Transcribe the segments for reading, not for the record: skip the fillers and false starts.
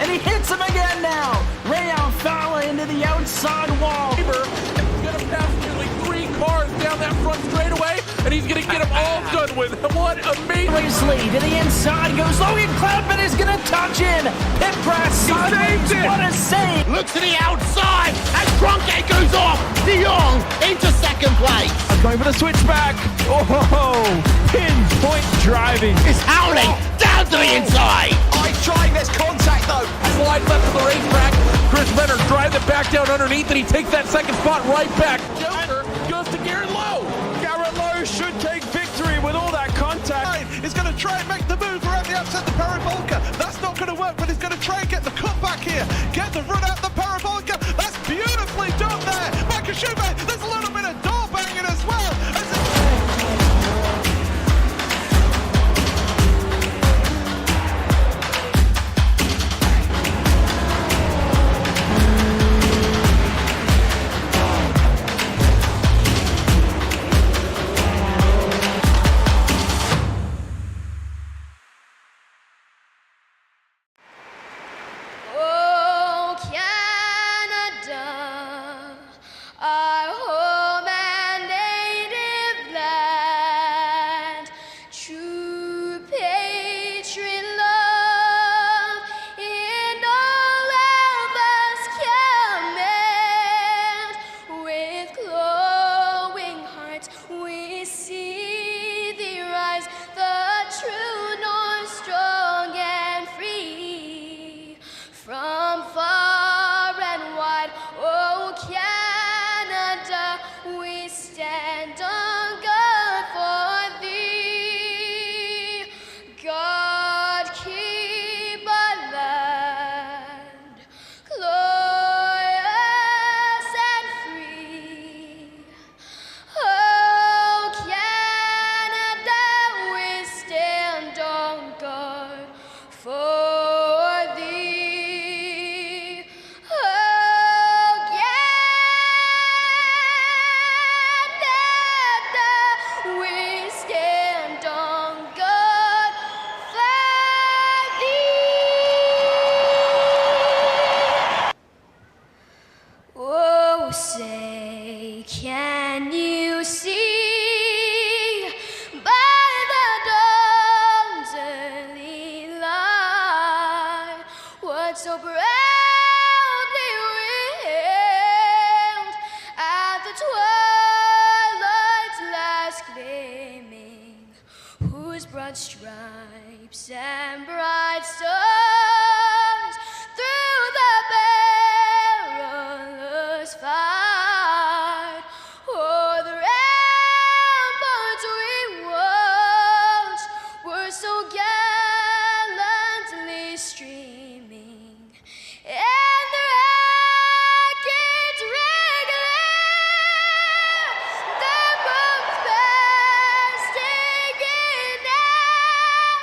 and he hits him again now. Ray Alfala into the outside wall. He's going to pass nearly 3 cars down that front straightaway, and he's going to get them all done with. What amazing. Lee to the inside goes Logan Cloudman is going to touch in. Pit press sideways. What a save. Look to the outside as Cronkite goes off. De Jong into second place. Going for the switchback. Oh, pinpoint driving. It's howling down to the inside. He's trying this contact though. Slide left to the racetrack. Chris Venner drives it back down underneath, and he takes that second spot right back. Joker goes to Garrett Lowe. Garrett Lowe should take victory with all that contact. He's going to try and make the move around the outside the parabolica. That's not going to work, but he's going to try and get the cutback here. Get the run out the parabolica. That's beautifully done there. Michael Schumacher, there's a little bit of door banging as well. Oh, Canada, our home and native land, true patriot love in all of us command. With glowing hearts we see thee rise, the true north, strong and free. From far and wide, oh Canada, we stand on guard for thee. God keep our land glorious and free. Oh Canada, we stand on guard for thee. Oh Canada, we stand on guard for thee. Oh, say, can you see by the dawn's early light what so proudly we hailed at the twilight's last gleaming, whose broad stripes and bright stars through the perilous fight o'er the ramparts we watched were so gallantly streaming, and the rockets regular, the bombs bursting in air,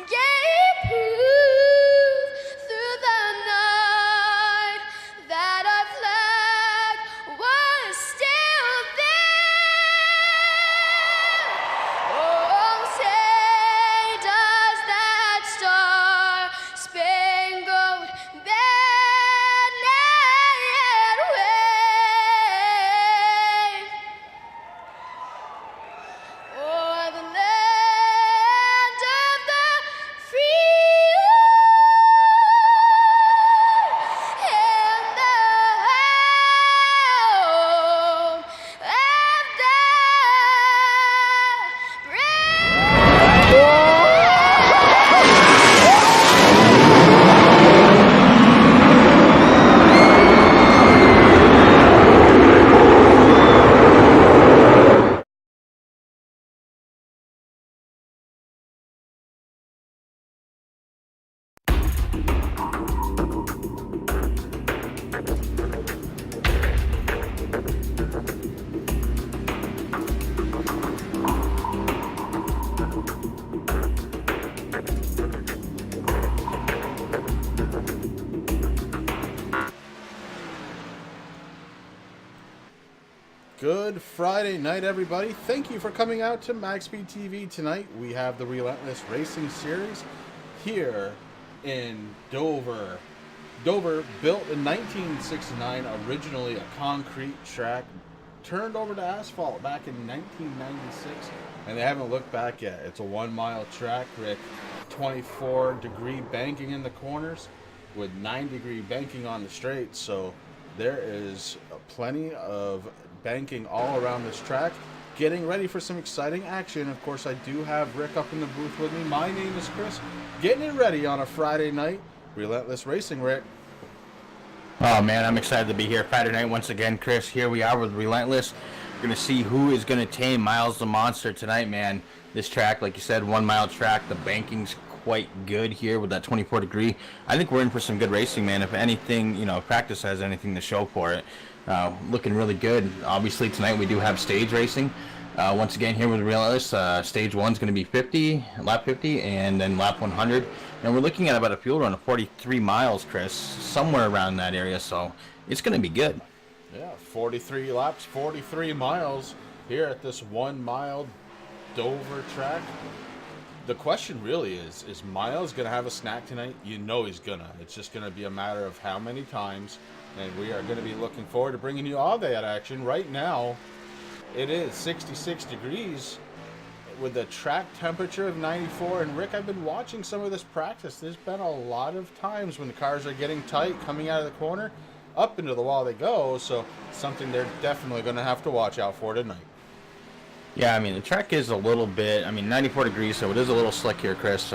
gave proof through the night that our flag was still there. Oh, say does that star-spangled banner yet wave o'er the land of the free and the home of the brave. Good Friday night, everybody. Thank you for coming out to MaxSpeedTV tonight. We have the Relentless Racing Series here in Dover, Dover, built in 1969, originally a concrete track, turned over to asphalt back in 1996, and they haven't looked back yet. It's a 1 mile track, Rick. 24-degree banking in the corners with 9-degree banking on the straight, so there is plenty of banking all around this track. Getting ready for some exciting action. Of course, I do have Rick up in the booth with me. My name is Chris. Getting it ready on a Friday night. Relentless Racing, Rick. Oh man, I'm excited to be here Friday night once again, Chris. Here we are with Relentless. We're going to see who is going to tame Miles the Monster tonight, man. This track, like you said, 1 mile track. The banking's quite good here with that 24-degree. I think we're in for some good racing, man. If anything, you know, practice has anything to show for it. Looking really good. Obviously, tonight we do have stage racing. Once again, here with Relentless, stage 1's going to be 50, lap 50, and then lap 100. And we're looking at about a fuel run of 43 miles, Chris, somewhere around that area, so it's going to be good. Yeah, 43 laps, 43 miles here at this 1 mile Dover track. The question really is Miles going to have a snack tonight? You know he's going to. It's just going to be a matter of how many times, and we are going to be looking forward to bringing you all that action. Right now, it is 66 degrees with a track temperature of 94, and Rick, I've been watching some of this practice. There's been a lot of times when the cars are getting tight, coming out of the corner, up into the wall they go, so something they're definitely going to have to watch out for tonight. Yeah, I mean, the track is a little bit, 94 degrees, so it is a little slick here, Chris.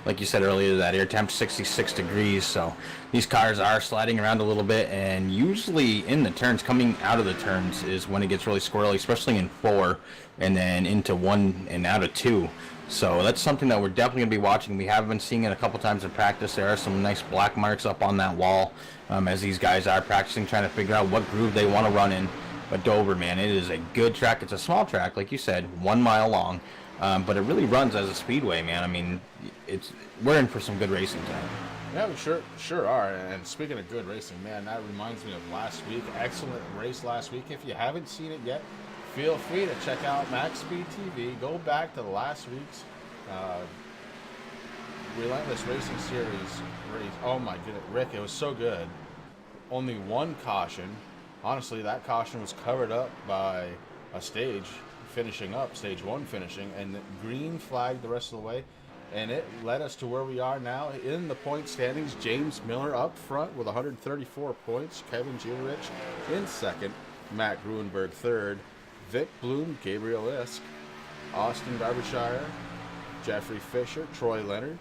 Like you said earlier, that air temp 66 degrees, so these cars are sliding around a little bit, and usually in the turns, coming out of the turns is when it gets really squirrely, especially in 4, and then into 1 and out of 2. So that's something that we're definitely going to be watching. We have been seeing it a couple times in practice. There are some nice black marks up on that wall as these guys are practicing, trying to figure out what groove they want to run in. But Dover, man, it is a good track. It's a small track, like you said, 1 mile long, but it really runs as a speedway, man. I mean, we're in for some good racing tonight. Yeah, we sure are. And speaking of good racing, man, that reminds me of last week. Excellent race last week. If you haven't seen it yet, feel free to check out MaxSpeedTV. Go back to last week's Relentless Racing Series race. Oh my goodness, Rick, it was so good. Only one caution. Honestly, that caution was covered up by a stage finishing up, stage 1 finishing, and green flagged the rest of the way. And it led us to where we are now in the point standings. James Miller up front with 134 points. Kevin Gilrich in second. Matt Gruenberg third. Vic Bloom, Gabriel Isk, Austin Derbyshire, Jeffrey Fisher, Troy Leonard,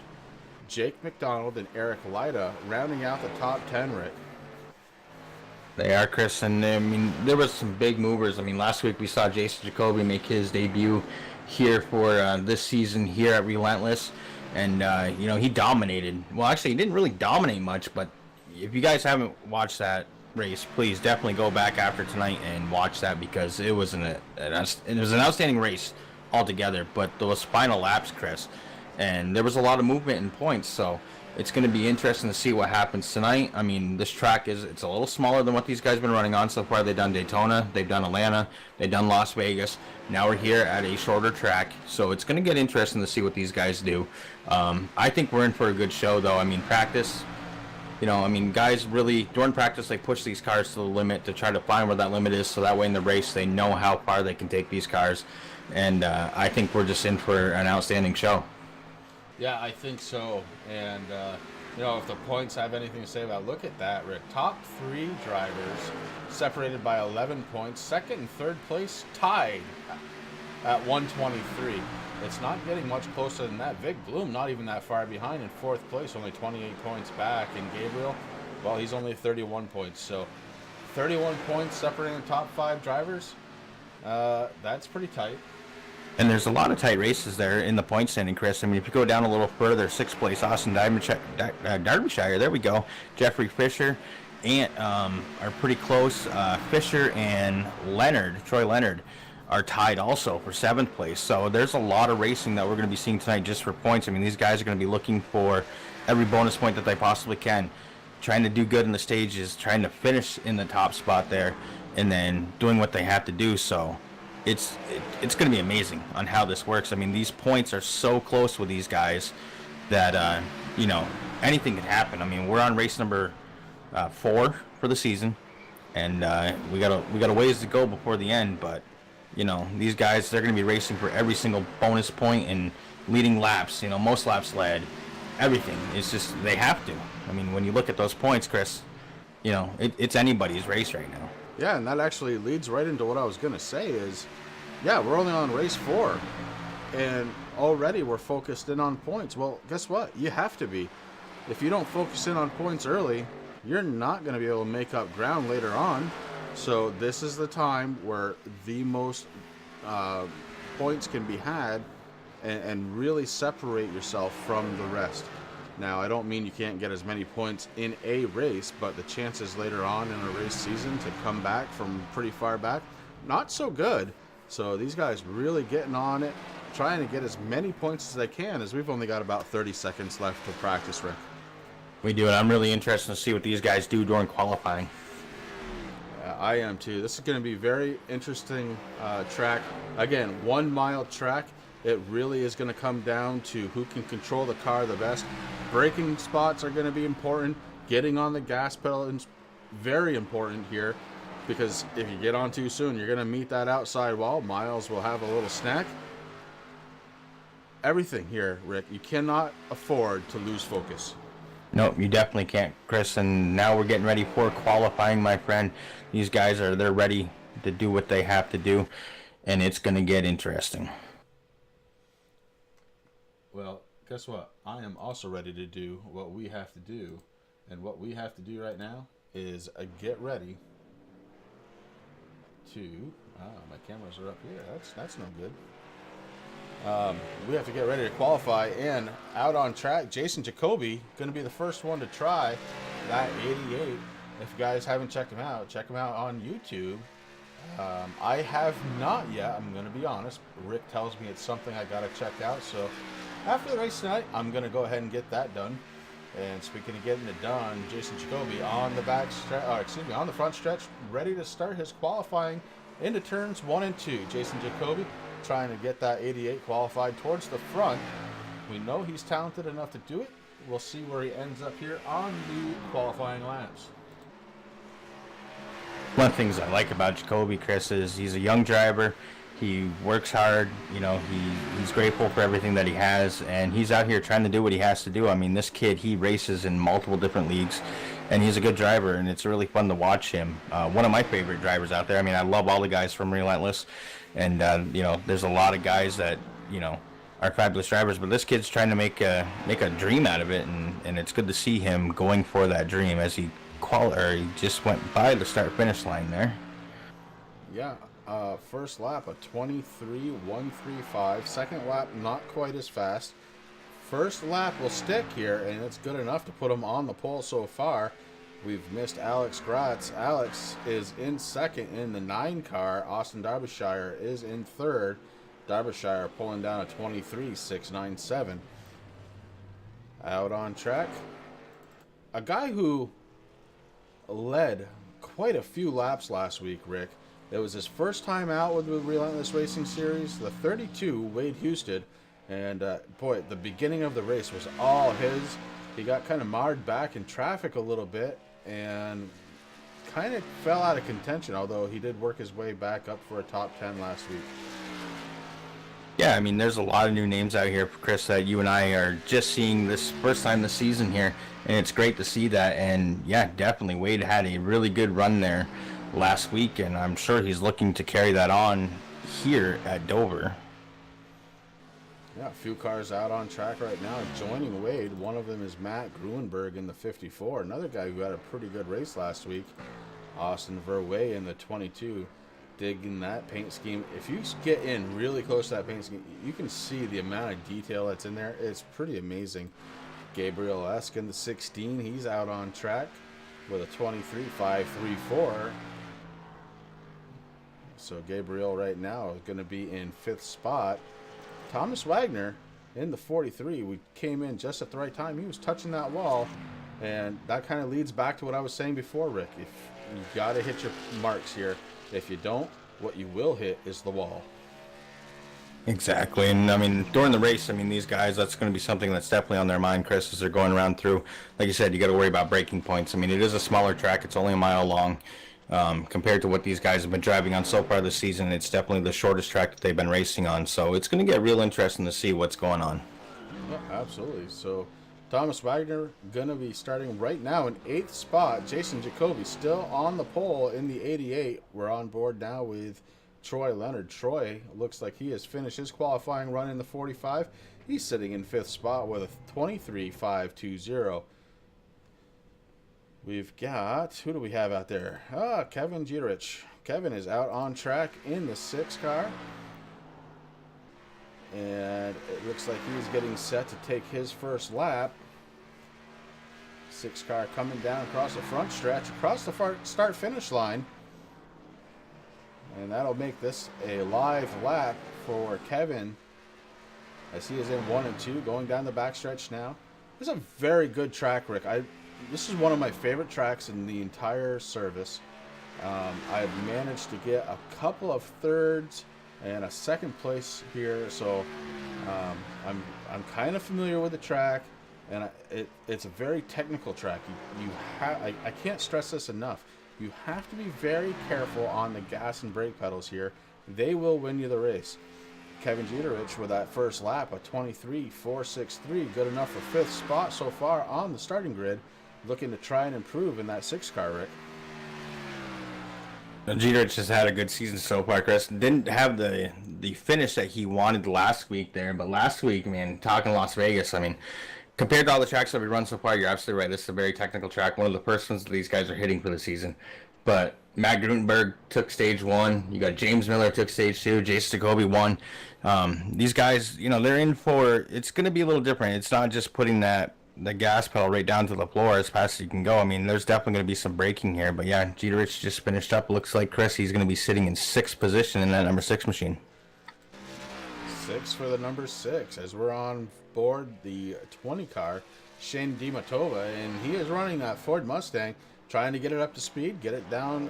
Jake McDonald, and Eric Lyda rounding out the top 10, Rick. They are, Chris, and I mean, there was some big movers. I mean, last week we saw Jason Jacoby make his debut here for this season here at Relentless, and you know, he dominated. Well, actually, he didn't really dominate much, but if you guys haven't watched that race, please definitely go back after tonight and watch that, because it was an outstanding race altogether. But those final laps, Chris, and there was a lot of movement in points, so it's going to be interesting to see what happens tonight. I mean, this track it's a little smaller than what these guys have been running on so far. They've done Daytona, they've done Atlanta, they've done Las Vegas. Now we're here at a shorter track, so it's going to get interesting to see what these guys do. I think we're in for a good show, though. I mean, practice, you know, I mean, guys really, during practice, they push these cars to the limit to try to find where that limit is, so that way in the race they know how far they can take these cars. And I think we're just in for an outstanding show. Yeah, I think so. And, you know, if the points have anything to say about, look at that, Rick. Top 3 drivers separated by 11 points. Second and third place tied at 123. It's not getting much closer than that. Vic Bloom not even that far behind in 4th place, only 28 points back. And Gabriel, well, he's only 31 points. So 31 points separating the top 5 drivers. That's pretty tight. And there's a lot of tight races there in the point standing, Chris. I mean, if you go down a little further, 6th place, Austin Derbyshire, there we go. Jeffrey Fisher and are pretty close. Fisher and Troy Leonard, are tied also for 7th place. So there's a lot of racing that we're going to be seeing tonight just for points. I mean, these guys are going to be looking for every bonus point that they possibly can, trying to do good in the stages, trying to finish in the top spot there, and then doing what they have to do. So it's going to be amazing on how this works. I mean, these points are so close with these guys that, you know, anything could happen. I mean, we're on race number 4 for the season, and we got a ways to go before the end. But you know, these guys, they're going to be racing for every single bonus point and leading laps. You know, most laps led, everything. It's just they have to. I mean, when you look at those points, Chris, you know, it's anybody's race right now. Yeah, and that actually leads right into what I was going to say is, yeah, we're only on race 4, and already we're focused in on points. Well, guess what? You have to be. If you don't focus in on points early, you're not going to be able to make up ground later on. So this is the time where the most points can be had and really separate yourself from the rest. Now, I don't mean you can't get as many points in a race, but the chances later on in a race season to come back from pretty far back, not so good. So these guys really getting on it, trying to get as many points as they can, as we've only got about 30 seconds left to practice, Rick. We do, and I'm really interested to see what these guys do during qualifying. I am too. This is going to be very interesting track. Again, 1 mile track. It really is going to come down to who can control the car the best. Braking spots are going to be important. Getting on the gas pedal is very important here, because if you get on too soon, you're going to meet that outside wall. Miles will have a little snack. Everything here, Rick, you cannot afford to lose focus. No, you definitely can't, Chris. And now we're getting ready for qualifying, my friend. These guys they're ready to do what they have to do, and it's going to get interesting. Well, guess what? I am also ready to do what we have to do. And what we have to do right now is get ready to... my cameras are up here. That's no good. We have to get ready to qualify, and out on track, Jason Jacoby going to be the first one to try that 88. If you guys haven't checked him out on YouTube. I have not yet, I'm going to be honest. Rick tells me it's something I got to check out, so after the race tonight, I'm going to go ahead and get that done. And speaking of getting it done, Jason Jacoby on the on the front stretch, ready to start his qualifying into turns 1 and 2. Jason Jacoby trying to get that 88 qualified towards the front. We know he's talented enough to do it. We'll see where he ends up here on the qualifying laps. One of the things I like about Jacoby, Chris, is he's a young driver. He works hard. You know, he's grateful for everything that he has, and he's out here trying to do what he has to do. I mean, this kid, he races in multiple different leagues, and he's a good driver, and it's really fun to watch him. One of my favorite drivers out there. I mean, I love all the guys from Relentless, and you know, there's a lot of guys that, you know, are fabulous drivers, but this kid's trying to make a dream out of it, and it's good to see him going for that dream as he just went by the start-finish line there. Yeah, first lap a 23.135. Second lap not quite as fast. First lap will stick here, and it's good enough to put him on the pole so far. We've missed Alex Gratz. Alex is in second in the 9 car. Austin Derbyshire is in third. Derbyshire pulling down a 23.697. Out on track, a guy who led quite a few laps last week, Rick. It was his first time out with the Relentless Racing Series, the 32, Wade Houston. And boy, the beginning of the race was all his. He got kind of marred back in traffic a little bit and kind of fell out of contention, although he did work his way back up for a top 10 last week. Yeah, I mean, there's a lot of new names out here, Chris, that you and I are just seeing this first time this season here, and it's great to see that. And yeah, definitely, Wade had a really good run there last week, and I'm sure he's looking to carry that on here at Dover. Yeah, a few cars out on track right now joining Wade. One of them is Matt Gruenberg in the 54, another guy who had a pretty good race last week. Austin Verwey in the 22. Digging that paint scheme. If you get in really close to that paint scheme, you can see the amount of detail that's in there. It's pretty amazing. Gabriel Esk in the 16. He's out on track with a 23.534. So Gabriel right now is going to be in 5th spot. Thomas Wagner in the 43. We came in just at the right time. He was touching that wall, and that kind of leads back to what I was saying before, Rick. If you got to hit your marks here. If you don't, what you will hit is the wall. Exactly, and I mean during the race, I mean these guys, that's going to be something that's definitely on their mind, Chris, as they're going around through. Like you said, you got to worry about braking points. I mean, it is a smaller track; it's only a mile long, compared to what these guys have been driving on so far this season. It's definitely the shortest track that they've been racing on, so it's going to get real interesting to see what's going on. Yeah, absolutely. So Thomas Wagner going to be starting right now in 8th spot. Jason Jacoby still on the pole in the 88. We're on board now with Troy Leonard. Troy looks like he has finished his qualifying run in the 45. He's sitting in 5th spot with a 23.520. We've got, who do we have out there? Kevin Gieterich. Kevin is out on track in the 6 car. And it looks like he's getting set to take his first lap. 6 car coming down across the front stretch, across the start-finish line. And that'll make this a live lap for Kevin as he is in 1 and 2, going down the backstretch now. This is a very good track, Rick. This is one of my favorite tracks in the entire service. I've managed to get a couple of thirds and a 2nd place here, so I'm kind of familiar with the track, and it's a very technical track. I can't stress this enough. You have to be very careful on the gas and brake pedals here. They will win you the race. Kevin Gieterich with that first lap, a 23.463, good enough for 5th spot so far on the starting grid, looking to try and improve in that 6 car, Rick. Gieterich has had a good season so far, Chris. Didn't have the finish that he wanted last week there, but last week, man, talking Las Vegas, I mean, compared to all the tracks that we run so far, you're absolutely right. This is a very technical track, one of the first ones that these guys are hitting for the season. But Matt Gruenberg took stage 1. You got James Miller took stage 2. Jason Jacoby won. These guys, they're in for, it's going to be a little different. It's not just putting the gas pedal right down to the floor as fast as you can go. I mean, there's definitely going to be some braking here. But yeah, Gieterich just finished up. Looks like, Chris, he's going to be sitting in 6th position in that number 6 machine. 6 for the number 6 as we're on board the 20 car, Shane DiMattova, and he is running that Ford Mustang, trying to get it up to speed, get it down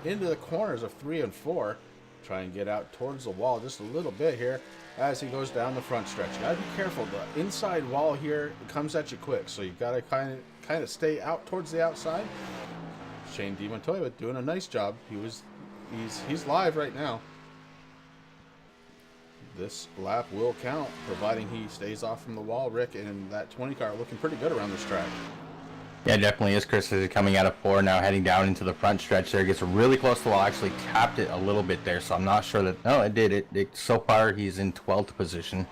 into the corners of 3 and 4, try and get out towards the wall just a little bit here as he goes down the front stretch. You gotta be careful. The inside wall here comes at you quick, so you gotta kind of stay out towards the outside. Shane DiMattova doing a nice job. He's live right now. This lap will count, providing he stays off from the wall, Rick, and that 20 car looking pretty good around this track. Yeah, it definitely is, Chris. Is coming out of 4 now, heading down into the front stretch there. Gets really close to the wall. Actually tapped it a little bit there, so I'm not sure that... No, it did. It so far, he's in 12th position.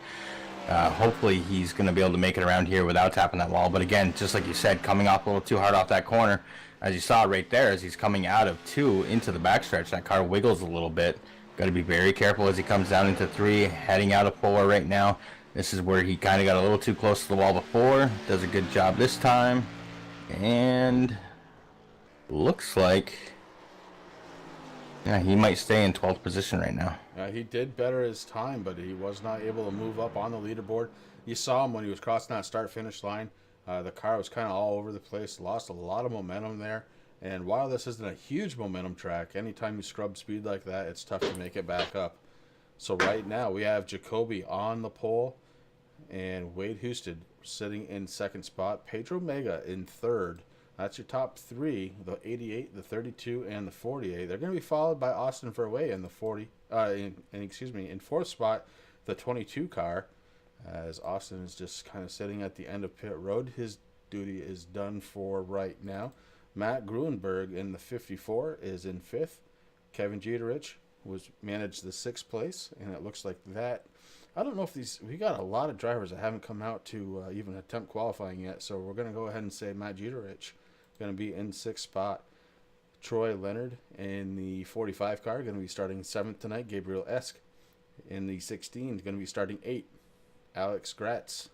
Hopefully, he's going to be able to make it around here without tapping that wall. But again, just like you said, coming off a little too hard off that corner, as you saw right there, as he's coming out of 2 into the backstretch, that car wiggles a little bit. Got to be very careful as he comes down into 3, heading out of 4 right now. This is where he kind of got a little too close to the wall before. Does a good job this time. And looks like, yeah, he might stay in 12th position right now. He did better his time, but he was not able to move up on the leaderboard. You saw him when he was crossing that start-finish line. The car was kind of all over the place, lost a lot of momentum there. And while this isn't a huge momentum track, anytime you scrub speed like that, it's tough to make it back up. So right now we have Jacoby on the pole and Wade Houston sitting in 2nd spot. Pedro Mega in 3rd. That's your top 3, the 88, the 32, and the 48. They're going to be followed by Austin Verwey in the in 4th spot, the 22 car, as Austin is just kind of sitting at the end of pit road. His duty is done for right now. Matt Gruenberg in the 54 is in 5th. Kevin Gieterich managed the 6th place, and it looks like that. I don't know if we got a lot of drivers that haven't come out to even attempt qualifying yet, so we're going to go ahead and say Matt Gieterich going to be in 6th spot. Troy Leonard in the 45 car going to be starting 7th tonight. Gabriel Esk in the 16 going to be starting 8th. Alex Gratz.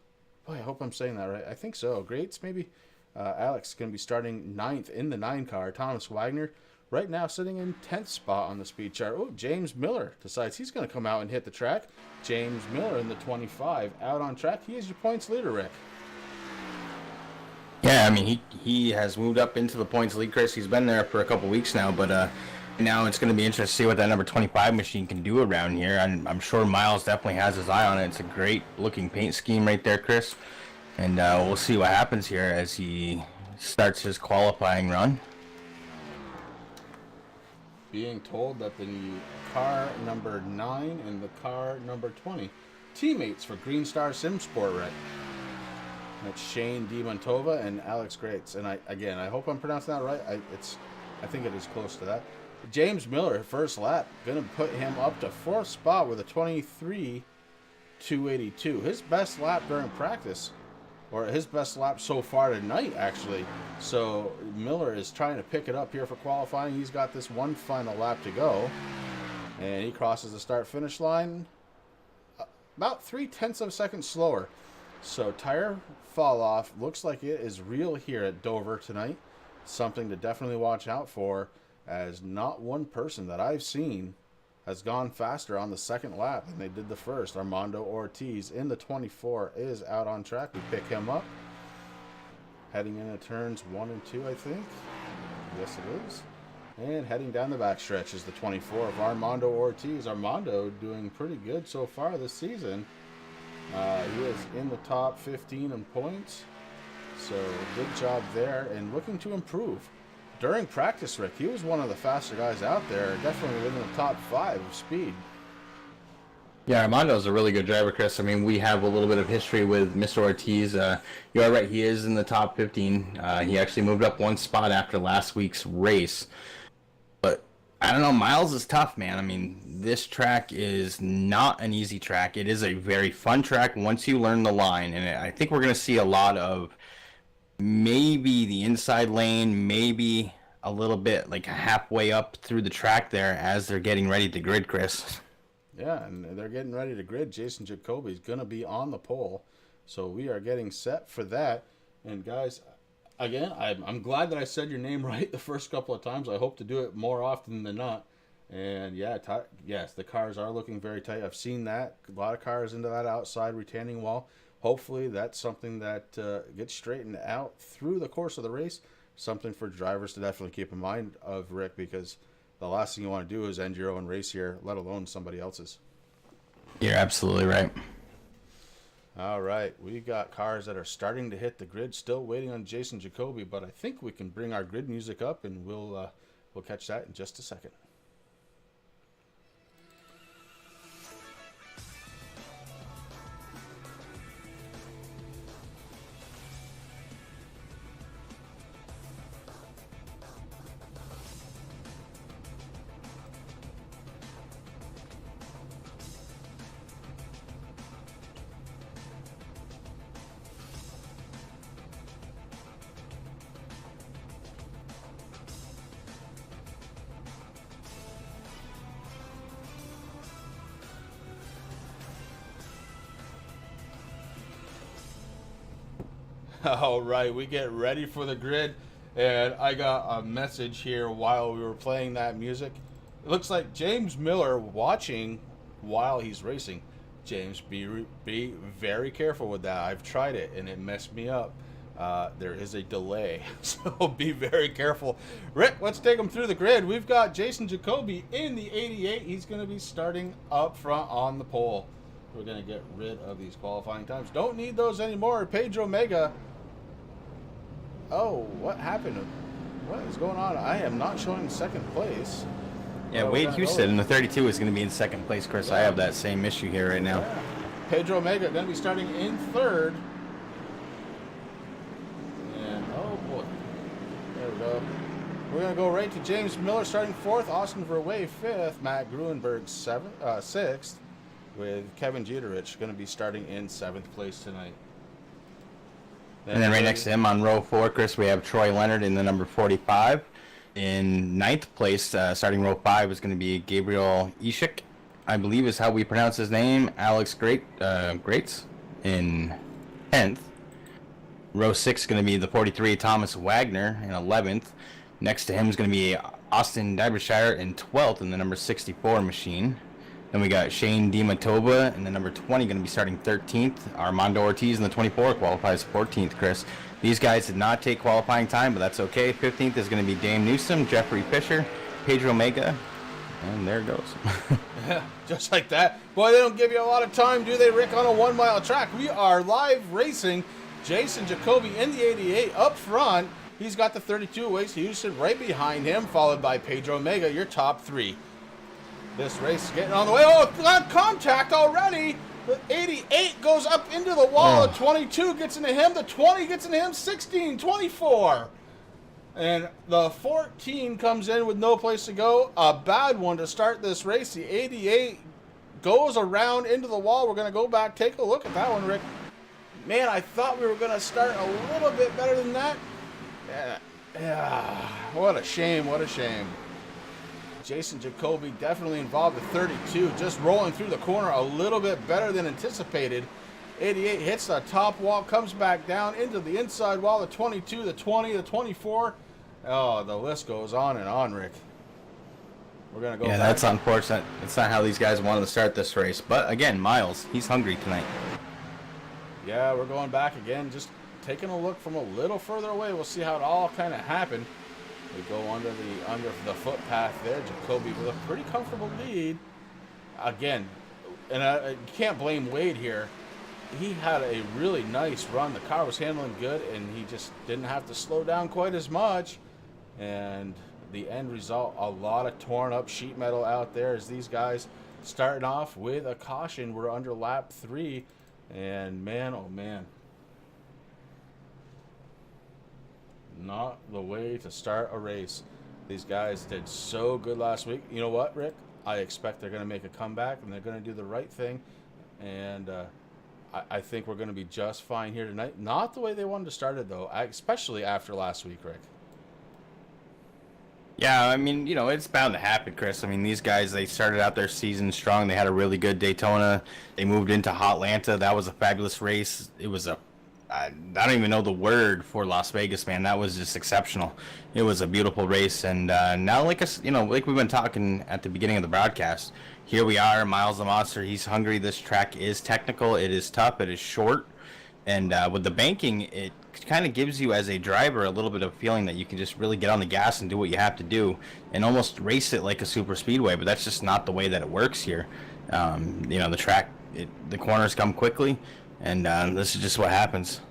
Boy, I hope I'm saying that right. I think so. Gratz, maybe. Alex is going to be starting 9th in the 9 car. Thomas Wagner right now sitting in 10th spot on the speed chart. Oh, James Miller decides he's going to come out and hit the track. James Miller in the 25 out on track. He is your points leader, Rick. Yeah, I mean, he has moved up into the points lead, Chris. He's been there for a couple weeks now, but Now it's going to be interesting to see what that number 25 machine can do around here. I'm sure Miles definitely has his eye on it. It's a great looking paint scheme right there, Chris. And we'll see what happens here as he starts his qualifying run. Being told that the car number 9 and the car number 20 teammates for Green Star Sim Sport, right? That's Shane DiMontova and Alex Grates. And I hope I'm pronouncing that right. I think it is close to that. James Miller, first lap, gonna put him up to 4th spot with a 23.282. His best lap during practice, or his best lap so far tonight, actually. So Miller is trying to pick it up here for qualifying. He's got this one final lap to go, and he crosses the start-finish line about 0.3 of a second slower. So tire fall off looks like it is real here at Dover tonight. Something to definitely watch out for, as not one person that I've seen has gone faster on the second lap than they did the first. Armando Ortiz in the 24 is out on track. We pick him up. Heading into turns 1 and 2, I think. Yes, it is. And heading down the backstretch is the 24 of Armando Ortiz. Armando doing pretty good so far this season. He is in the top 15 in points. So good job there, and looking to improve. During practice, Rick, he was one of the faster guys out there, definitely within the top 5 of speed. Yeah, Armando's a really good driver, Chris. I mean, we have a little bit of history with Mr. Ortiz. You are right, he is in the top 15. He actually moved up 1 spot after last week's race. But I don't know, Miles is tough, man. I mean, this track is not an easy track. It is a very fun track once you learn the line, and I think we're going to see a lot of maybe the inside lane, maybe a little bit like halfway up through the track there as they're getting ready to grid, Chris. Yeah, and they're getting ready to grid. Jason Jacoby is going to be on the pole, so we are getting set for that. And guys, again, I'm glad that I said your name right the first couple of times. I hope to do it more often than not. And yeah, yes, the cars are looking very tight. I've seen that. A lot of cars into that outside retaining wall. Hopefully that's something that gets straightened out through the course of the race. Something for drivers to definitely keep in mind of, Rick, because the last thing you want to do is end your own race here, let alone somebody else's. You're absolutely right. All right, we got cars that are starting to hit the grid, still waiting on Jason Jacoby, but I think we can bring our grid music up, and we'll catch that in just a second. All right, we get ready for the grid, and I got a message here while we were playing that music. It looks like James Miller watching while he's racing. James, be very careful with that. I've tried it, and it messed me up. There is a delay, so be very careful. Rick, let's take him through the grid. We've got Jason Jacoby in the 88. He's going to be starting up front on the pole. We're going to get rid of these qualifying times. Don't need those anymore. Pedro Mega. Oh, what happened? What is going on? I am not showing second place. Yeah, Wade Houston in the 32 is going to be in second place, Chris. Yeah. I have that same issue here right now. Yeah. Pedro Mega going to be starting in third. And, oh boy. There we go. We're going to go right to James Miller starting fourth. Austin Verwey fifth. Matt Gruenberg sixth. With Kevin Jeterich going to be starting in 7th place tonight. And then right next to him on row 4, Chris, we have Troy Leonard in the number 45. In 9th place, starting row 5, is going to be Gabriel Ishik, I believe is how we pronounce his name. Alex Grates in 10th. Row 6 is going to be the 43, Thomas Wagner in 11th. Next to him is going to be Austin Derbyshire in 12th in the number 64 machine. Then we got Shane DiMontova in the number 20, going to be starting 13th. Armando Ortiz in the 24 qualifies 14th, Chris. These guys did not take qualifying time, but that's okay. 15th is going to be Dame Newsom, Jeffrey Fisher. Pedro Mega. And there it goes. Yeah, just like that. Boy, they don't give you a lot of time, do they, Rick, on a 1 mile track? We are live racing. Jason Jacoby in the 88 up front. He's got the 32, Waste Houston right behind him, followed by Pedro Mega, your top three. This race is getting on the way. Oh, got contact already. The 88 goes up into the wall. The 22 gets into him. The 20 gets into him. 16, 24. And the 14 comes in with no place to go. A bad one to start this race. The 88 goes around into the wall. We're going to go back, take a look at that one, Rick. Man, I thought we were going to start a little bit better than that. Yeah, what a shame, what a shame. Jason Jacoby definitely involved with 32, just rolling through the corner a little bit better than anticipated. 88 hits the top wall, comes back down into the inside wall, the 22, the 20, the 24. Oh, the list goes on and on, Rick. We're going to go back. That's unfortunate. It's not how these guys wanted to start this race. But again, Miles, he's hungry tonight. Yeah, we're going back again, just taking a look from a little further away. We'll see how it all kind of happened. We go under the footpath there. Jacoby with a pretty comfortable lead. Again, and I can't blame Wade here. He had a really nice run. The car was handling good, and he just didn't have to slow down quite as much. And the end result, a lot of torn up sheet metal out there as these guys starting off with a caution. We're under lap 3, and man, oh man. Not the way to start a race. These guys did so good last week. You know what, Rick? I expect they're going to make a comeback, and they're going to do the right thing. And I think we're going to be just fine here tonight. Not the way they wanted to start it, though, especially after last week, Rick. Yeah, I mean, you know, it's bound to happen, Chris. I mean, these guys, they started out their season strong. They had a really good Daytona. They moved into Hotlanta. That was a fabulous race. It was I don't even know the word for Las Vegas, man. That was just exceptional. It was a beautiful race, and now, like we've been talking at the beginning of the broadcast, here we are. Miles the Monster, he's hungry. This track is technical. It is tough. It is short, and with the banking, it kind of gives you as a driver a little bit of a feeling that you can just really get on the gas and do what you have to do, and almost race it like a super speedway. But that's just not the way that it works here. The track, the corners come quickly. And this is just what happens.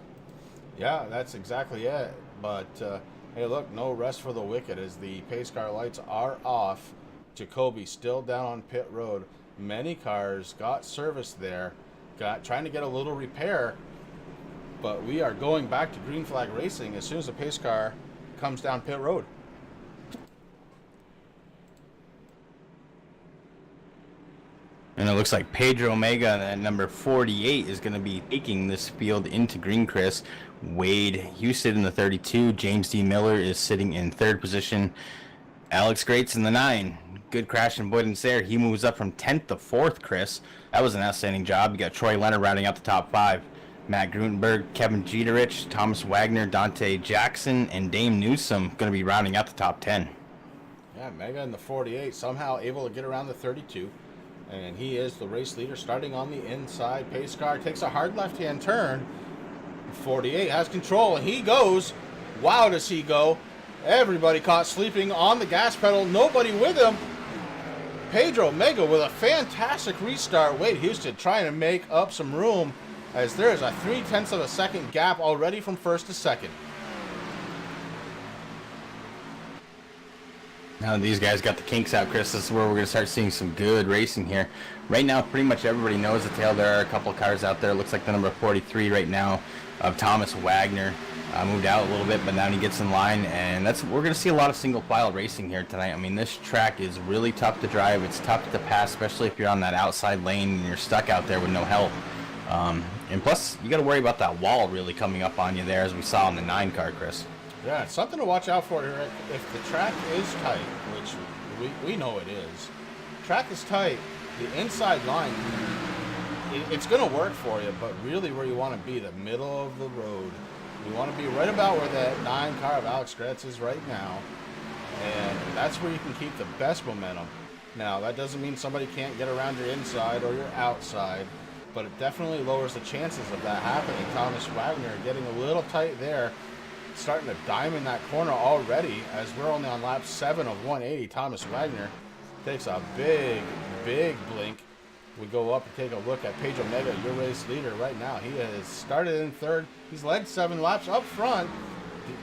Yeah, that's exactly it. But, hey, look, no rest for the wicked as the pace car lights are off. Jacoby still down on pit road. Many cars got service there, trying to get a little repair. But we are going back to green flag racing as soon as the pace car comes down pit road. And it looks like Pedro Omega at number 48 is going to be taking this field into green, Chris. Wade Houston in the 32. James D. Miller is sitting in third position. Alex Greats in the 9. Good crash and avoidance there. He moves up from 10th to 4th, Chris. That was an outstanding job. You got Troy Leonard rounding out the top 5. Matt Grutenberg, Kevin Jeterich, Thomas Wagner, Dante Jackson, and Dame Newsom going to be rounding out the top 10. Yeah, Mega in the 48, somehow able to get around the 32. And he is the race leader starting on the inside. Pace car takes a hard left-hand turn. 48 has control, and he goes. Wow, does he go. Everybody caught sleeping on the gas pedal. Nobody with him. Pedro Mega with a fantastic restart. Wade Houston trying to make up some room as there is a 0.3 of a second gap already from first to second. Now these guys got the kinks out, Chris. This is where we're going to start seeing some good racing here. Right now, pretty much everybody knows the tail. There are a couple of cars out there. Looks like the number 43 right now of Thomas Wagner moved out a little bit, but now he gets in line, and we're going to see a lot of single file racing here tonight. I mean, this track is really tough to drive. It's tough to pass, especially if you're on that outside lane and you're stuck out there with no help. And plus, you got to worry about that wall really coming up on you there, as we saw in the 9 car, Chris. Yeah, it's something to watch out for here. If the track is tight, which we know it is, track is tight, the inside line, it's going to work for you, but really where you want to be, the middle of the road. You want to be right about where that 9 car of Alex Gretz is right now, and that's where you can keep the best momentum. Now, that doesn't mean somebody can't get around your inside or your outside, but it definitely lowers the chances of that happening. Thomas Wagner getting a little tight there. starting to diamond that corner already as we're only on lap 7 of 180. Thomas Wagner takes a big blink. We go up and take a look at Pedro Mega, your race leader right now. He has started in third. He's led 7 laps up front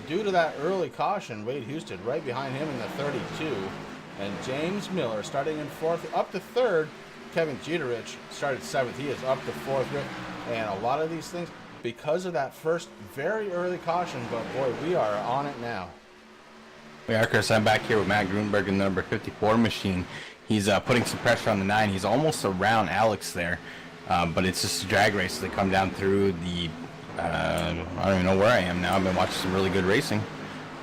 due to that early caution. Wade Houston right behind him in the 32. And James Miller starting in 4th up to 3rd. Kevin Jeterich started 7th. He is up to 4th. And a lot of these things, because of that first very early caution, but boy, we are on it now. We are, Chris. I'm back here with Matt Grunberg in the number 54 machine. He's putting some pressure on the 9. He's almost around Alex there, but it's just a drag race. They come down through the, I don't even know where I am now. I've been watching some really good racing.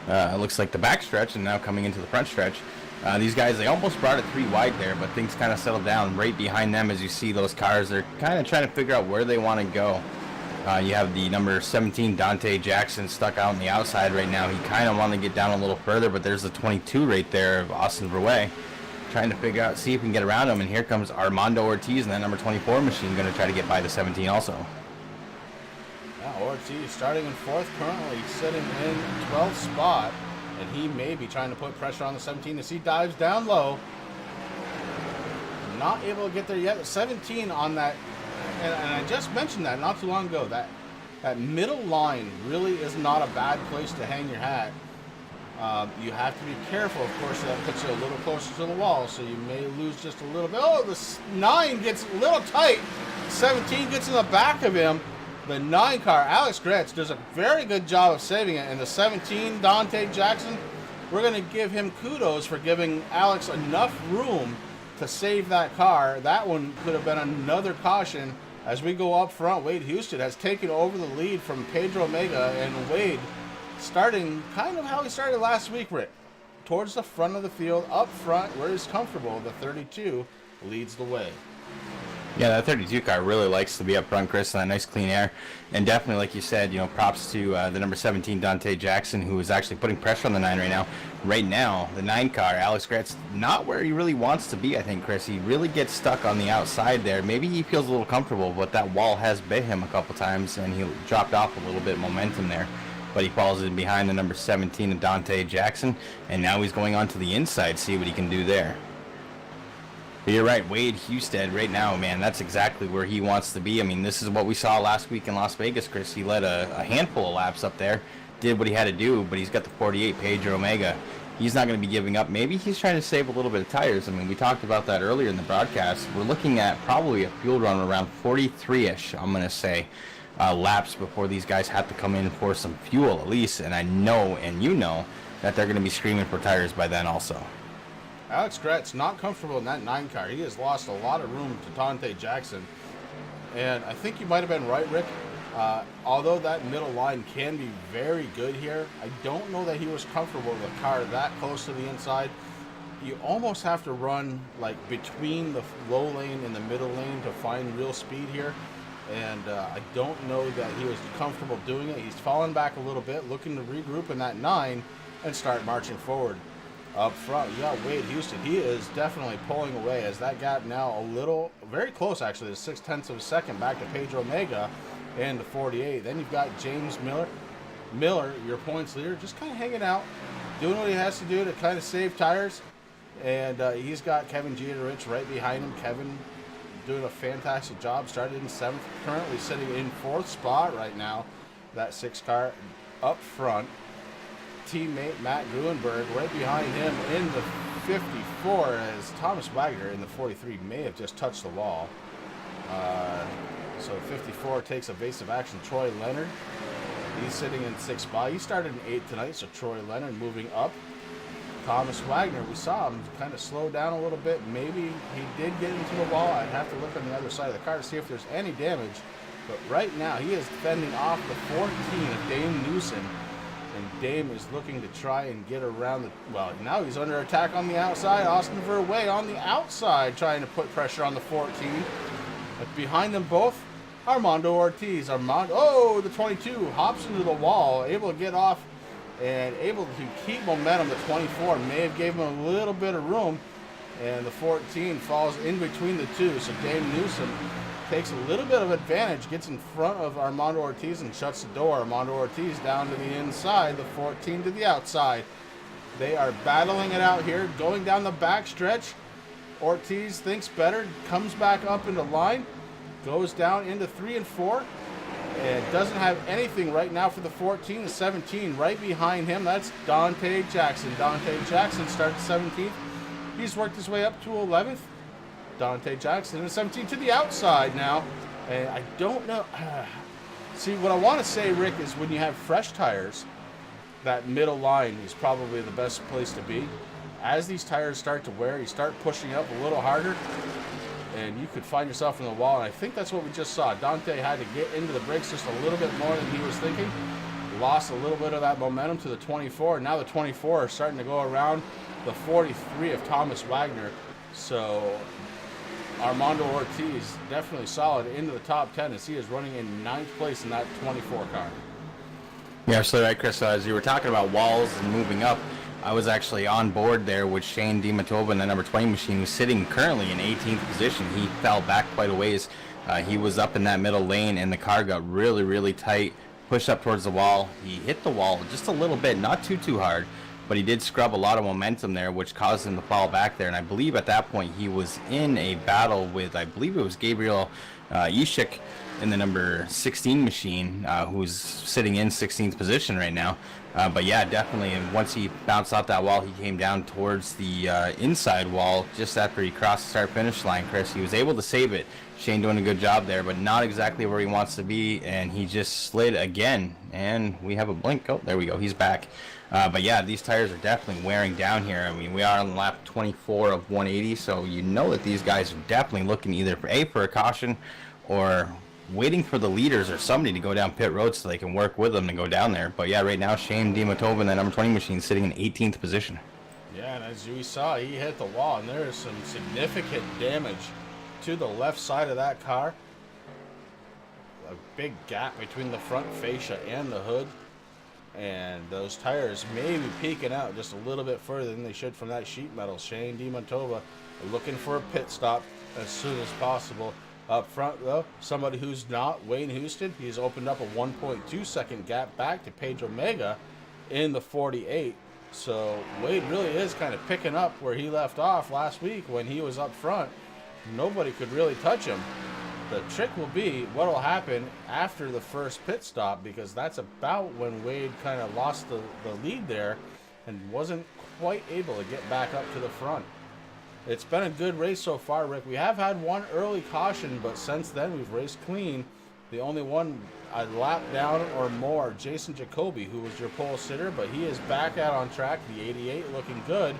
It looks like the back stretch and now coming into the front stretch. These guys, they almost brought it 3 wide there, but things kind of settled down. Right behind them, as you see those cars, they're kind of trying to figure out where they want to go. You have the number 17, Dante Jackson, stuck out on the outside right now. He kind of wanted to get down a little further, but there's the 22 right there of Austin Verwey, trying to figure out, see if we can get around him. And here comes Armando Ortiz in that number 24 machine, going to try to get by the 17 also. Yeah, Ortiz starting in 4th, currently sitting in 12th spot. And he may be trying to put pressure on the 17 as he dives down low. Not able to get there yet. 17 on that, and I just mentioned that not too long ago. That middle line really is not a bad place to hang your hat. You have to be careful, of course. That puts you a little closer to the wall, so you may lose just a little bit. Oh, the 9 gets a little tight. 17 gets in the back of him. The 9 car, Alex Gretz, does a very good job of saving it. And the 17, Dante Jackson, we're going to give him kudos for giving Alex enough room to save that car. That one could have been another caution. As we go up front, Wade Houston has taken over the lead from Pedro Mega, and Wade starting kind of how he started last week, Rick. Towards the front of the field, up front, where he's comfortable. The 32 leads the way. Yeah, that 32 car really likes to be up front, Chris, and that nice clean air. And definitely, like you said, you know, props to the number 17, Dante Jackson, who is actually putting pressure on the 9 right now. Right now, the 9 car, Alex Gretz, not where he really wants to be, I think, Chris. He really gets stuck on the outside there. Maybe he feels a little comfortable, but that wall has bit him a couple times, and he dropped off a little bit of momentum there. But he falls in behind the number 17, Dante Jackson, and now he's going on to the inside, see what he can do there. But you're right, Wade Houston right now, man, that's exactly where he wants to be. I mean, this is what we saw last week in Las Vegas, Chris. He led a handful of laps up there, did what he had to do, but he's got the 48, Pedro Omega. He's not going to be giving up. Maybe he's trying to save a little bit of tires. I mean, we talked about that earlier in the broadcast. We're looking at probably a fuel run around 43-ish, I'm going to say, laps before these guys have to come in for some fuel at least. And I know, and you know, that they're going to be screaming for tires by then also. Alex Gretz not comfortable in that 9 car. He has lost a lot of room to Dante Jackson. And I think you might have been right, Rick. Although that middle line can be very good here, I don't know that he was comfortable with a car that close to the inside. You almost have to run like between the low lane and the middle lane to find real speed here. And I don't know that he was comfortable doing it. He's fallen back a little bit, looking to regroup in that 9 and start marching forward. Up front, you got Wade Houston. He is definitely pulling away as that gap now a little, very close actually, to 0.6 of a second back to Pedro Mega and the 48. Then you've got James Miller. Miller, your points leader, just kind of hanging out, doing what he has to do to kind of save tires. And he's got Kevin Jeterich right behind him. Kevin doing a fantastic job. Started in 7th, currently sitting in 4th spot right now. That 6 car up front. Teammate Matt Gruenberg right behind him in the 54 as Thomas Wagner in the 43 may have just touched the wall. So 54 takes evasive action. Troy Leonard, he's sitting in 6th spot. He started in 8th tonight, so Troy Leonard moving up. Thomas Wagner, we saw him kind of slow down a little bit. Maybe he did get into the wall. I'd have to look on the other side of the car to see if there's any damage. But right now, he is fending off the 14 of Dame Newsom. And Dame is looking to try and get around the... Well, now he's under attack on the outside. Austin Verwey on the outside trying to put pressure on the 14. But behind them both, Armando Ortiz. Oh, the 22 hops into the wall, able to get off and able to keep momentum. The 24 may have gave him a little bit of room. and the 14 falls in between the two. So Dave Newsom takes a little bit of advantage, gets in front of Armando Ortiz and shuts the door. Armando Ortiz down to the inside, the 14 to the outside. They are battling it out here, going down the back stretch. Ortiz thinks better, comes back up into line, goes down into 3 and 4, and doesn't have anything right now for the 14 and 17. Right behind him, that's Dante Jackson. Dante Jackson starts 17th. He's worked his way up to 11th. Dante Jackson and 17 to the outside now. And I don't know. See, what I want to say, Rick, is when you have fresh tires, that middle line is probably the best place to be. As these tires start to wear, you start pushing up a little harder, and you could find yourself in the wall. And I think that's what we just saw. Dante had to get into the brakes just a little bit more than he was thinking. Lost a little bit of that momentum to the 24. And now the 24 are starting to go around the 43 of Thomas Wagner. So Armando Ortiz definitely solid into the top 10 as he is running in 9th place in that 24 car. Yeah, so right, Chris, as you were talking about walls and moving up, I was actually on board there with Shane DiMattova in the number 20 machine, who's sitting currently in 18th position. He fell back quite a ways. He was up in that middle lane, and the car got really, really tight, pushed up towards the wall. He hit the wall just a little bit, not too hard, but he did scrub a lot of momentum there, which caused him to fall back there. And I believe at that point he was in a battle with, I believe it was Gabriel Ishik in the number 16 machine, who's sitting in 16th position right now. But yeah, definitely. And once he bounced off that wall, he came down towards the inside wall just after he crossed the start-finish line, Chris. He was able to save it. Shane doing a good job there, but not exactly where he wants to be. And he just slid again. And we have a blink. Oh, there we go. He's back. But yeah, these tires are definitely wearing down here. I mean, we are on lap 24 of 180, so you know that these guys are definitely looking either for a caution or waiting for the leaders or somebody to go down pit road so they can work with them to go down there. But yeah, right now Shane DiMattova in that number 20 machine sitting in 18th position. Yeah, and as we saw, he hit the wall, and there is some significant damage to the left side of that car. A big gap between the front fascia and the hood, and those tires may be peeking out just a little bit further than they should from that sheet metal. Shane DiMattova looking for a pit stop as soon as possible. Up front, though, somebody who's not Wayne Houston. He's opened up a 1.2 second gap back to Pedro Mega in the 48. So Wade really is kind of picking up where he left off last week when he was up front. Nobody could really touch him. The trick will be what will happen after the first pit stop, because that's about when Wade kind of lost the lead there and wasn't quite able to get back up to the front. It's been a good race so far, Rick. We have had one early caution, but since then we've raced clean. The only one a lap down or more, Jason Jacoby, who was your pole sitter, but he is back out on track, the 88, looking good.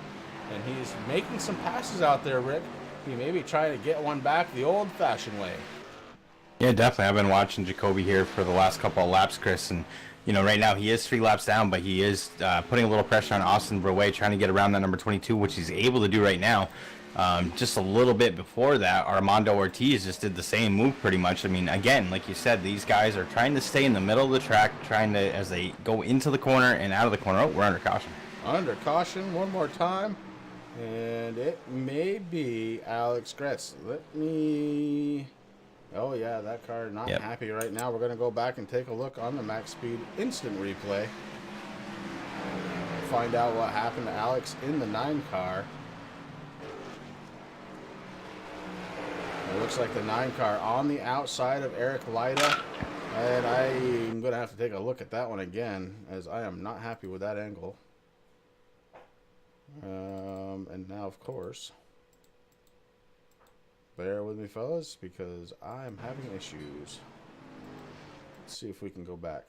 And he's making some passes out there, Rick. He may be trying to get one back the old-fashioned way. Yeah, definitely. I've been watching Jacoby here for the last couple of laps, Chris, and you know, right now he is 3 laps down, but he is putting a little pressure on Austin Brewer, trying to get around that number 22, which he's able to do right now. Just a little bit before that, Armando Ortiz just did the same move pretty much. I mean, again, like you said, these guys are trying to stay in the middle of the track, trying to, as they go into the corner and out of the corner. Oh, we're under caution. Under caution one more time, and it may be Alex Gretz. Let me... Oh, yeah, that car not happy right now. We're going to go back and take a look on the Max Speed instant replay. Find out what happened to Alex in the 9 car. It looks like the 9 car on the outside of Eric Lyda. And I'm going to have to take a look at that one again, as I am not happy with that angle. And now, of course, bear with me, fellas, because I'm having issues. Let's see if we can go back.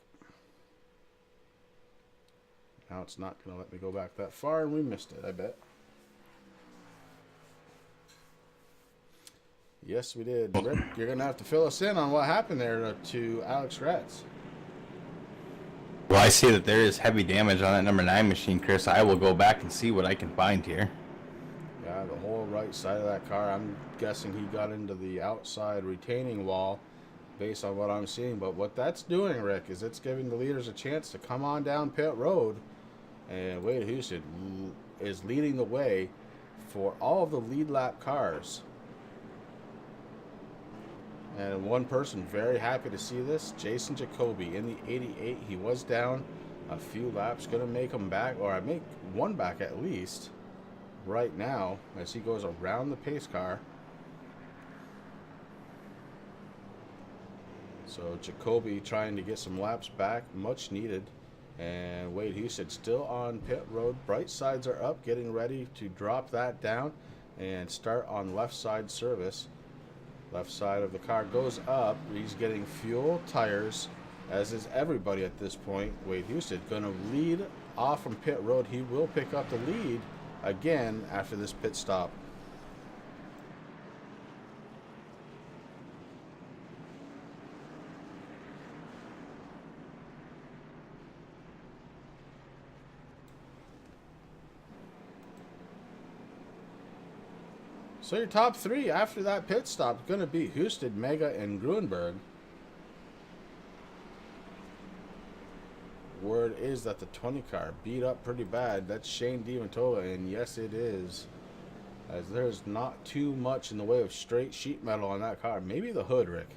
Now it's not going to let me go back that far, and we missed it, I bet. Yes, we did. Rick, you're going to have to fill us in on what happened there to Alex Gretz. Well, I see that there is heavy damage on that number 9 machine, Chris. I will go back and see what I can find here. Yeah, the whole right side of that car. I'm guessing he got into the outside retaining wall based on what I'm seeing. But what that's doing, Rick, is it's giving the leaders a chance to come on down pit road. And Wade Houston is leading the way for all of the lead lap cars. And one person very happy to see this, Jason Jacoby in the 88. He was down a few laps, going to make him back, or make one back at least right now as he goes around the pace car. So Jacoby trying to get some laps back, much needed. And Wade Houston still on pit road. Bright sides are up, getting ready to drop that down and start on left side service. Left side of the car goes up. He's getting fuel, tires, as is everybody at this point. Wade Houston going to lead off from pit road. He will pick up the lead again after this pit stop. So your top three after that pit stop is going to be Houston, Mega, and Gruenberg. Word is that the 20 car beat up pretty bad. That's Shane DiMattola, and yes it is. As there's not too much in the way of straight sheet metal on that car. Maybe the hood, Rick.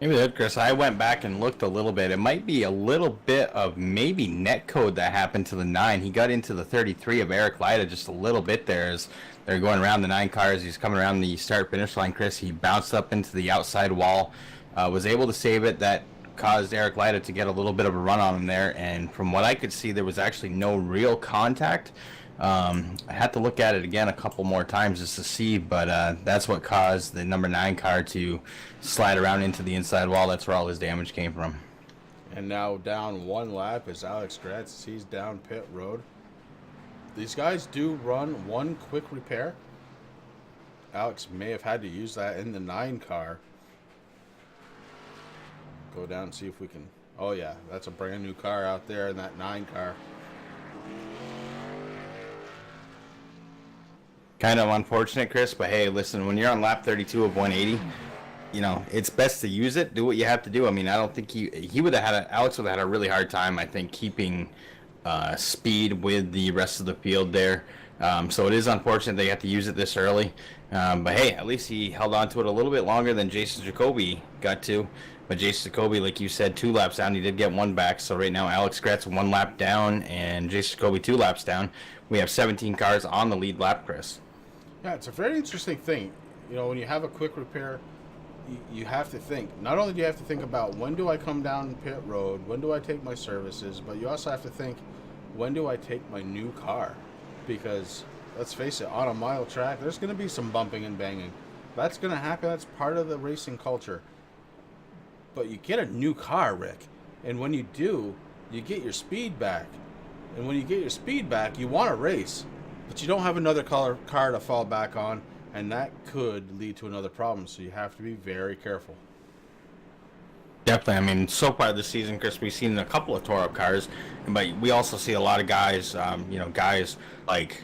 Maybe that, Chris. I went back and looked a little bit. It might be a little bit of maybe net code that happened to the 9. He got into the 33 of Eric Lyda just a little bit there as they're going around the 9 cars. He's coming around the start-finish line, Chris. He bounced up into the outside wall, was able to save it. That caused Eric Lyda to get a little bit of a run on him there. And from what I could see, there was actually no real contact. I had to look at it again a couple more times just to see, but that's what caused the number 9 car to slide around into the inside wall. That's where all his damage came from. And now down one lap is Alex Gratz. He's down pit road. These guys do run one quick repair. Alex may have had to use that in the 9 car. Go down and see if we can... Oh yeah, that's a brand new car out there in that 9 car. Kind of unfortunate, Chris, but hey, listen, when you're on lap 32 of 180, you know, it's best to use it. Do what you have to do. I mean, I don't think he would have had Alex would have had a really hard time, I think, keeping speed with the rest of the field there. So it is unfortunate they had to use it this early. But hey, at least he held on to it a little bit longer than Jason Jacoby got to. But Jason Jacoby, like you said, 2 laps down. He did get 1 back. So right now, Alex Gratz 1 lap down and Jason Jacoby 2 laps down. We have 17 cars on the lead lap, Chris. Yeah, it's a very interesting thing. You know, when you have a quick repair, you have to think. Not only do you have to think about when do I come down pit road, when do I take my services, but you also have to think, when do I take my new car? Because, let's face it, on a mile track, there's going to be some bumping and banging. That's going to happen. That's part of the racing culture. But you get a new car, Rick. And when you do, you get your speed back. And when you get your speed back, you want to race. But you don't have another car to fall back on, and that could lead to another problem. So you have to be very careful. Definitely. I mean, so far this season, Chris, we've seen a couple of tore-up cars, but we also see a lot of guys, guys like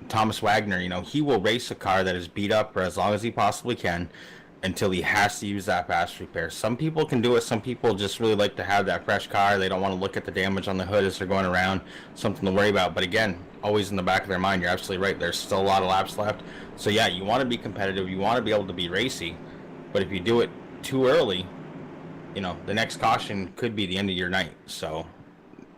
Thomas Wagner. You know, he will race a car that is beat up for as long as he possibly can until he has to use that fast repair. Some people can do it. Some people just really like to have that fresh car. They don't want to look at the damage on the hood as they're going around. Something to worry about. But again, always in the back of their mind, you're absolutely right. There's still a lot of laps left. So yeah, you want to be competitive. You want to be able to be racy. But if you do it too early, you know, the next caution could be the end of your night. So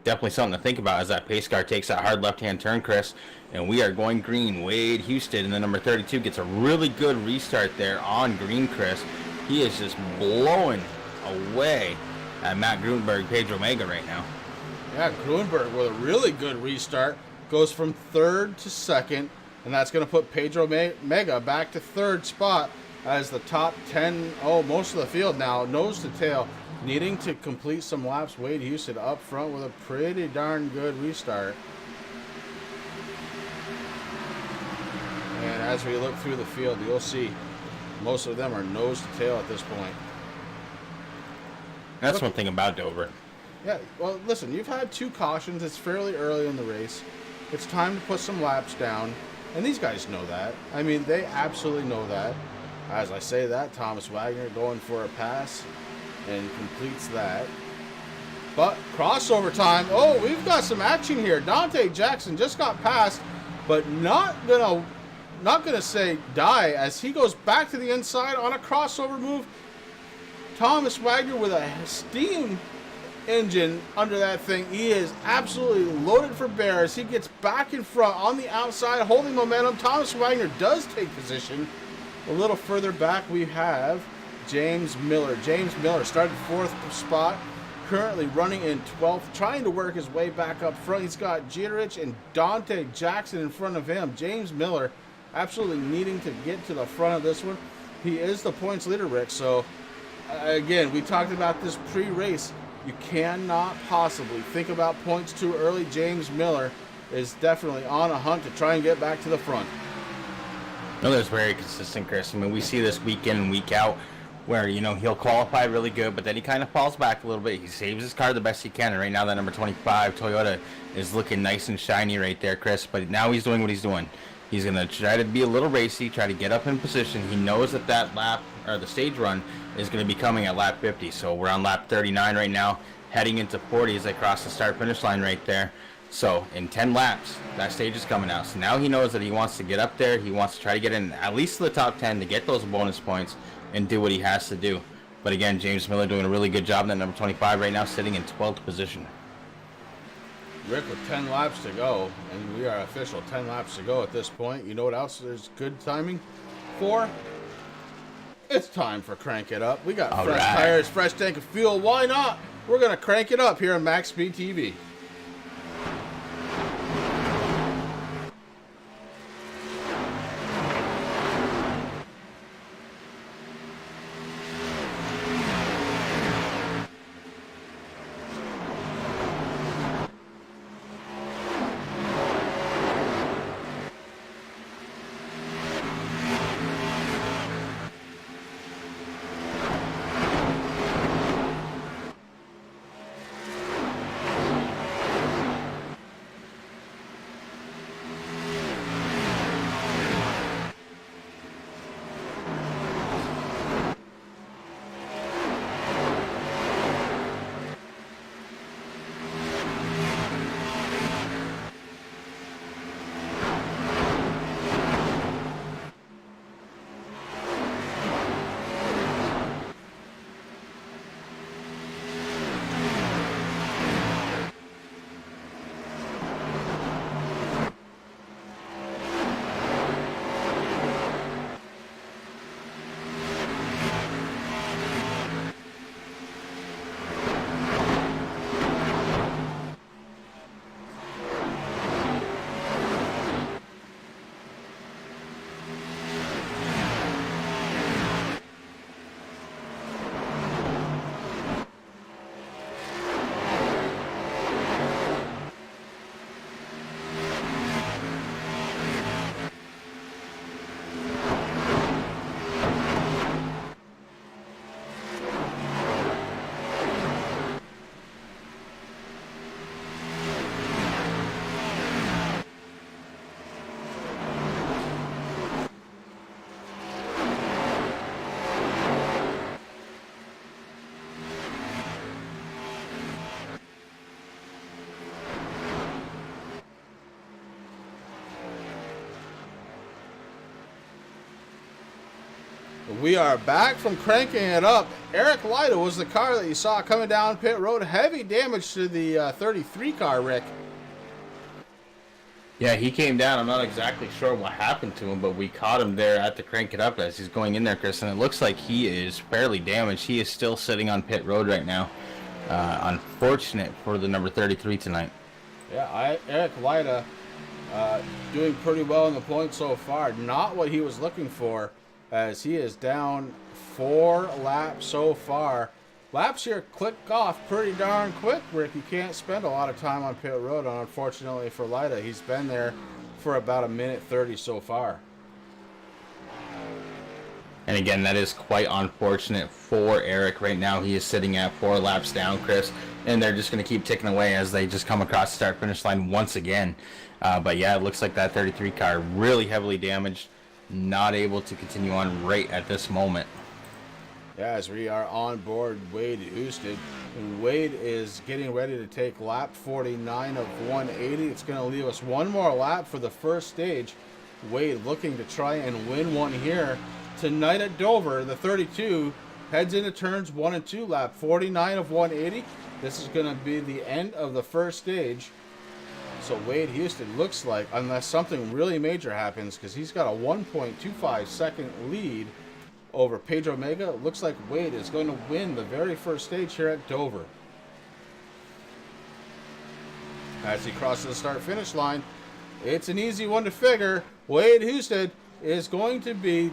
definitely something to think about as that pace car takes that hard left-hand turn, Chris. And we are going green. Wade Houston in the number 32 gets a really good restart there on green, Chris. He is just blowing away at Matt Gruenberg, Pedro Mega right now. Yeah, Gruenberg with a really good restart. Goes from 3rd to 2nd. And that's going to put Pedro Mega back to 3rd spot as the top 10, most of the field now, nose to tail, needing to complete some laps. Wade Houston up front with a pretty darn good restart. And as we look through the field, you'll see most of them are nose to tail at this point. That's one thing about Dover. Yeah, well, listen, you've had 2 cautions. It's fairly early in the race. It's time to put some laps down. And these guys know that. I mean, they absolutely know that. As I say that, Thomas Wagner going for a pass and completes that. But crossover time. Oh, we've got some action here. Dante Jackson just got past but not gonna say die as he goes back to the inside on a crossover move. Thomas Wagner with a steam engine under that thing. He is absolutely loaded for bear as he gets back in front on the outside, holding momentum. Thomas Wagner does take position. A little further back, we have James Miller. James Miller started 4th spot, currently running in 12th, trying to work his way back up front. He's got Jeterich and Dante Jackson in front of him. James Miller absolutely needing to get to the front of this one. He is the points leader, Rick. So, again, we talked about this pre-race. You cannot possibly think about points too early. James Miller is definitely on a hunt to try and get back to the front. No, that's very consistent, Chris. I mean, we see this week in and week out where, you know, he'll qualify really good, but then he kind of falls back a little bit. He saves his car the best he can, and right now that number 25 Toyota is looking nice and shiny right there, Chris. But now he's doing what he's doing. He's going to try to be a little racy, try to get up in position. He knows that that lap, or the stage run, is going to be coming at lap 50. So we're on lap 39 right now, heading into 40 as they cross the start-finish line right there. So in 10 laps, that stage is coming out. So now he knows that he wants to get up there. He wants to try to get in at least to the top 10 to get those bonus points and do what he has to do. But again, James Miller doing a really good job in that number 25 right now, sitting in 12th position. Rick, with 10 laps to go, and we are official 10 laps to go at this point. You know what else there's good timing for? It's time for Crank It Up. We got fresh tires, fresh tank of fuel. Why not? We're going to crank it up here on MaxSpeedTV. We are back from cranking it up. Eric Lyda was the car that you saw coming down pit road. Heavy damage to the 33 car, Rick. Yeah, he came down. I'm not exactly sure what happened to him, but we caught him there at the Crank It Up as he's going in there, Chris, and it looks like he is fairly damaged. He is still sitting on pit road right now. Unfortunate for the number 33 tonight. Yeah, Eric Lyda doing pretty well in the points so far. Not what he was looking for, as he is down 4 laps so far. Laps here click off pretty darn quick, Rick. You can't spend a lot of time on pit road, unfortunately for Lyda. He's been there for about 1:30 so far. And again, that is quite unfortunate for Eric. Right now, he is sitting at 4 laps down, Chris, and they're just going to keep ticking away as they just come across the start-finish line once again. But yeah, it looks like that 33 car really heavily damaged, not able to continue on right at this moment. As we are on board Wade Houston. And Wade is getting ready to take lap 49 of 180. It's going to leave us one more lap for the first stage. Wade looking to try and win one here tonight at Dover. The 32 heads into turns 1 and 2, lap 49 of 180. This is going to be the end of the first stage. So Wade Houston looks like, unless something really major happens, because he's got a 1.25 second lead over Pedro Mega, it looks like Wade is going to win the very first stage here at Dover. As he crosses the start-finish line, it's an easy one to figure. Wade Houston is going to be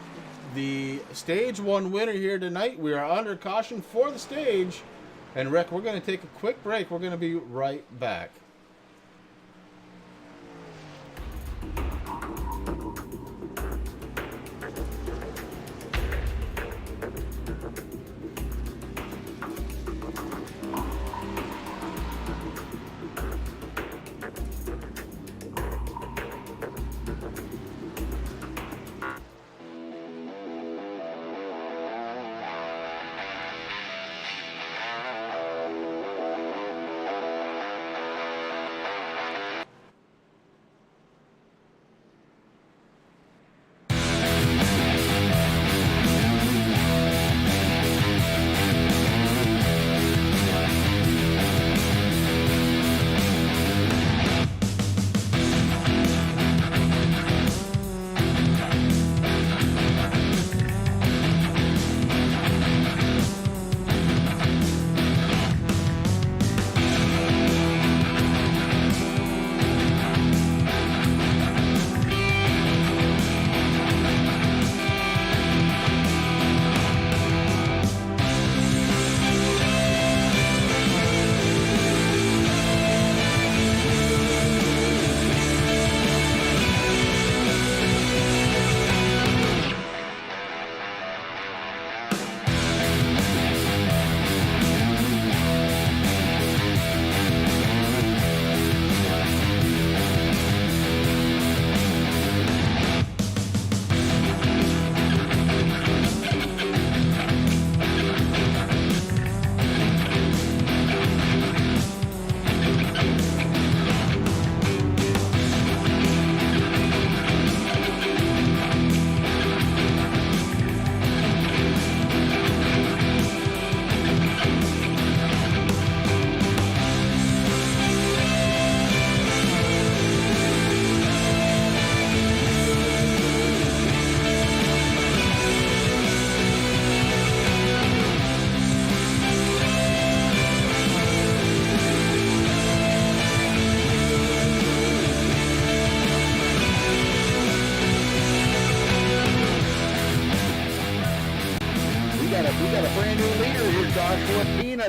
the stage 1 winner here tonight. We are under caution for the stage. And Rick, we're going to take a quick break. We're going to be right back.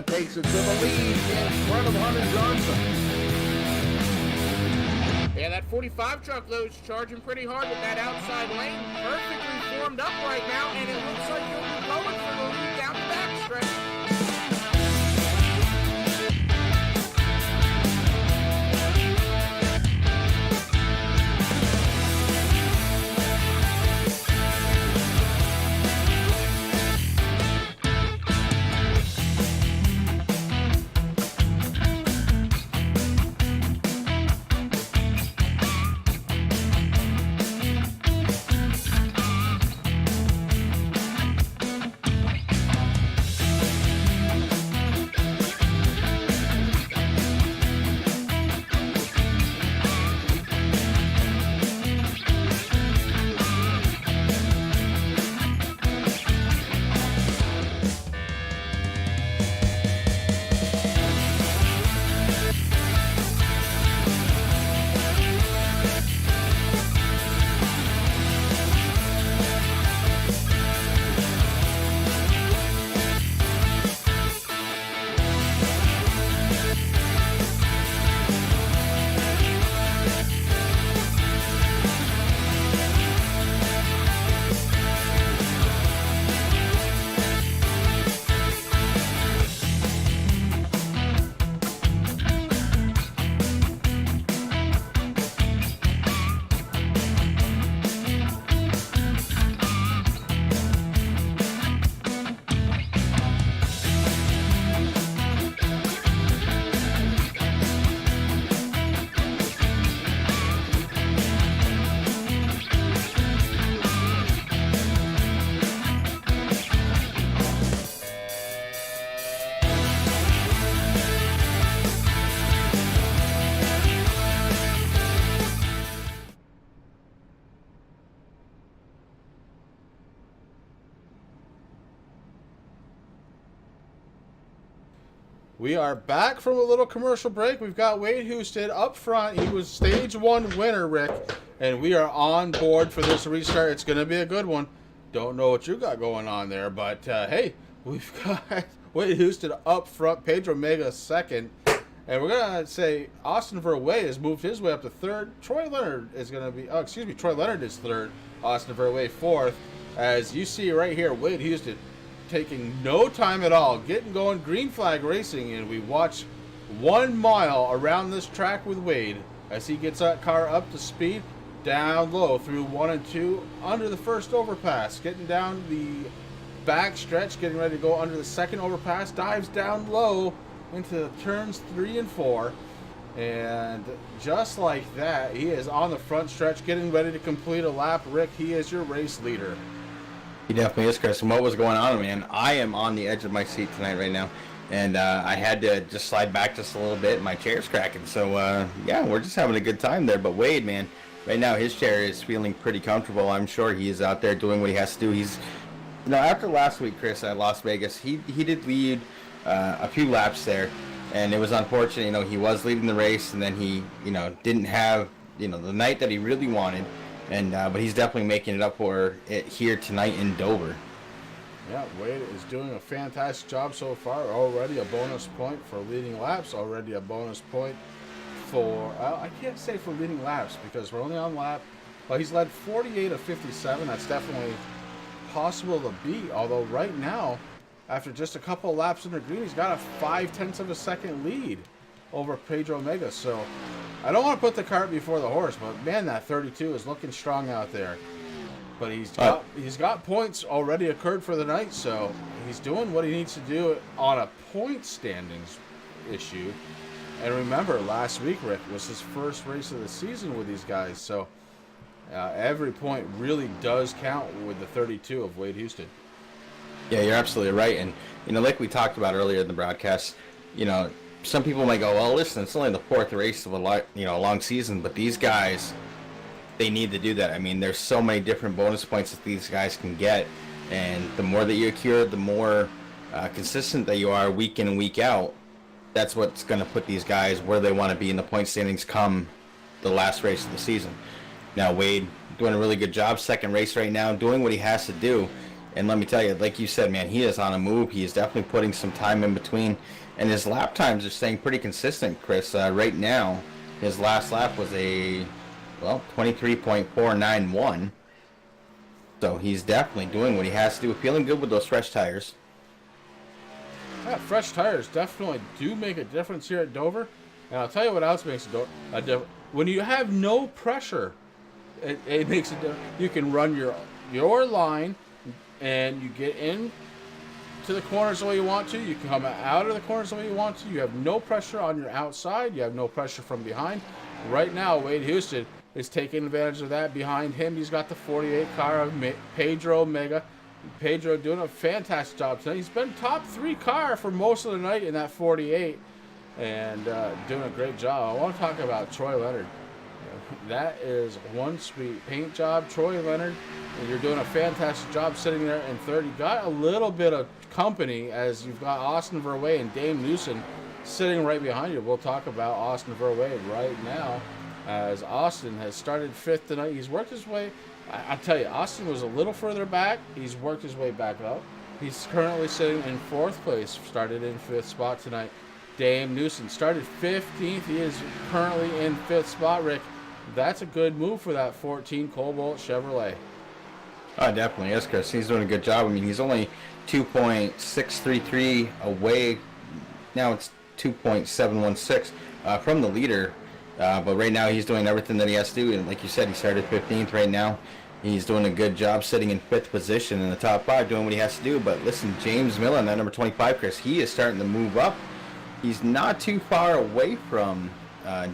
Takes it to the lead in front of Hunter Johnson. Yeah, that 45 truckload's charging pretty hard with that outside lane. Perfectly formed up right now, and it looks like he'll be going for the lead down the backstretch. We are back from a little commercial break. We've got Wade Houston up front. He was stage 1 winner, Rick, and we are on board for this restart. It's going to be a good one. Don't know what you got going on there, but hey, we've got Wade Houston up front, Pedro Mega second, and we're going to say Austin Verwey has moved his way up to third. Troy Leonard is going to be, Troy Leonard is third, Austin Verwey fourth. As you see right here, Wade Houston taking no time at all, getting going, green flag racing, and we watch 1 mile around this track with Wade as he gets that car up to speed, down low through 1 and 2, under the first overpass, getting down the back stretch, getting ready to go under the second overpass, dives down low into turns 3 and 4, and just like that, he is on the front stretch, getting ready to complete a lap. Rick, he is your race leader. He definitely is, Chris. And what was going on, man? I am on the edge of my seat tonight right now. And I had to just slide back just a little bit. My chair's cracking. So, yeah, we're just having a good time there. But Wade, man, right now his chair is feeling pretty comfortable. I'm sure he is out there doing what he has to do. He's, after last week, Chris, at Las Vegas, he did lead a few laps there. And it was unfortunate, he was leading the race. And then he, didn't have, the night that he really wanted. And but he's definitely making it up for it here tonight in Dover. Yeah, Wade is doing a fantastic job so far. Already a bonus point for leading laps. Already a bonus point for, I can't say for leading laps because we're only on lap. Well, he's led 48 of 57. That's definitely possible to beat. Although right now, after just a couple of laps in the green, he's got a 0.5 of a second lead over Pedro Mega. So I don't want to put the cart before the horse, but man, that 32 is looking strong out there. But he's got points already occurred for the night, so he's doing what he needs to do on a point standings issue. And remember, last week, Rick, was his first race of the season with these guys, so every point really does count with the 32 of Wade Houston. Yeah, you're absolutely right. And, like we talked about earlier in the broadcast, some people might go, well, listen, it's only the 4th race of a long season, but these guys, they need to do that. I mean, there's so many different bonus points that these guys can get, and the more that you accrue, the more consistent that you are week in and week out. That's what's going to put these guys where they want to be in the point standings come the last race of the season. Now, Wade doing a really good job, second race right now, doing what he has to do. And let me tell you, like you said, man, he is on a move. He is definitely putting some time in between. And his lap times are staying pretty consistent, Chris. Right now, his last lap was a, 23.491. So he's definitely doing what he has to do. Feeling good with those fresh tires. Yeah, fresh tires definitely do make a difference here at Dover. And I'll tell you what else makes a difference. When you have no pressure, it makes a difference. You can run your line, and you get in to the corners the way you want to. You can come out of the corners the way you want to. You have no pressure on your outside. You have no pressure from behind. Right now, Wade Houston is taking advantage of that. Behind him, he's got the 48 car of Pedro Mega. Pedro doing a fantastic job tonight. He's been top 3 car for most of the night in that 48 and doing a great job. I want to talk about Troy Leonard. That is one sweet paint job, Troy Leonard. And you're doing a fantastic job sitting there in third. You got a little bit of company as you've got Austin Verwey and Dame Newson sitting right behind you. We'll talk about Austin Verwey right now as Austin has started 5th tonight. He's worked his way. I tell you, Austin was a little further back. He's worked his way back up. He's currently sitting in 4th place, started in 5th spot tonight. Dame Newson started 15th. He is currently in 5th spot, Rick. That's a good move for that 14 Cobalt Chevrolet. Oh, definitely is, Chris. He's doing a good job. I mean, he's only 2.633 away. Now it's 2.716 from the leader. But right now he's doing everything that he has to do. And like you said, he started 15th right now. He's doing a good job sitting in 5th position in the top 5, doing what he has to do. But listen, James Millen, that number 25, Chris, he is starting to move up. He's not too far away from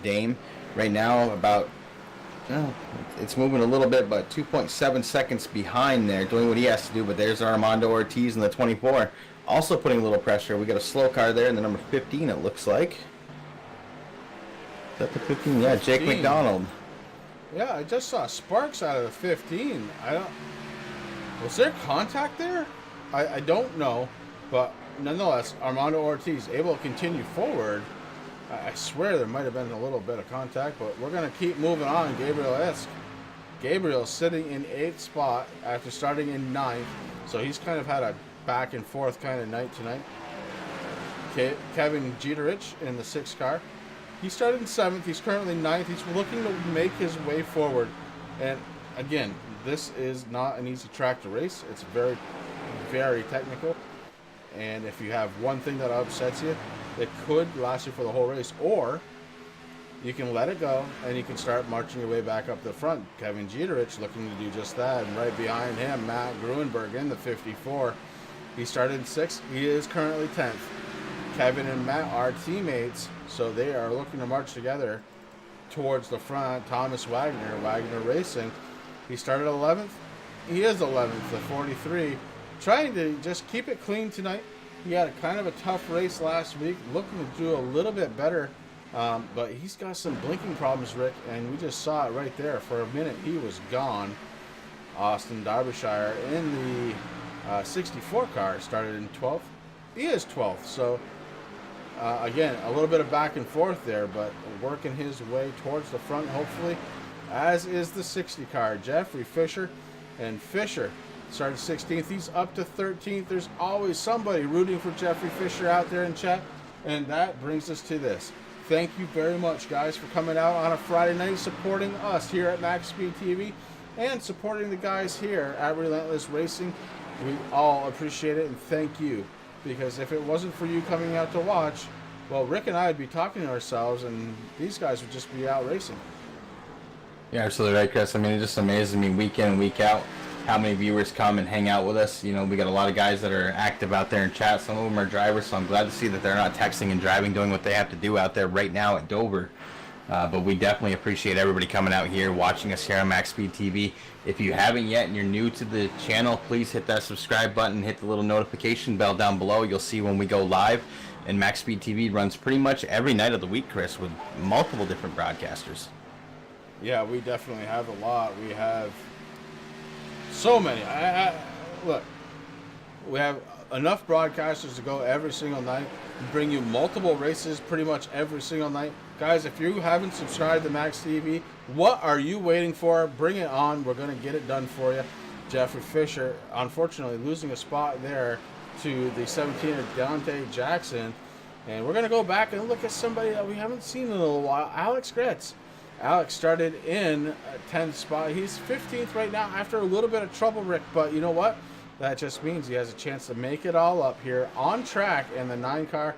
Dame right now, about, it's moving a little bit, but 2.7 seconds behind there, doing what he has to do. But there's Armando Ortiz in the 24, also putting a little pressure. We got a slow car there in the number 15, it looks like. Is that the 15? Yeah, Jake McDonald. Yeah, I just saw sparks out of the 15. Was there contact there? I don't know, but nonetheless, Armando Ortiz able to continue forward. I swear there might have been a little bit of contact, but we're going to keep moving on. Gabriel sitting in 8th spot after starting in 9th, so he's kind of had a back and forth kind of night tonight. Kevin Jeterich in the 6th car. He started in 7th. He's currently 9th. He's looking to make his way forward. And again, this is not an easy track to race. It's very, very technical. And if you have one thing that upsets you, it could last you for the whole race. Or you can let it go and you can start marching your way back up the front. Kevin Jeterich looking to do just that. And right behind him, Matt Gruenberg in the 54. He started in 6th. He is currently 10th. Kevin and Matt are teammates, so they are looking to march together towards the front. Thomas Wagner Racing. He started 11th. He is 11th, the 43. Trying to just keep it clean tonight. He had a kind of a tough race last week, looking to do a little bit better, but he's got some blinking problems, Rick, and we just saw it right there. For a minute, he was gone. Austin Derbyshire in the 64 car started in 12th. He is 12th, so again, a little bit of back and forth there, but working his way towards the front, hopefully, as is the 60 car. Jeffrey Fisher, and Fisher started 16th. He's up to 13th. There's always somebody rooting for Jeffrey Fisher out there in chat, and that brings us to this. Thank you very much, guys, for coming out on a Friday night, supporting us here at MaxSpeedTV, and supporting the guys here at Relentless Racing. We all appreciate it, and thank you. Because if it wasn't for you coming out to watch, well, Rick and I would be talking to ourselves, and these guys would just be out racing. Yeah, absolutely right, Chris. I mean, it just amazes me week in, week out, how many viewers come and hang out with us. You know, we got a lot of guys that are active out there in chat. Some of them are drivers, so I'm glad to see that they're not texting and driving, doing what they have to do out there right now at Dover. But we definitely appreciate everybody coming out here, watching us here on MaxSpeedTV. If you haven't yet and you're new to the channel, please hit that subscribe button, hit the little notification bell down below. You'll see when we go live. And MaxSpeedTV runs pretty much every night of the week, Chris, with multiple different broadcasters. Yeah, we definitely have a lot. We have so many. Look, we have enough broadcasters to go every single night, bring you multiple races pretty much every single night. Guys, if you haven't subscribed to Max TV, what are you waiting for? Bring it on. We're going to get it done for you. Jeffrey Fisher, unfortunately, losing a spot there to the 17er Dante Jackson. And we're going to go back and look at somebody that we haven't seen in a little while, Alex Gretz. Alex started in 10th spot. He's 15th right now after a little bit of trouble, Rick. But you know what? That just means he has a chance to make it all up here on track in the 9 car.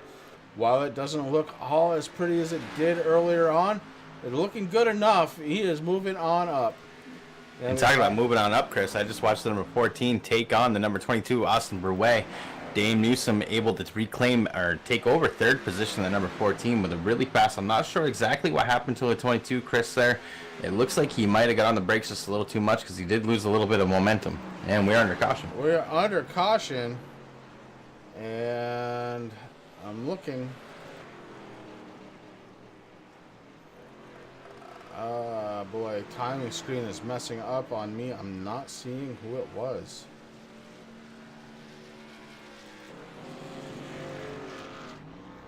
While it doesn't look all as pretty as it did earlier on, it's looking good enough. He is moving on up. And talking about moving on up, Chris, I just watched the number 14 take on the number 22, Austin Brouet. Dame Newsom able to reclaim or take over 3rd position at number 14 with a really fast. I'm not sure exactly what happened to the 22, Chris, there. It looks like he might have got on the brakes just a little too much because he did lose a little bit of momentum. And we're under caution. We're under caution. And I'm looking. Boy, timing screen is messing up on me. I'm not seeing who it was.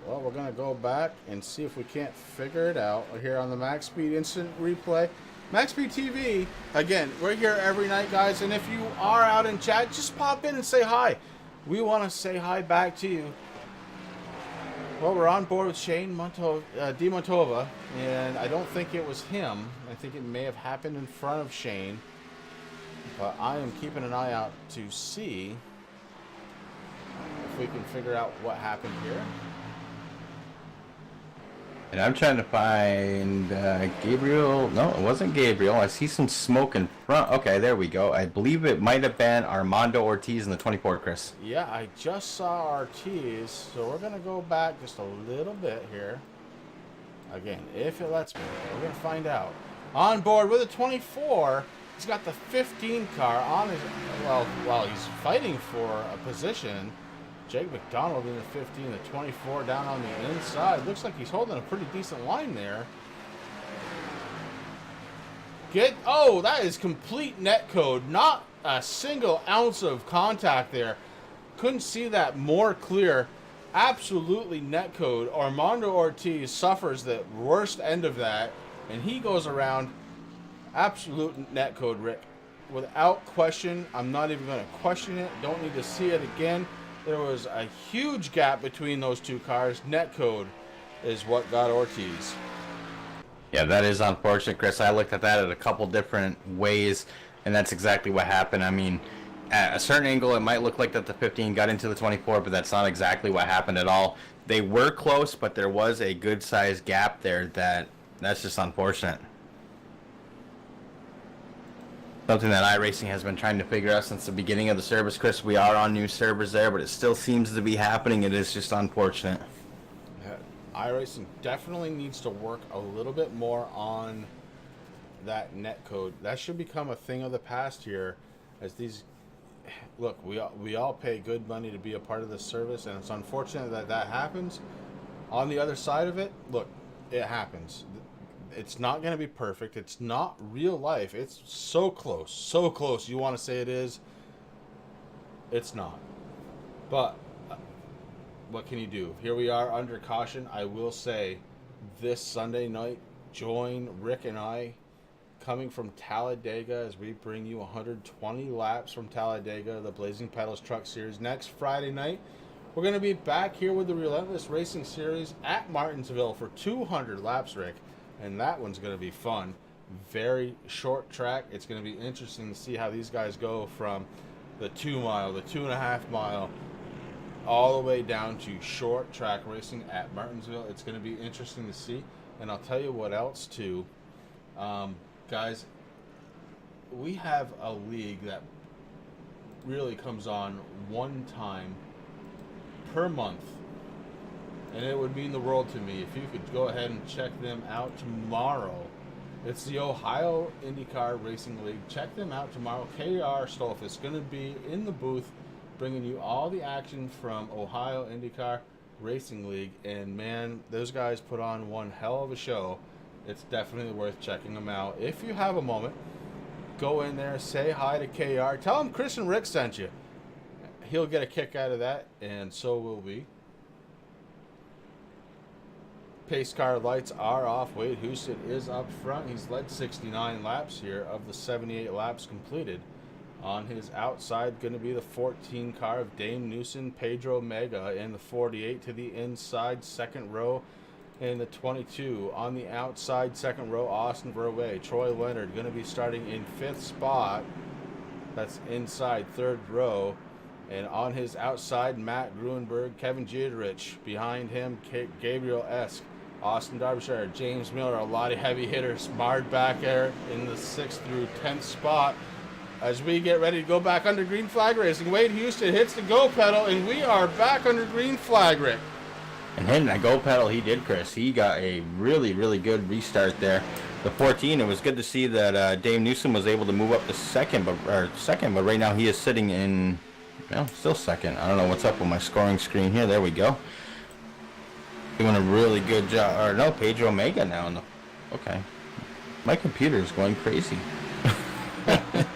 Well, we're going to go back and see if we can't figure it out here on the MaxSpeed Instant Replay. MaxSpeed TV, again, we're here every night, guys, and if you are out in chat, just pop in and say hi. We want to say hi back to you. Well, we're on board with Shane DiMontova, and I don't think it was him. I think it may have happened in front of Shane, but I am keeping an eye out to see if we can figure out what happened here. And I'm trying to find Gabriel. No, it wasn't Gabriel. I see some smoke in front. Okay, there we go. I believe it might have been Armando Ortiz in the 24, Chris. Yeah, I just saw Ortiz. So we're going to go back just a little bit here. Again, if it lets me, we're going to find out. On board with a 24. He's got the 15 car on his, well, while he's fighting for a position. Jake McDonald in the 15, the 24 down on the inside. Looks like he's holding a pretty decent line there. Oh, that is complete net code. Not a single ounce of contact there. couldn't see that more clear. Absolutely netcode. Armando Ortiz suffers the worst end of that, and he goes around. Absolute netcode, Rick. Without question, I'm not even going to question it. Don't need to see it again. There was a huge gap between those two cars. Netcode is what got Ortiz. Yeah, that is unfortunate, Chris. I looked at that in a couple different ways, and that's exactly what happened. I mean, at a certain angle, it might look like that the 15 got into the 24, but that's not exactly what happened at all. They were close, but there was a good-sized gap there that's just unfortunate. Something that iRacing has been trying to figure out since the beginning of the service, Chris. We are on new servers there, but it still seems to be happening. It is just unfortunate. iRacing definitely needs to work a little bit more on that netcode. That should become a thing of the past here, as these... Look, we all pay good money to be a part of this service, and it's unfortunate that that happens. On the other side of it, look, it happens. It's not going to be perfect. It's not real life. It's so close. So close. You want to say it is. It's not. But what can you do? Here we are under caution. I will say this Sunday night, join Rick and I coming from Talladega as we bring you 120 laps from Talladega, the Blazing Pedals Truck Series. Next Friday night, we're going to be back here with the Relentless Racing Series at Martinsville for 200 laps, Rick. And that one's going to be fun. Very short track. It's going to be interesting to see how these guys go from the 2 mile, the 2.5 mile, all the way down to short track racing at Martinsville. It's going to be interesting to see. And I'll tell you what else, too. Guys, we have a league that really comes on one time per month, and it would mean the world to me if you could go ahead and check them out tomorrow. It's the Ohio IndyCar Racing League. Check them out tomorrow. KR Stolf is going to be in the booth bringing you all the action from Ohio IndyCar Racing League, and man, those guys put on one hell of a show. It's definitely worth checking them out. If you have a moment, go in there, say hi to KR. Tell him Chris and Rick sent you. He'll get a kick out of that, and so will we. Pace car lights are off. Wade Houston is up front. He's led 69 laps here of the 78 laps completed. On his outside, going to be the 14 car of Dame Newson, Pedro Mega in the 48 to the inside, second row. In the 22, on the outside, second row, Austin Verway. Troy Leonard going to be starting in 5th spot. That's inside, third row. And on his outside, Matt Gruenberg, Kevin Giedrich. Behind him, Gabriel Esk, Austin Derbyshire, James Miller. A lot of heavy hitters marred back there in the 6th through 10th spot. As we get ready to go back under green flag racing, Wade Houston hits the go pedal, and we are back under green flag, Rick. And hitting that go pedal, he did, Chris. He got a really, really good restart there. The 14, it was good to see that Dave Newsom was able to move up to second, but right now he is sitting in, well, still second. I don't know what's up with my scoring screen here. There we go. Doing a really good job. Or no, Pedro Omega now. Okay. My computer is going crazy.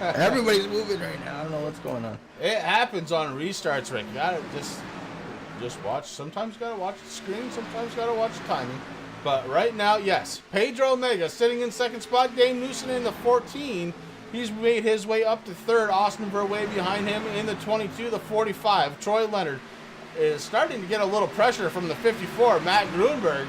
Everybody's moving right now. I don't know what's going on. It happens on restarts, Rick. You gotta just watch. Sometimes you gotta watch the screen. Sometimes you gotta watch the timing. But right now, yes, Pedro Omega sitting in second spot. Dave Newson in the 14. He's made his way up to third. Austin Verway behind him in the 22. The 45. Troy Leonard is starting to get a little pressure from the 54. Matt Gruenberg.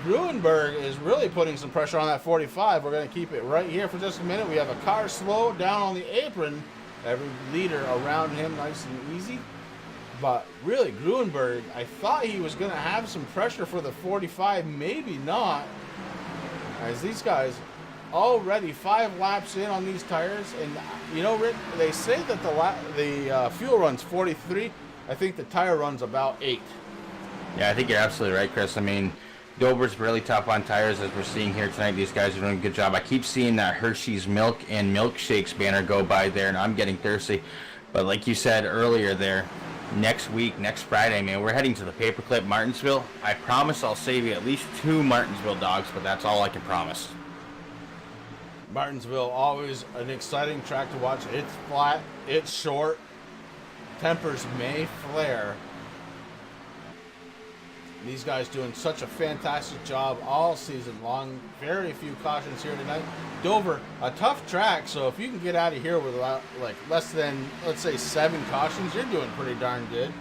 Gruenberg is really putting some pressure on that 45. We're going to keep it right here for just a minute. We have a car slow down on the apron. Every leader around him nice and easy. But really, Gruenberg, I thought he was going to have some pressure for the 45. Maybe not. As these guys already 5 laps in on these tires. And, you know, Rick, they say that the fuel runs 43. I think the tire runs about 8. Yeah, I think you're absolutely right, Chris. I mean, Dover's really tough on tires, as we're seeing here tonight. These guys are doing a good job. I keep seeing that Hershey's Milk and Milkshakes banner go by there, and I'm getting thirsty. But like you said earlier there, next week, next Friday, man, we're heading to the Paperclip Martinsville. I promise I'll save you at least 2 Martinsville dogs, but that's all I can promise. Martinsville, always an exciting track to watch. It's flat, it's short. tempers may flare. These guys doing such a fantastic job all season long. Very few cautions here tonight. Dover, a tough track, so if you can get out of here with like less than, let's say, 7 cautions, you're doing pretty darn good.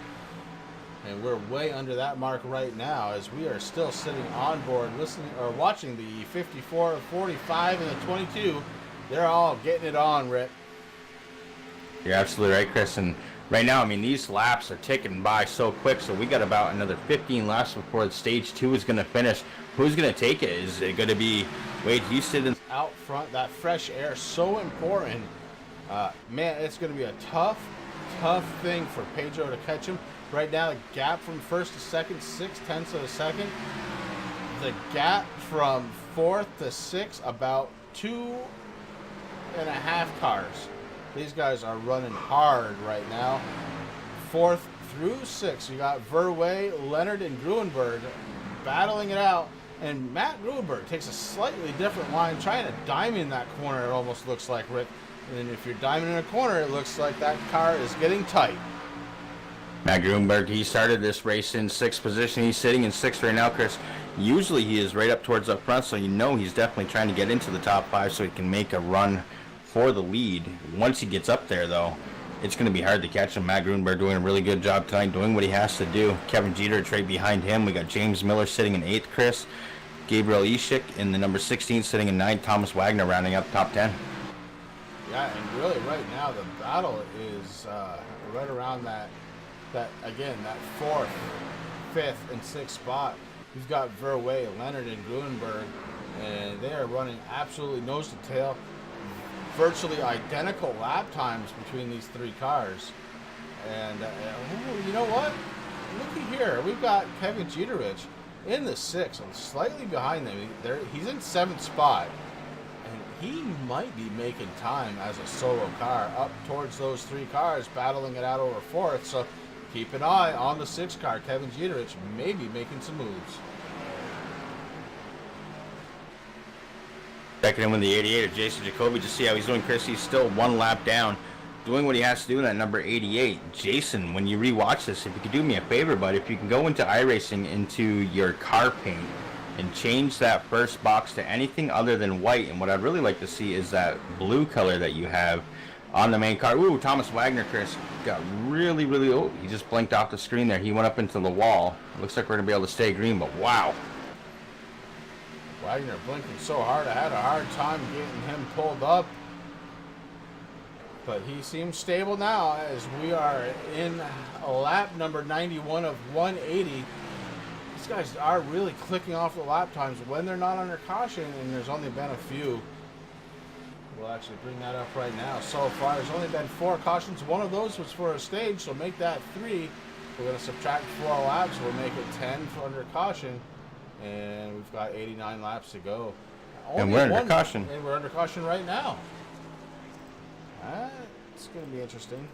And we're way under that mark right now as we are still sitting on board listening or watching the 54, 45, and the 22. They're all getting it on, Rick. You're absolutely right, Chris. And right now, I mean, these laps are ticking by so quick, so we got about another 15 laps before the stage 2 is going to finish. Who's going to take it? Is it going to be Wade Houston? Out front, that fresh air, so important. Man, it's going to be a tough thing for Pedro to catch him. Right now, the gap from first to second, 0.6 of a second. The gap from 4th to 6th, about 2.5 cars. These guys are running hard right now. 4th through 6th, you got Verwey, Leonard, and Gruenberg battling it out. And Matt Gruenberg takes a slightly different line, trying to diamond that corner, it almost looks like, Rick. And if you're diamonding a corner, it looks like that car is getting tight. Matt Gruenberg, he started this race in 6th position. He's sitting in 6th right now, Chris. Usually he is right up towards up front, so you know he's definitely trying to get into the top 5 so he can make a run for the lead. Once he gets up there, though, it's going to be hard to catch him. Matt Gruenberg doing a really good job tonight, doing what he has to do. Kevin Jeter right behind him. We got James Miller sitting in 8th, Chris. Gabriel Ishik in the number 16 sitting in 9th. Thomas Wagner rounding up top 10. Yeah, and really right now the battle is right around that 4th, 5th, and 6th spot. We've got Verwey, Leonard, and Gruenberg, and they are running absolutely nose to tail. Virtually identical lap times between these 3 cars. And you know what? Looky here. We've got Kevin Jeterich in the 6th, and slightly behind them. He's in 7th spot. And he might be making time as a solo car up towards those 3 cars, battling it out over 4th. So keep an eye on the 6th car. Kevin Jeterich may be making some moves. Checking in with the 88 of Jason Jacoby to see how he's doing, Chris. He's still 1 lap down, doing what he has to do in that number 88. Jason, when you rewatch this, if you could do me a favor, bud, if you can go into iRacing into your car paint and change that first box to anything other than white. And what I'd really like to see is that blue color that you have on the main car. Ooh, Thomas Wagner, Chris, got really, oh, he just blinked off the screen there. He went up into the wall. Looks like we're going to be able to stay green, but wow. Wagner blinking so hard, I had a hard time getting him pulled up. But he seems stable now as we are in lap number 91 of 180. These guys are really clicking off the lap times when they're not under caution, and there's only been a few. We'll actually bring that up right now. So far, there's only been 4 cautions. One of those was for a stage, so make that 3. We're going to subtract 4 laps. We'll make it 10 for under caution. And we've got 89 laps to go. And we're under caution. And we're under caution right now. It's going to be interesting.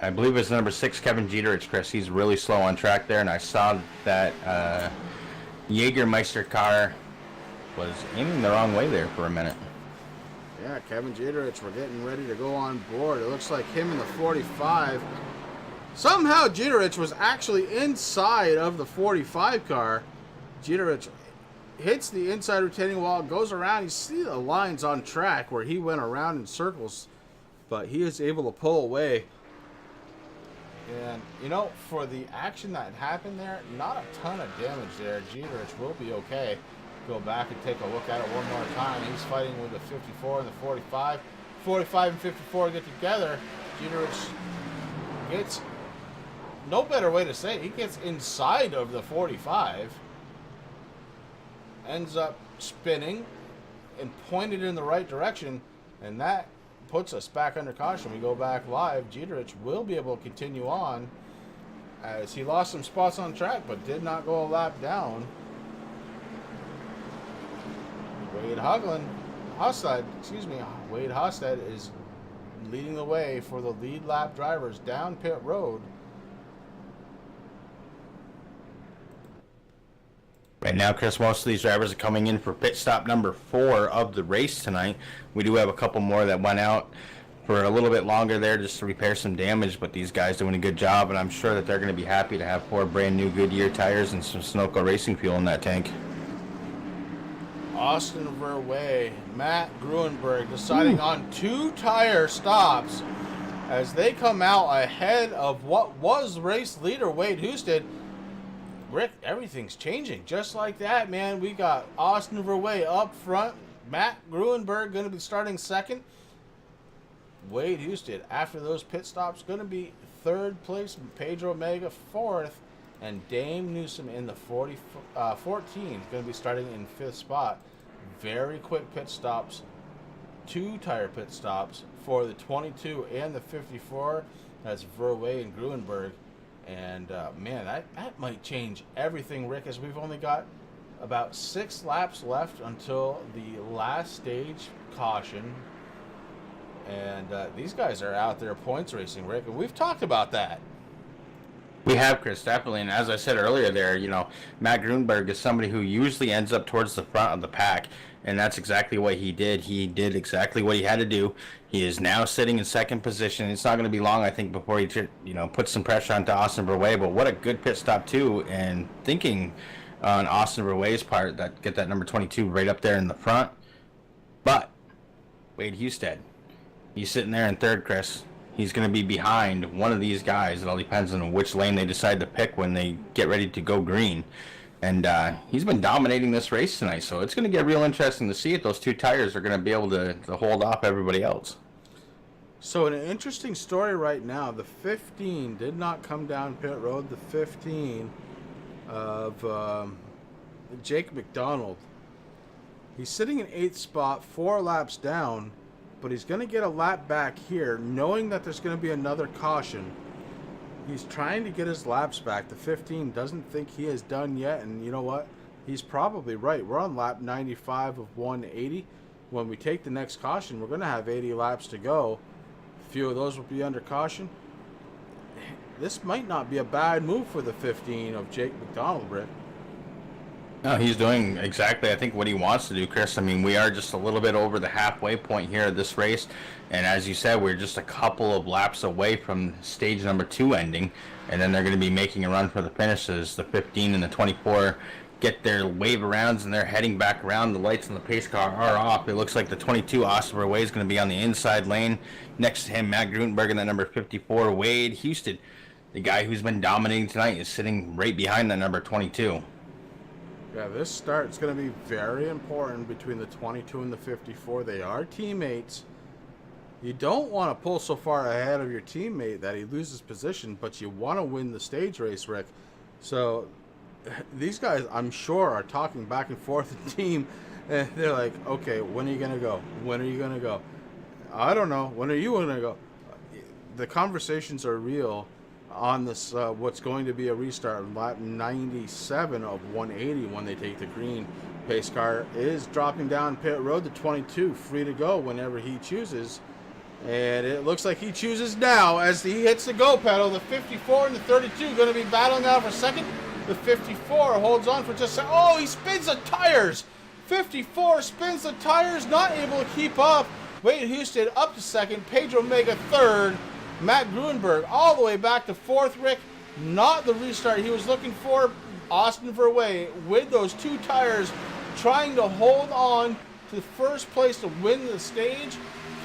I believe it's number 6, Kevin Jeterich, Chris. He's really slow on track there, and I saw that Jägermeister car was aiming the wrong way there for a minute. Yeah, Kevin Jeterich, we're getting ready to go on board. It looks like him in the 45. Somehow Jeterich was actually inside of the 45 car. Jeterich hits the inside retaining wall, goes around. You see the lines on track where he went around in circles, but he is able to pull away. And, you know, for the action that happened there, not a ton of damage there. Jeterich will be okay. Go back and take a look at it one more time. He's fighting with the 54 and the 45. 45 and 54 get together. Jeterich gets, no better way to say it, he gets inside of the 45. Ends up spinning and pointed in the right direction, and that puts us back under caution. We go back live. Jeterich will be able to continue on as he lost some spots on track but did not go a lap down. Wade Hosted is leading the way for the lead lap drivers down pit road. Right now, Chris, most of these drivers are coming in for pit stop number 4 of the race tonight. We do have a couple more that went out for a little bit longer there just to repair some damage, but these guys doing a good job, and I'm sure that they're going to be happy to have 4 brand new Goodyear tires and some Sunoco racing fuel in that tank. Austin Verwey, Matt Gruenberg deciding on 2 tire stops as they come out ahead of what was race leader Wade Houston. Rick, everything's changing just like that, man. We got Austin Verwey up front. Matt Gruenberg going to be starting second. Wade Houston, after those pit stops, going to be 3rd place. Pedro Omega 4th. And Dame Newsom in the 14 going to be starting in 5th spot. Very quick pit stops. 2 tire pit stops for the 22 and the 54. That's Verwey and Gruenberg. And, man, that might change everything, Rick, as we've only got about 6 laps left until the last stage caution. And these guys are out there points racing, Rick, and we've talked about that. We have, Chris, definitely. And as I said earlier there, you know, Matt Gruenberg is somebody who usually ends up towards the front of the pack, and that's exactly what he did. He did exactly what he had to do. He is now sitting in 2nd position. It's not going to be long, I think, before he, puts some pressure onto Austin Verwey, but what a good pit stop, too, and thinking on Austin Verwey's part that get that number 22 right up there in the front. But Wade Houston, he's sitting there in 3rd, Chris. He's going to be behind one of these guys. It all depends on which lane they decide to pick when they get ready to go green. And he's been dominating this race tonight, so it's going to get real interesting to see if those 2 tires are going to be able to hold off everybody else. So an interesting story right now. The 15 did not come down pit road. The 15 of Jake McDonald. He's sitting in 8th spot, 4 laps down. But he's going to get a lap back here, knowing that there's going to be another caution. He's trying to get his laps back. The 15 doesn't think he is done yet, and you know what? He's probably right. We're on lap 95 of 180. When we take the next caution, we're going to have 80 laps to go. A few of those will be under caution. This might not be a bad move for the 15 of Jake McDonald, Rick. No, he's doing exactly, I think, what he wants to do, Chris. I mean, we are just a little bit over the halfway point here of this race. And as you said, we're just a couple of laps away from stage number 2 ending. And then they're going to be making a run for the finishes. The 15 and the 24 get their wave arounds, and they're heading back around. The lights on the pace car are off. It looks like the 22, Austin Verwey, is going to be on the inside lane. Next to him, Matt Gruenberg in that number 54. Wade Houston, the guy who's been dominating tonight, is sitting right behind that number 22. Yeah, this start is going to be very important between the 22 and the 54. They are teammates. You don't want to pull so far ahead of your teammate that he loses position, but you want to win the stage race, Rick. So these guys, I'm sure, are talking back and forth in team, and they're like, okay, when are you going to go? When are you going to go? I don't know. When are you going to go? The conversations are real on this, what's going to be a restart, lap 97 of 180 when they take the green. Pace car is dropping down pit road. The 22 free to go whenever he chooses, and it looks like he chooses now as he hits the go pedal. The 54 and the 32 going to be battling now for second. The 54 holds on for just a second. Oh, he spins the tires. 54 spins the tires, not able to keep up. Wade Houston up to second. Pedro Omega 3rd. Matt Gruenberg all the way back to 4th, Rick. Not the restart he was looking for. Austin Verwey with those 2 tires trying to hold on to first place to win the stage.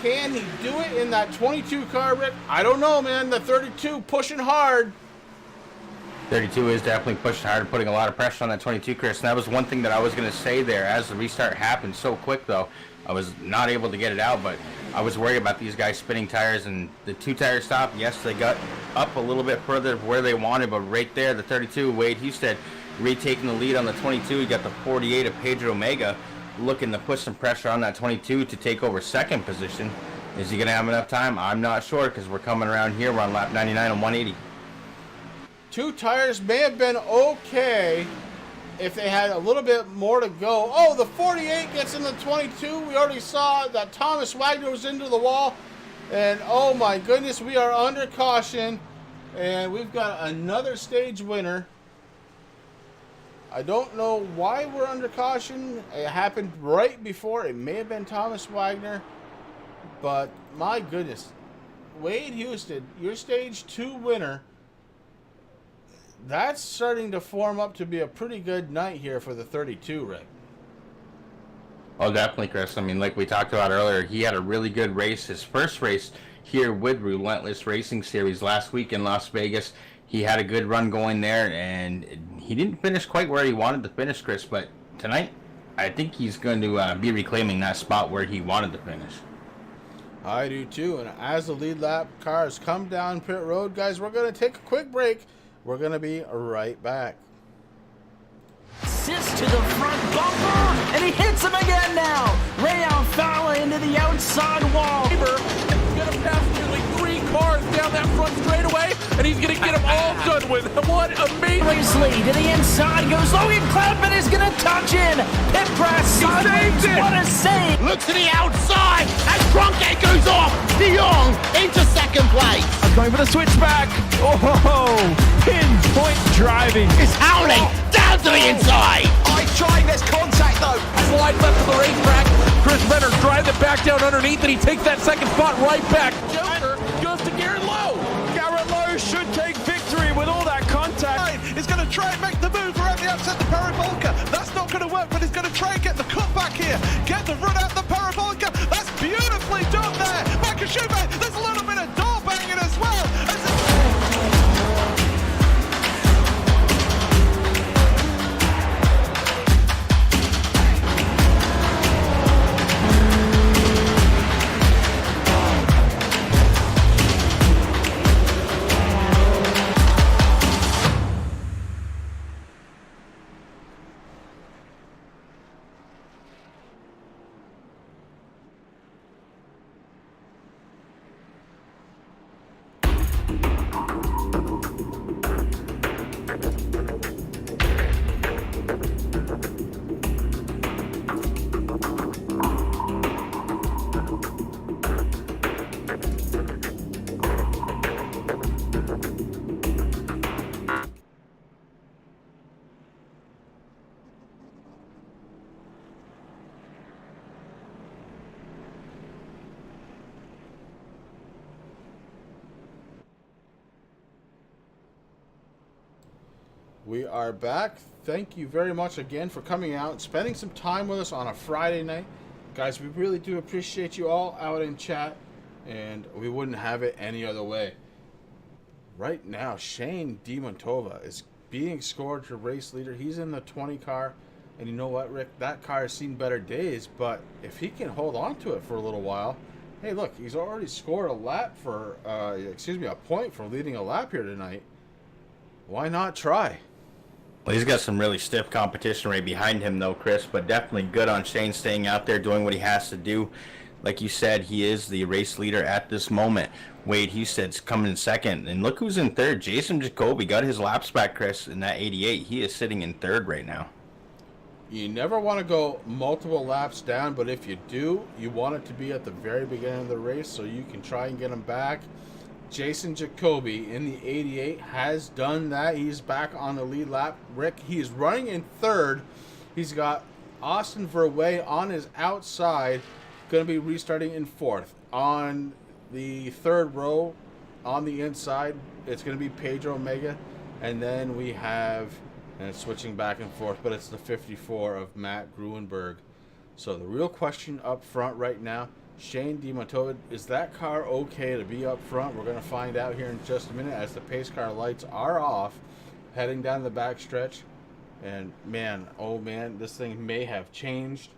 Can he do it in that 22 car, Rick? I don't know, man. The 32 pushing hard. 32 is definitely pushing hard, putting a lot of pressure on that 22, Chris. And that was one thing that I was going to say there. As the restart happened so quick, though, I was not able to get it out, but I was worried about these guys spinning tires, and the 2-tire stop, yes, they got up a little bit further where they wanted, but right there, the 32, Wade Houston retaking the lead on the 22. He got the 48 of Pedro Omega, looking to put some pressure on that 22 to take over 2nd position. Is he going to have enough time? I'm not sure, because we're coming around here. We're on lap 99 and 180. 2 tires may have been okay if they had a little bit more to go. Oh, the 48 gets in the 22. We already saw that Thomas Wagner was into the wall. And oh my goodness, we are under caution. And we've got another stage winner. I don't know why we're under caution. It happened right before. It may have been Thomas Wagner. But my goodness, Wade Houston, your stage 2 winner, that's starting to form up to be a pretty good night here for the 32, Rick. Oh, definitely, Chris. I mean, like we talked about earlier, he had a really good race. His first race here with Relentless Racing Series last week in Las Vegas. He had a good run going there, and he didn't finish quite where he wanted to finish, Chris. But tonight, I think he's going to be reclaiming that spot where he wanted to finish. I do too. And as the lead lap cars come down pit road, guys, we're going to take a quick break. We're going to be right back. Assist to the front bumper, and he hits him again now. Rayon Fowler into the outside wall. He's going to pass nearly 3 cars down that front straightaway, and he's going to get them all done with. What amazing. Race lead to the inside goes Logan Cloudman is going to touch in. Pit press sideways. What a save. Look to the outside as Cronkite goes off. De Jong into second place. Going for the switchback. Oh, pinpoint driving. It's howling down to the inside. I tried this contact though. Slide left of the racetrack. Chris Venner drives it back down underneath, and he takes that second spot right back. Joker goes to Garrett Lowe. Garrett Lowe should take victory with all that contact. He's going to try and make the move around the outside the parabolica. That's not going to work, but he's going to try and get the cutback here. Get the run out the parabolica. That's beautifully done there. Makashube, there's a little bit of door banging as well. We are back. Thank you very much again for coming out and spending some time with us on a Friday night. Guys, we really do appreciate you all out in chat, and we wouldn't have it any other way. Right now, Shane DiMontova is being scored to race leader. He's in the 20 car, and you know what, Rick? That car has seen better days, but if he can hold on to it for a little while, hey, look, he's already scored a lap for, a point for leading a lap here tonight. Why not try? Well, he's got some really stiff competition right behind him, though, Chris, but definitely good on Shane staying out there, doing what he has to do. Like you said, he is the race leader at this moment. Wade Houston's coming in second, and look who's in third. Jason Jacoby got his laps back, Chris, in that 88. He is sitting in third right now. You never want to go multiple laps down, but if you do, you want it to be at the very beginning of the race so you can try and get him back. Jason Jacoby in the 88 has done that. He's back on the lead lap. Rick, he is running in third. He's got Austin Verwey on his outside, going to be restarting in fourth. On the third row, on the inside, it's going to be Pedro Omega. And then we have, and it's switching back and forth, but it's the 54 of Matt Gruenberg. So the real question up front right now, Shane DiMontova, is that car okay to be up front? We're going to find out here in just a minute as the pace car lights are off, heading down the back stretch. And man, oh man, this thing may have changed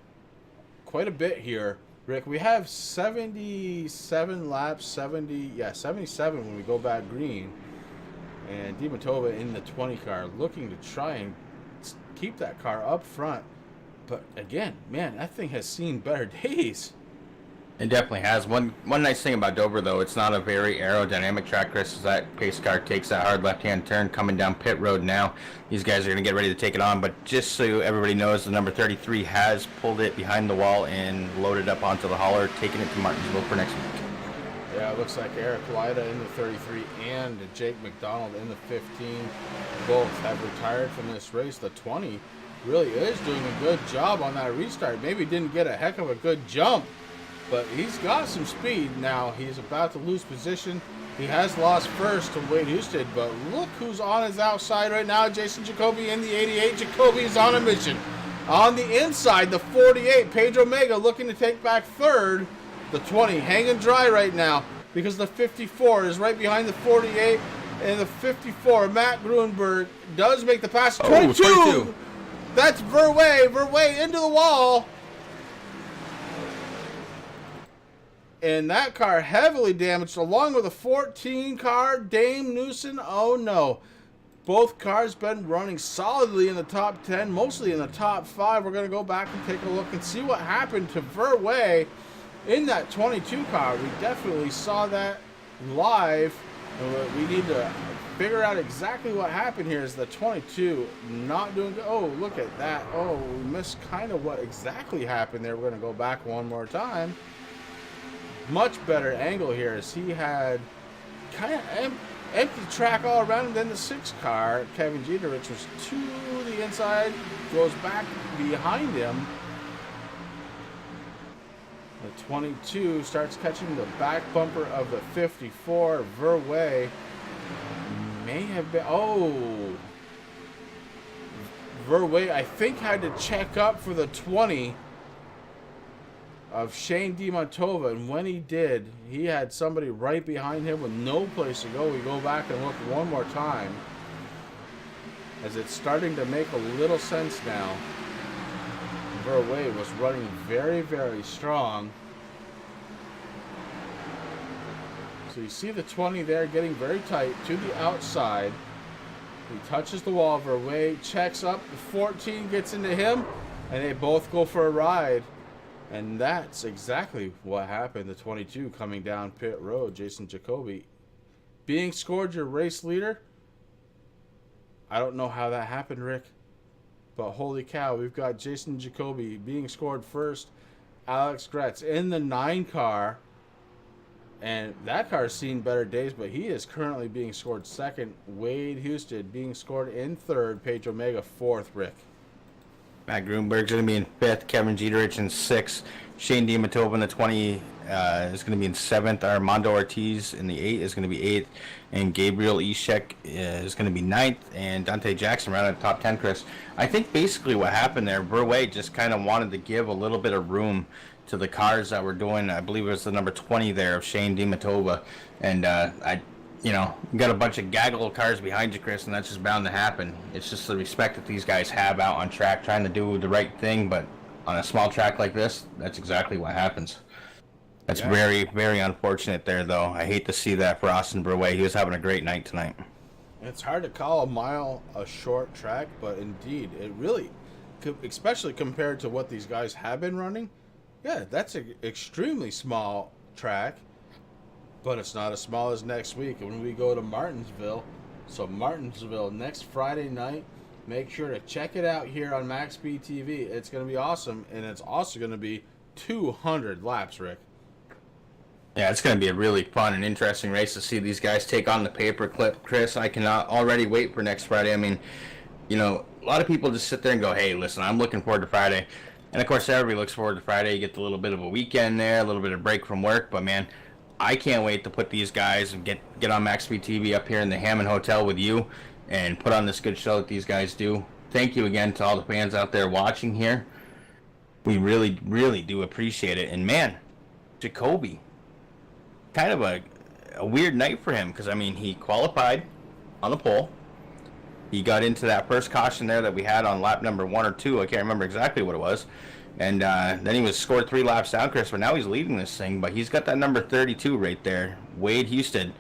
quite a bit here. Rick, we have 77 laps, 77 when we go back green. And DiMontova in the 20 car looking to try and keep that car up front. But again, man, that thing has seen better days. It definitely has. One nice thing about Dover, though, it's not a very aerodynamic track, Chris, is that pace car takes that hard left-hand turn coming down pit road now. These guys are going to get ready to take it on, but just so everybody knows, the number 33 has pulled it behind the wall and loaded up onto the hauler, taking it to Martinsville for next week. Yeah, it looks like Eric Lyda in the 33 and Jake McDonald in the 15 both have retired from this race. The 20 really is doing a good job on that restart. Maybe didn't get a heck of a good jump, but he's got some speed now. He's about to lose position. He has lost first to Wade Houston, but look who's on his outside right now. Jason Jacoby in the 88. Jacoby is on a mission. On the inside, the 48, Pedro Mega looking to take back third. The 20 hanging dry right now because the 54 is right behind the 48. And the 54, Matt Grunberg, does make the pass. 22! 22. That's Verway. Verway into the wall. And that car heavily damaged along with a 14 car, Dame Newson. Oh no. Both cars been running solidly in the top 10, mostly in the top 5. We're going to go back and take a look and see what happened to Verway in that 22 car. We definitely saw that live. And we need to figure out exactly what happened here. Is the 22 not doing good? Oh, look at that. Oh, we missed kind of what exactly happened there. We're going to go back one more time. Much better angle here as he had kind of empty track all around him. Then the 6 car, Kevin Jeterich, was to the inside, goes back behind him. The 22 starts catching the back bumper of the 54. Verway may have been, Verway I think had to check up for the 20 of Shane DiMontova, and when he did, he had somebody right behind him with no place to go. We go back and look one more time as it's starting to make a little sense now. Verway was running very, very strong. So you see the 20 there getting very tight to the outside. He touches the wall. Verway checks up. The 14 gets into him, and they both go for a ride. And that's exactly what happened. The 22 coming down pit road, Jason Jacoby being scored your race leader. I don't know how that happened, Rick, but holy cow, we've got Jason Jacoby being scored first. Alex Gretz in the 9 car, and that car's seen better days, but he is currently being scored second. Wade Houston being scored in third. Pedro Mega fourth, Rick. Matt Grunberg's going to be in 5th, Kevin Jeterich in 6th, Shane DiMontova in the 20 is going to be in 7th, Armando Ortiz in the 8 is going to be 8th, and Gabriel Ishek is going to be 9th, and Dante Jackson around the top 10, Chris. I think basically what happened there, Verway just kind of wanted to give a little bit of room to the cars that were doing, I believe it was the number 20 there of Shane DiMontova, and you got a bunch of gaggle of cars behind you, Chris, and that's just bound to happen. It's just the respect that these guys have out on track, trying to do the right thing, but on a small track like this, that's exactly what happens. That's very, very unfortunate there, though. I hate to see that for Austin Verway. He was having a great night tonight. It's hard to call a mile a short track, but indeed, it really, especially compared to what these guys have been running, yeah, that's an extremely small track. But it's not as small as next week when we go to Martinsville. So Martinsville next Friday night. Make sure to check it out here on MaxSpeedTV. It's going to be awesome, and it's also going to be 200 laps, Rick. Yeah, it's going to be a really fun and interesting race to see these guys take on the paperclip, Chris. I cannot already wait for next Friday. I mean, a lot of people just sit there and go, hey, listen, I'm looking forward to Friday. And, of course, everybody looks forward to Friday. You get a little bit of a weekend there, a little bit of break from work. But, man, I can't wait to put these guys and get on MaxSpeedTV up here in the Hammond Hotel with you and put on this good show that these guys do. Thank you again to all the fans out there watching here. We really, really do appreciate it. And, man, Jacoby, kind of a weird night for him because, I mean, he qualified on the pole. He got into that first caution there that we had on lap number 1 or 2. I can't remember exactly what it was. And then he was scored 3 laps down, Chris, but now he's leading this thing. But he's got that number 32 right there, Wade Houston.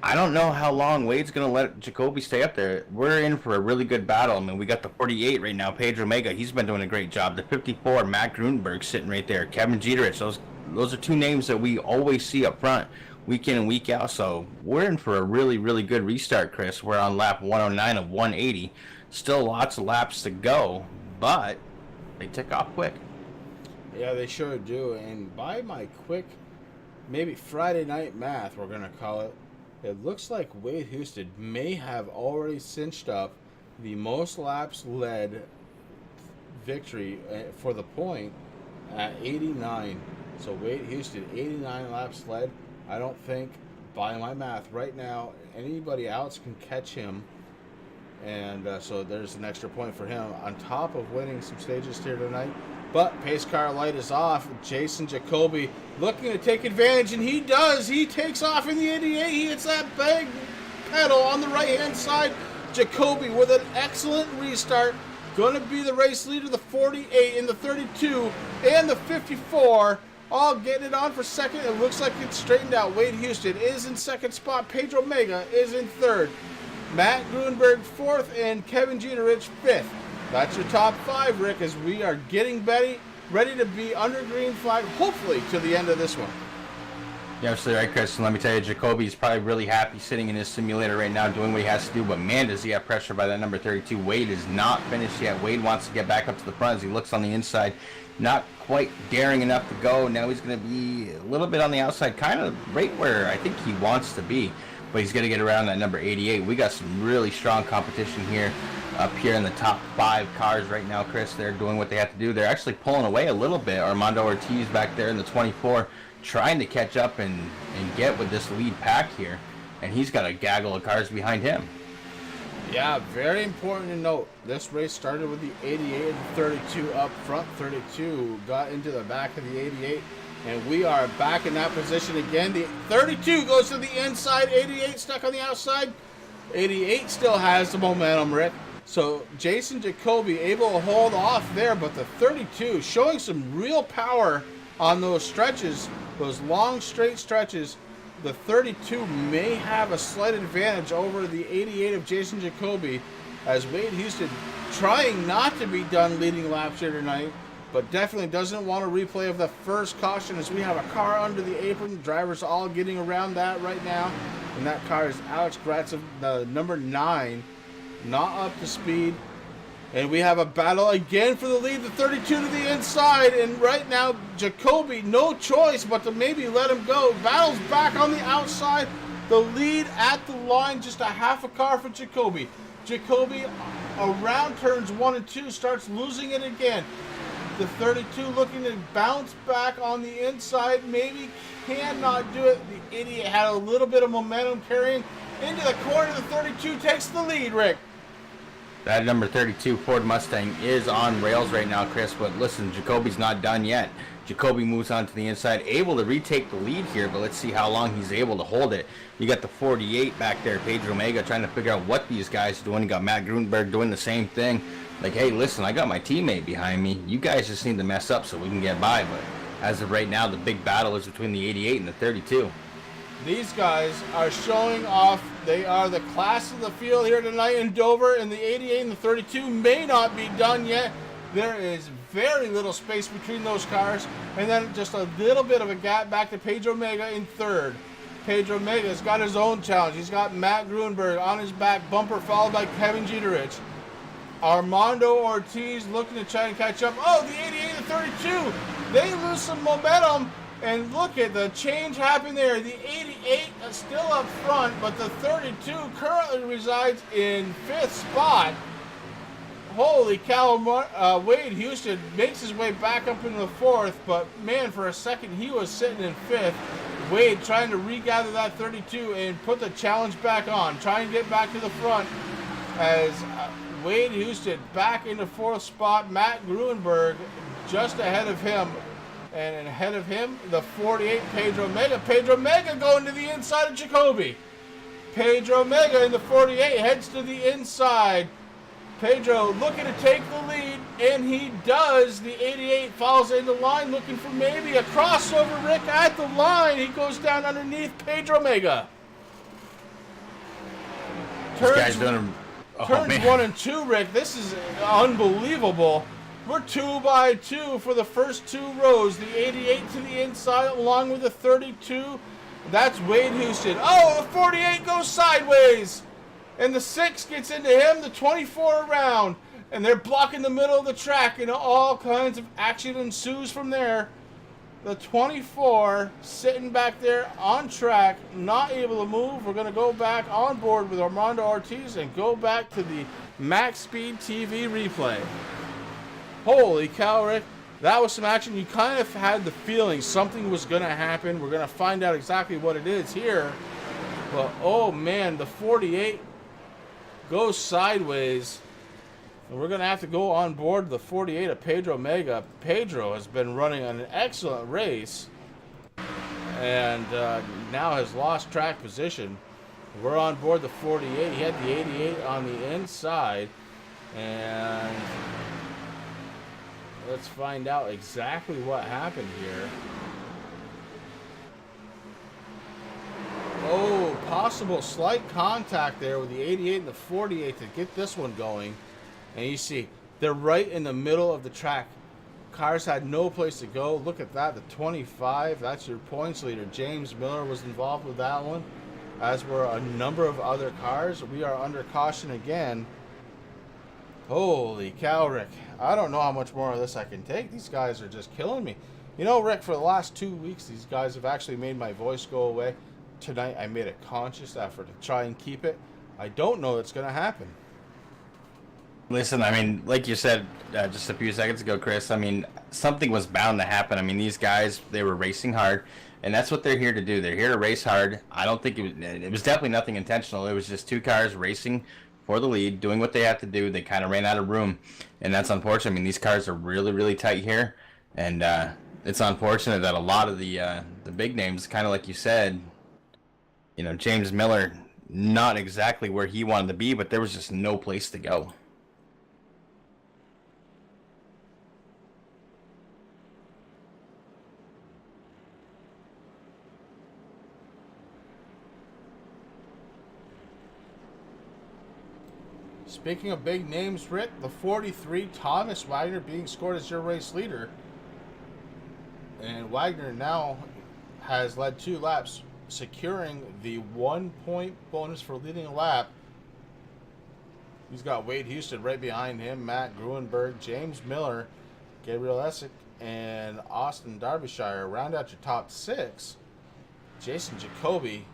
I don't know how long Wade's going to let Jacoby stay up there. We're in for a really good battle. I mean, we got the 48 right now, Pedro Mega. He's been doing a great job. The 54, Matt Grunberg sitting right there. Kevin Jeterich. Those are 2 names that we always see up front, week in and week out. So we're in for a really, really good restart, Chris. We're on lap 109 of 180. Still lots of laps to go, but they tick off quick. Yeah, they sure do. And by my quick, maybe Friday night math, we're going to call it, it looks like Wade Houston may have already cinched up the most laps led victory for the point at 89. So Wade Houston, 89 laps led. I don't think, by my math right now, anybody else can catch him. And so there's an extra point for him on top of winning some stages here tonight. But pace car light is off. Jason Jacoby looking to take advantage, and he does. He takes off in the 88. He hits that big pedal on the right-hand side. Jacoby with an excellent restart. Going to be the race leader, the 48 and the 32 and the 54. All getting it on for second. It looks like it's straightened out. Wade Houston is in second spot. Pedro Mega is in third. Matt Gruenberg fourth, and Kevin Jeterich fifth. That's your top five, Rick, as we are getting ready to be under green flag, hopefully, to the end of this one. You're absolutely right, Chris. And let me tell you, Jacoby's probably really happy sitting in his simulator right now doing what he has to do. But, man, does he have pressure by that number 32. Wade is not finished yet. Wade wants to get back up to the front as he looks on the inside. Not quite daring enough to go. Now he's going to be a little bit on the outside, kind of right where I think he wants to be. But he's going to get around that number 88. We got some really strong competition here up here in the top 5 cars right now, Chris. They're doing what they have to do. They're actually pulling away a little bit. Armando Ortiz back there in the 24 trying to catch up and get with this lead pack here. And he's got a gaggle of cars behind him. Yeah, very important to note. This race started with the 88 and 32 up front. 32 got into the back of the 88. And we are back in that position again. The 32 goes to the inside. 88 stuck on the outside. 88 still has the momentum, Rick. So Jason Jacoby able to hold off there, but the 32 showing some real power on those stretches, those long straight stretches. The 32 may have a slight advantage over the 88 of Jason Jacoby, as Wade Houston trying not to be done leading laps here tonight, but definitely doesn't want a replay of the first caution, as we have a car under the apron. Drivers all getting around that right now. And that car is Alex Gratz, the number 9, not up to speed. And we have a battle again for the lead, the 32 to the inside. And right now, Jacoby, no choice but to maybe let him go. Battles back on the outside. The lead at the line, just a half a car for Jacoby. Jacoby, around turns 1 and 2, starts losing it again. The 32 looking to bounce back on the inside, maybe cannot do it. The 88 had a little bit of momentum carrying into the corner. The 32 takes the lead, Rick. That number 32 Ford Mustang is on rails right now, Chris, but listen, Jacoby's not done yet. Jacoby moves on to the inside, able to retake the lead here, but let's see how long he's able to hold it. You got the 48 back there, Pedro Mega, trying to figure out what these guys are doing. You got Matt Gruenberg doing the same thing. Like, hey, listen, I got my teammate behind me. You guys just need to mess up so we can get by. But as of right now, the big battle is between the 88 and the 32. These guys are showing off. They are the class of the field here tonight in Dover, and the 88 and the 32 may not be done yet. There is very little space between those cars, and then just a little bit of a gap back to Pedro Mega in third. Pedro Mega's got his own challenge. He's got Matt Gruenberg on his back bumper, followed by Kevin Jeterich. Armando Ortiz looking to try and catch up. Oh, the 88 and the 32, they lose some momentum. And look at the change happen there. The 88 is still up front, but the 32 currently resides in 5th spot. Holy cow, Wade Houston makes his way back up into the 4th, but man, for a second he was sitting in 5th. Wade trying to regather that 32 and put the challenge back on, try and get back to the front as Wade Houston back into 4th spot. Matt Gruenberg just ahead of him. And ahead of him, the 48, Pedro Mega. Pedro Mega going to the inside of Jacoby. Pedro Mega in the 48 heads to the inside. Pedro looking to take the lead, and he does. The 88 falls into line, looking for maybe a crossover, Rick, at the line. He goes down underneath Pedro Mega. Turns 1 and 2, Rick. This is unbelievable. We're 2 by 2 for the first 2 rows. The 88 to the inside along with the 32. That's Wade Houston. Oh, the 48 goes sideways. And the 6 gets into him, the 24 around. And they're blocking the middle of the track, and all kinds of action ensues from there. The 24 sitting back there on track, not able to move. We're going to go back on board with Armando Ortiz and go back to the MaxSpeedTV replay. Holy cow, Rick. that was some action. You kind of had the feeling something was going to happen. We're going to find out exactly what it is here. But, oh, man, the 48 goes sideways. And we're going to have to go on board the 48 of Pedro Mega. Pedro has been running an excellent race and now has lost track position. We're on board the 48. He had the 88 on the inside. And let's find out exactly what happened here. Oh, possible slight contact there with the 88 and the 48 to get this one going. And you see, they're right in the middle of the track. Cars had no place to go. Look at that, the 25. That's your points leader. James Miller was involved with that one, as were a number of other cars. We are under caution again. Holy cow, Rick. I don't know how much more of this I can take. These guys are just killing me. You know, Rick, for the last 2 weeks, these guys have actually made my voice go away. Tonight, I made a conscious effort to try and keep it. I don't know it's going to happen. Listen, I mean, like you said just a few seconds ago, Chris, I mean, something was bound to happen. I mean, these guys, they were racing hard, and that's what they're here to do. They're here to race hard. I don't think it was definitely nothing intentional. It was just two cars racing for the lead, doing what they had to do. They kind of ran out of room, and that's unfortunate. I mean, these cars are really, really tight here, and it's unfortunate that a lot of the big names, kind of like you said, you know, James Miller, not exactly where he wanted to be, but there was just no place to go. Speaking of big names, Rick, the 43, Thomas Wagner, being scored as your race leader. And Wagner now has led 2 laps, securing the 1-point bonus for leading a lap. He's got Wade Houston right behind him, Matt Gruenberg, James Miller, Gabriel Essick, and Austin Derbyshire. Round out your top 6. Jason Jacoby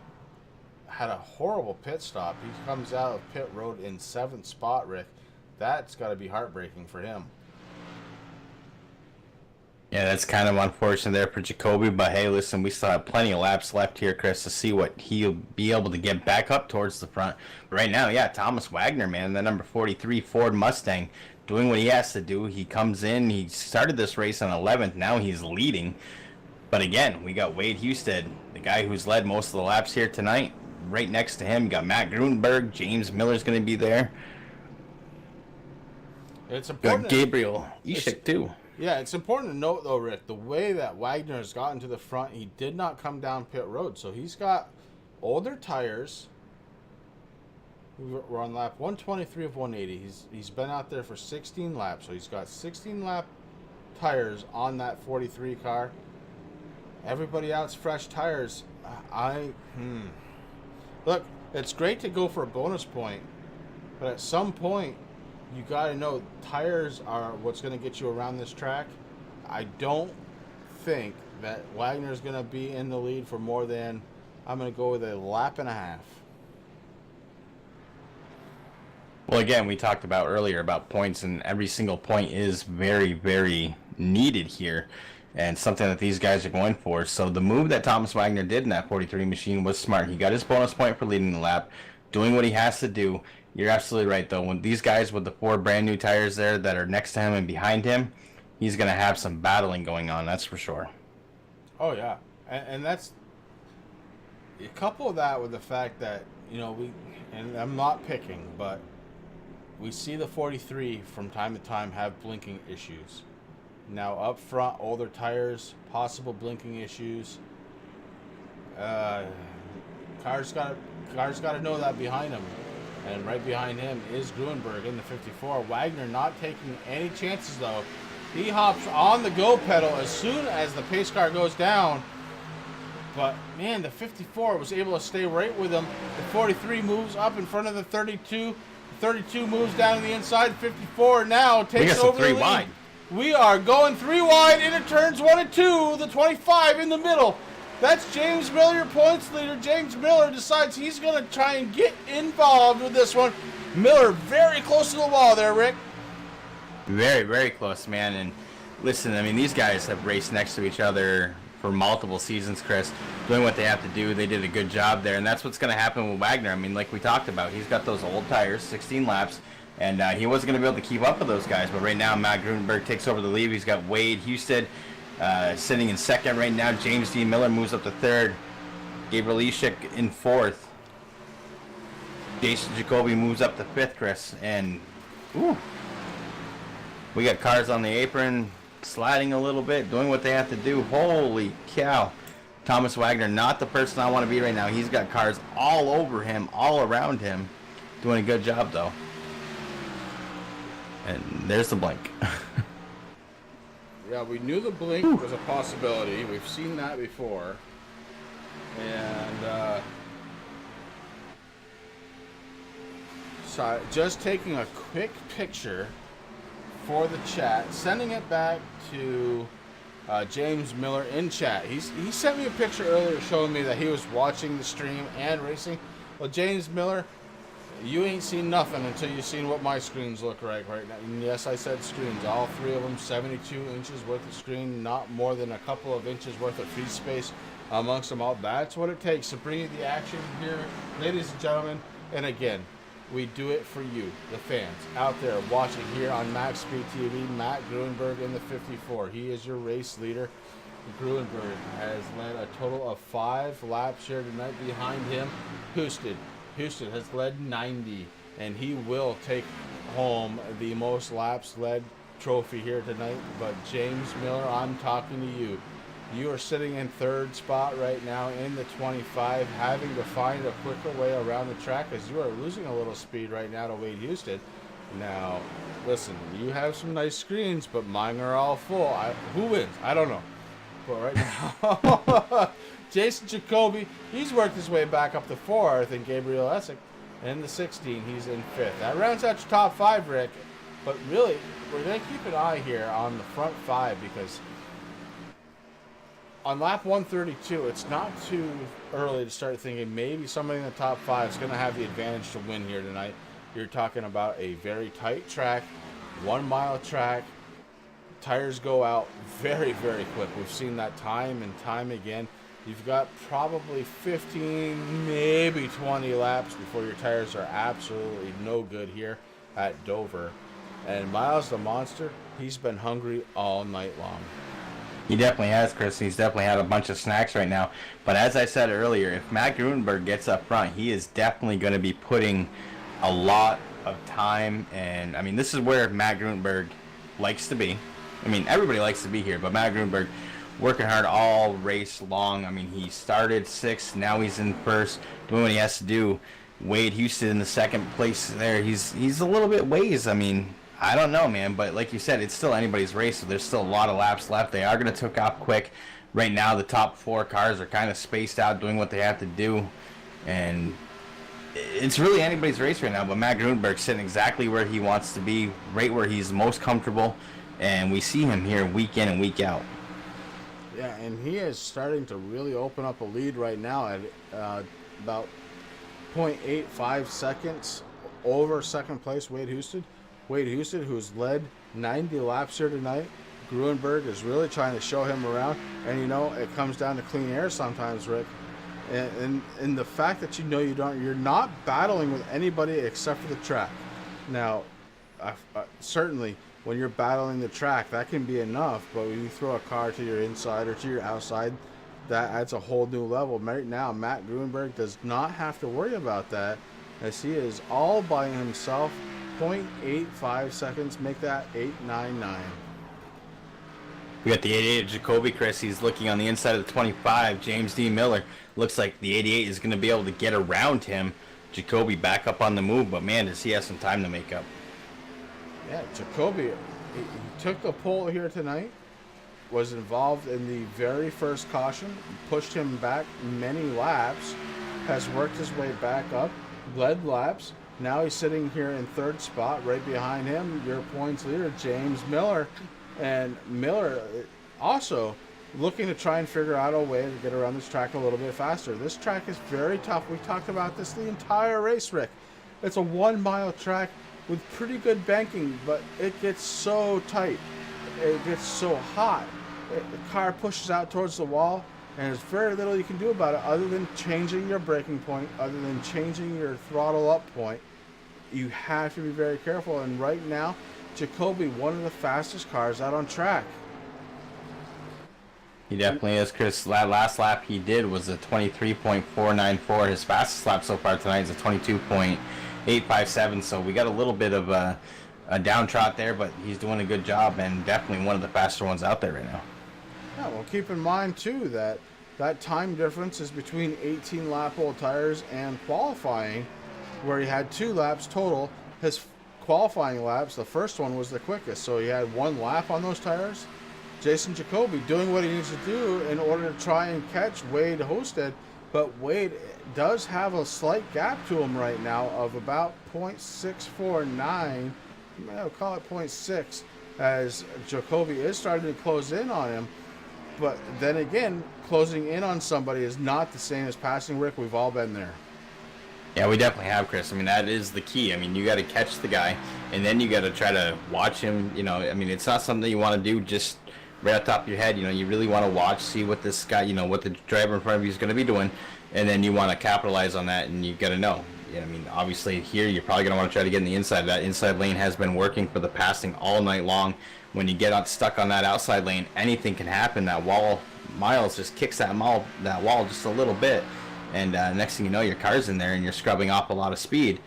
had a horrible pit stop. He comes out of pit road in 7th spot, Rick. That's got to be heartbreaking for him. Yeah, that's kind of unfortunate there for Jacoby, but hey, listen, we still have plenty of laps left here, Chris, to see what he'll be able to get back up towards the front. But right now, yeah, Thomas Wagner, man, the number 43 Ford Mustang, doing what he has to do. He comes in, he started this race on 11th, now he's leading. But again, we got Wade Houston, the guy who's led most of the laps here tonight. Right next to him, you got Matt Gruenberg. James Miller's going to be there. It's important. Got Gabriel Ishik too. Yeah, it's important to note, though, Rick, the way that Wagner has gotten to the front, he did not come down pit road. So he's got older tires. We're on lap 123 of 180. He's been out there for 16 laps. So he's got 16 lap tires on that 43 car. Everybody else fresh tires. Look, it's great to go for a bonus point, but at some point, you got to know tires are what's going to get you around this track. I don't think that Wagner's going to be in the lead for more than, I'm going to go with a lap and a half. Well, again, we talked about earlier about points, and every single point is very, very needed here. And something that these guys are going for. So the move that Thomas Wagner did in that 43 machine was smart. He got his bonus point for leading the lap, doing what he has to do. You're absolutely right, though. When these guys with the 4 brand new tires there that are next to him and behind him, he's going to have some battling going on, that's for sure. Oh, yeah. And that's... You couple that with the fact that, you know, and I'm not picking, but we see the 43 from time to time have blinking issues. Now up front, older tires, possible blinking issues. Cars got to know that behind him, and right behind him is Gruenberg in the 54. Wagner not taking any chances though. He hops on the go pedal as soon as the pace car goes down. But man, the 54 was able to stay right with him. The 43 moves up in front of the 32. The 32 moves down to the inside. 54 now takes over the lead. Wide. We are going 3 wide into turns 1 and 2. The 25 in the middle. That's James Miller, your points leader. James Miller decides he's going to try and get involved with this one. Miller very close to the wall there, Rick. Very, very close, man. And Listen, I mean, these guys have raced next to each other for multiple seasons, Chris, doing what they have to do. They did a good job there, and that's what's going to happen with Wagner. I mean, like we talked about, he's got those old tires, 16 laps, and he wasn't going to be able to keep up with those guys. But right now, Matt Grunberg takes over the lead. He's got Wade Houston sitting in second right now. James D. Miller moves up to third. Gabriel Ishik in fourth. Jason Jacoby moves up to fifth, Chris, and we got cars on the apron, sliding a little bit, doing what they have to do. Holy cow. Thomas Wagner, not the person I want to be right now. He's got cars all over him, all around him. Doing a good job, though. And there's the blink. Yeah, we knew the blink was a possibility. We've seen that before. And, so just taking a quick picture for the chat, sending it back to James Miller in chat. He sent me a picture earlier showing me that he was watching the stream and racing. Well, James Miller, you ain't seen nothing until you've seen what my screens look like right now. And yes, I said screens. All three of them, 72 inches worth of screen, not more than a couple of inches worth of free space amongst them all. That's what it takes to bring you the action here, ladies and gentlemen. And again, we do it for you, the fans out there watching here on MaxSpeedTV. Matt Gruenberg in the 54. He is your race leader. Gruenberg has led a total of 5 laps here tonight. Behind him, Houston has led 90, and he will take home the most laps led trophy here tonight. But James Miller, I'm talking to you. You are sitting in third spot right now in the 25, having to find a quicker way around the track as you are losing a little speed right now to Wade Houston. Now, listen, you have some nice screens, but mine are all full. Who wins? I don't know. But right now, Jason Jacoby, he's worked his way back up to 4th, and Gabriel Essick in the 16, he's in 5th. That rounds out your top 5, Rick. But really, we're going to keep an eye here on the front 5 because on lap 132, it's not too early to start thinking maybe somebody in the top 5 is going to have the advantage to win here tonight. You're talking about a very tight track, 1 mile track. Tires go out very, very quick. We've seen that time and time again. You've got probably 15, maybe 20 laps before your tires are absolutely no good here at Dover. And Miles the Monster, he's been hungry all night long. He definitely has, Chris. He's definitely had a bunch of snacks right now. But as I said earlier, if Matt Gruenberg gets up front, he is definitely going to be putting a lot of time. And, I mean, this is where Matt Gruenberg likes to be. I mean, everybody likes to be here, but Matt Gruenberg working hard all race long. I mean, he started 6th. Now he's in 1st, doing what he has to do. Wade Houston in the 2nd place there. He's a little bit ways. I mean, I don't know, man, but like you said, it's still anybody's race, so there's still a lot of laps left. They are going to take off quick. Right now, the top 4 cars are kind of spaced out, doing what they have to do, and it's really anybody's race right now, but Matt Gruenberg's sitting exactly where he wants to be, right where he's most comfortable, and we see him here week in and week out. Yeah, and he is starting to really open up a lead right now at about 0.85 seconds over 2nd place, Wade Houston. Wade Houston, who's led 90 laps here tonight. Gruenberg is really trying to show him around. And, you know, it comes down to clean air sometimes, Rick. And the fact that you're not battling with anybody except for the track. Now, certainly, when you're battling the track, that can be enough. But when you throw a car to your inside or to your outside, that adds a whole new level. Right now, Matt Gruenberg does not have to worry about that, as he is all by himself. 0.85 seconds, make that 8.99. We got the 88 of Jacoby, Chris. He's looking on the inside of the 25. James D. Miller looks like the 88 is going to be able to get around him. Jacoby back up on the move, but man, does he have some time to make up. Yeah, Jacoby, he took the pole here tonight, was involved in the very first caution, pushed him back many laps, has worked his way back up, led laps. Now he's sitting here in 3rd spot, right behind him, your points leader, James Miller. And Miller also looking to try and figure out a way to get around this track a little bit faster. This track is very tough. We talked about this the entire race, Rick. It's a 1 mile track with pretty good banking, but it gets so tight. it gets so hot. The car pushes out towards the wall, and there's very little you can do about it other than changing your braking point, other than changing your throttle up point. You have to be very careful. And right now, Jacoby, one of the fastest cars out on track. He definitely is, Chris. That last lap he did was a 23.494. His fastest lap so far tonight is a 22.857. So we got a little bit of a down trot there, but he's doing a good job and definitely one of the faster ones out there right now. Yeah, well, keep in mind, too, that time difference is between 18 lap old tires and qualifying, where he had 2 laps total. His qualifying laps, the first one was the quickest, so he had 1 lap on those tires. Jason Jacoby doing what he needs to do in order to try and catch Wade Hosted, but Wade does have a slight gap to him right now of about 0.649. I'll call it 0.6, as Jacoby is starting to close in on him. But then again, closing in on somebody is not the same as passing Rick. We've all been there. Yeah, we definitely have, Chris. I mean, that is the key. I mean, you got to catch the guy, and then you got to try to watch him. You know, I mean, it's not something you want to do just right off the top of your head. You know, you really want to watch, see what this guy, you know, what the driver in front of you is going to be doing, and then you want to capitalize on that, and you got to know. I mean, obviously here you're probably going to want to try to get in the inside. That inside lane has been working for the passing all night long. When you get stuck on that outside lane, anything can happen. That wall, Miles just kicks that wall just a little bit, and next thing you know, your car's in there and you're scrubbing off a lot of speed.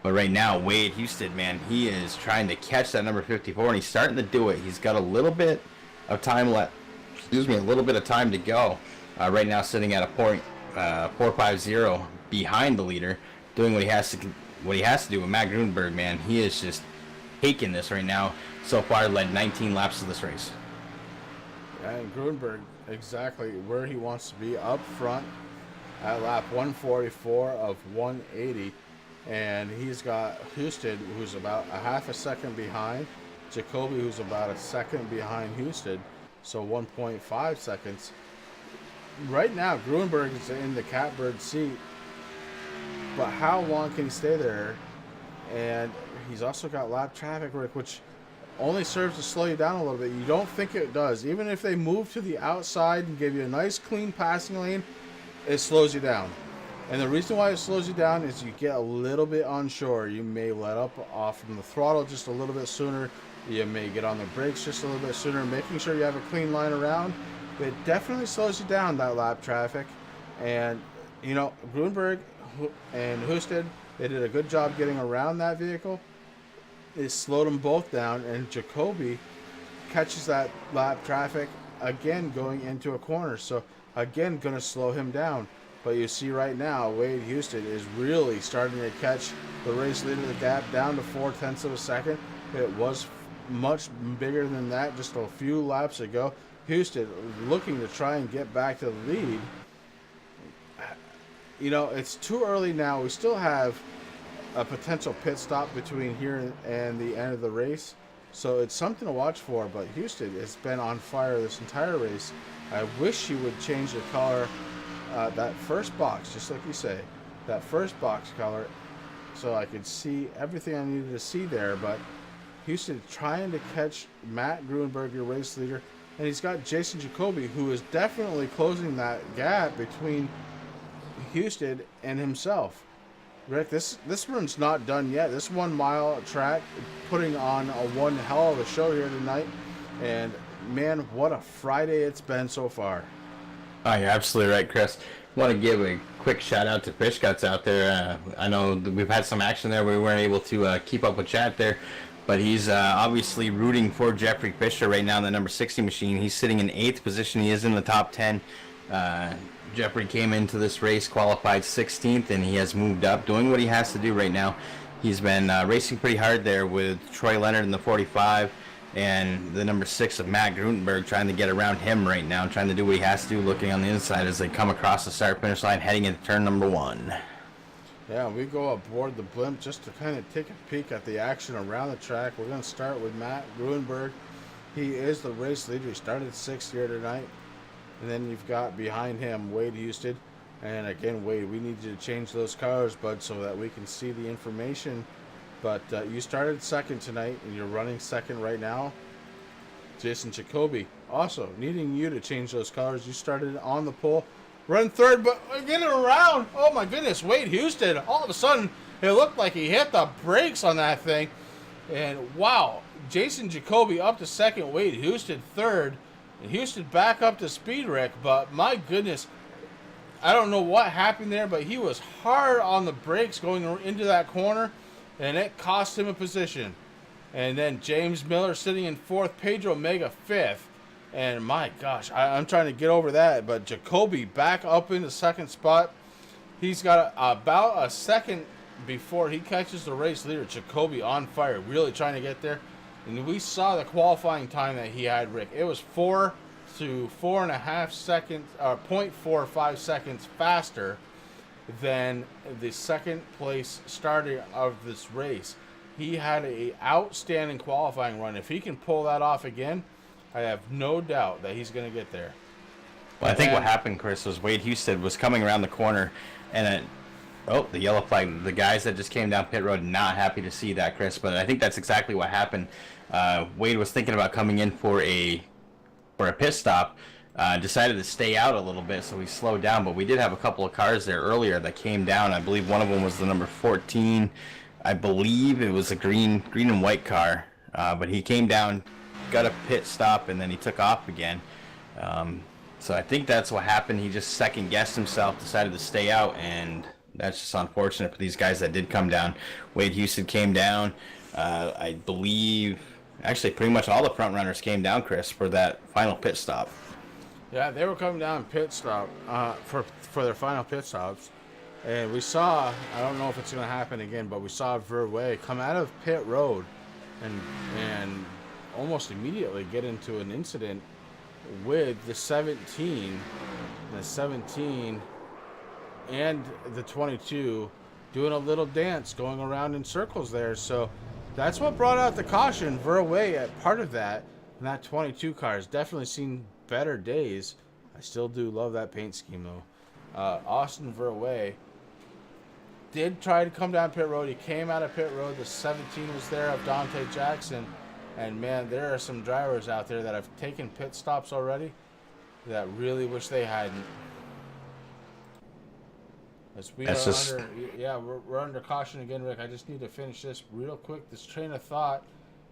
But right now, Wade Houston, man, he is trying to catch that number 54, and he's starting to do it. He's got a little bit of time left. A little bit of time to go. Right now, sitting at a point 450 behind the leader, doing what he has to do. With Matt Grunberg, man, he is just taking this right now. So far, led 19 laps of this race. And Grunberg, exactly where he wants to be, up front at lap 144 of 180. And he's got Houston, who's about a half a second behind. Jacoby, who's about a second behind Houston. So 1.5 seconds. Right now, Grunberg is in the catbird seat. But how long can he stay there? And he's also got lap traffic, Rick, which only serves to slow you down a little bit. You don't think it does. Even if they move to the outside and give you a nice clean passing lane, it slows you down. And the reason why it slows you down is you get a little bit unsure. You may let up off from the throttle just a little bit sooner. You may get on the brakes just a little bit sooner, making sure you have a clean line around. It definitely slows you down, that lap traffic. And, you know, Grunberg and Husted, they did a good job getting around that vehicle. It slowed them both down, and Jacoby catches that lap traffic again going into a corner. So, again, going to slow him down. But you see right now, Wade Houston is really starting to catch the race leader. The gap down to 0.4 of a second. It was much bigger than that just a few laps ago. Houston looking to try and get back to the lead. You know, it's too early now. We still have a potential pit stop between here and the end of the race. So it's something to watch for. But Houston has been on fire this entire race. I wish he would change the color, that first box, just like you say, that first box color, so I could see everything I needed to see there. But Houston trying to catch Matt Grunberg, your race leader. And he's got Jason Jacoby, who is definitely closing that gap between Houston and himself. Rick, this one's not done yet. This 1 mile track putting on one hell of a show here tonight. And man, what a Friday it's been so far. Oh, you're absolutely right, Chris. I want to give a quick shout out to Fish Guts out there. I know we've had some action there. We weren't able to keep up with chat there. But he's obviously rooting for Jeffrey Fisher right now in the number 60 machine. He's sitting in 8th position. He is in the top 10. Jeffrey came into this race, qualified 16th, and he has moved up, doing what he has to do right now. He's been racing pretty hard there with Troy Leonard in the 45 and the number 6 of Matt Grunberg, trying to get around him right now, trying to do what he has to do, looking on the inside as they come across the start-finish line, heading into turn number 1. Yeah, we go aboard the blimp just to kind of take a peek at the action around the track. We're going to start with Matt Grunberg. He is the race leader. He started 6th here tonight. And then you've got behind him Wade Houston. And again, Wade, we need you to change those colors, bud, so that we can see the information. But you started 2nd tonight, and you're running 2nd right now. Jason Jacoby, also needing you to change those cars. You started on the pole, run third, but getting around. Oh my goodness, Wade Houston, all of a sudden, it looked like he hit the brakes on that thing. And wow, Jason Jacoby up to second, Wade Houston third. And Houston back up to speed, Rick. But my goodness, I don't know what happened there, but he was hard on the brakes going into that corner, and it cost him a position. And then James Miller sitting in fourth, Pedro Mega fifth. And my gosh, I'm trying to get over that. But Jacoby back up in the second spot. He's got about a second before he catches the race leader. Jacoby on fire, really trying to get there. And we saw the qualifying time that he had, Rick. It was 4 to 4.5 seconds, 0.45 seconds faster than the second place starter of this race. He had an outstanding qualifying run. If he can pull that off again, I have no doubt that he's going to get there. Well, I think what happened, Chris, was Wade Houston was coming around the corner, and the yellow flag. The guys that just came down pit road, not happy to see that, Chris. But I think that's exactly what happened. Wade was thinking about coming in for a pit stop. Decided to stay out a little bit, so he slowed down. But we did have a couple of cars there earlier that came down. I believe one of them was the number 14. I believe it was a green and white car. But he came down, got a pit stop, and then he took off again. So I think that's what happened. He just second guessed himself, decided to stay out, and that's just unfortunate for these guys that did come down. Wade Houston came down. I believe actually pretty much all the front runners came down, Chris, for that final pit stop. Yeah, they were coming down pit stop for their final pit stops. And we saw, I don't know if it's going to happen again, but we saw Verwey come out of pit road and almost immediately get into an incident with the 17 and the 22 doing a little dance, going around in circles there. So that's what brought out the caution. Verwey at part of that, and that 22 car has definitely seen better days. I still do love that paint scheme though. Austin Verwey did try to come down pit road. He came out of pit road. The 17 was there of Dante Jackson. And man, there are some drivers out there that have taken pit stops already that really wish they hadn't. As we are under, yeah, we're under caution again, Rick. I just need to finish this real quick. This train of thought.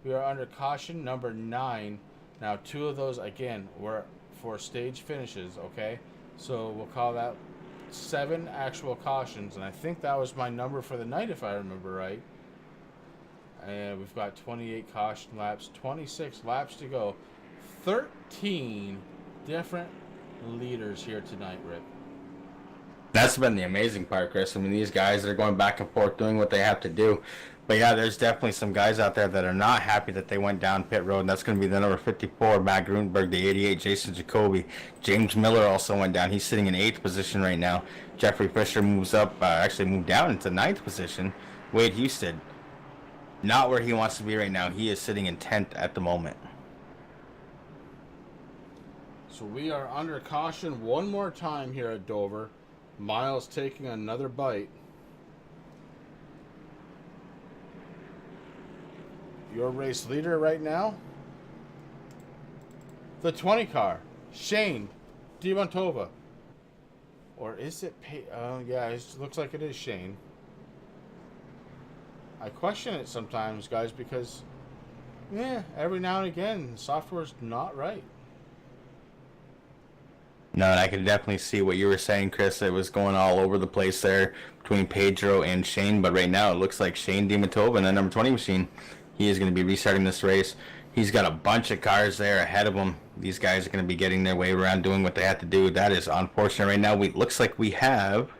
We are under caution number 9. Now, 2 of those again were for stage finishes. Okay, so we'll call that 7 actual cautions, and I think that was my number for the night, if I remember right. And we've got 28 caution laps, 26 laps to go. 13 different leaders here tonight, Rick. That's been the amazing part, Chris. I mean, these guys are going back and forth doing what they have to do. But yeah, there's definitely some guys out there that are not happy that they went down pit road. And that's going to be the number 54, Matt Grunberg, the 88, Jason Jacoby. James Miller also went down. He's sitting in 8th position right now. Jeffrey Fisher moves up, actually moved down into 9th position. Wade Houston, not where he wants to be right now. He is sitting in 10th at the moment. So we are under caution one more time here at Dover. Miles taking another bite. Your race leader right now, the 20 car, Shane DiMontova. Or is it? Yeah, it looks like it is Shane. I question it sometimes, guys, because every now and again, software's not right. No, and I can definitely see what you were saying, Chris. It was going all over the place there between Pedro and Shane, but right now it looks like Shane DiMontova and the number 20 machine. He is going to be restarting this race. He's got a bunch of cars there ahead of him. These guys are going to be getting their way around, doing what they have to do. That is unfortunate right now. Looks like we have,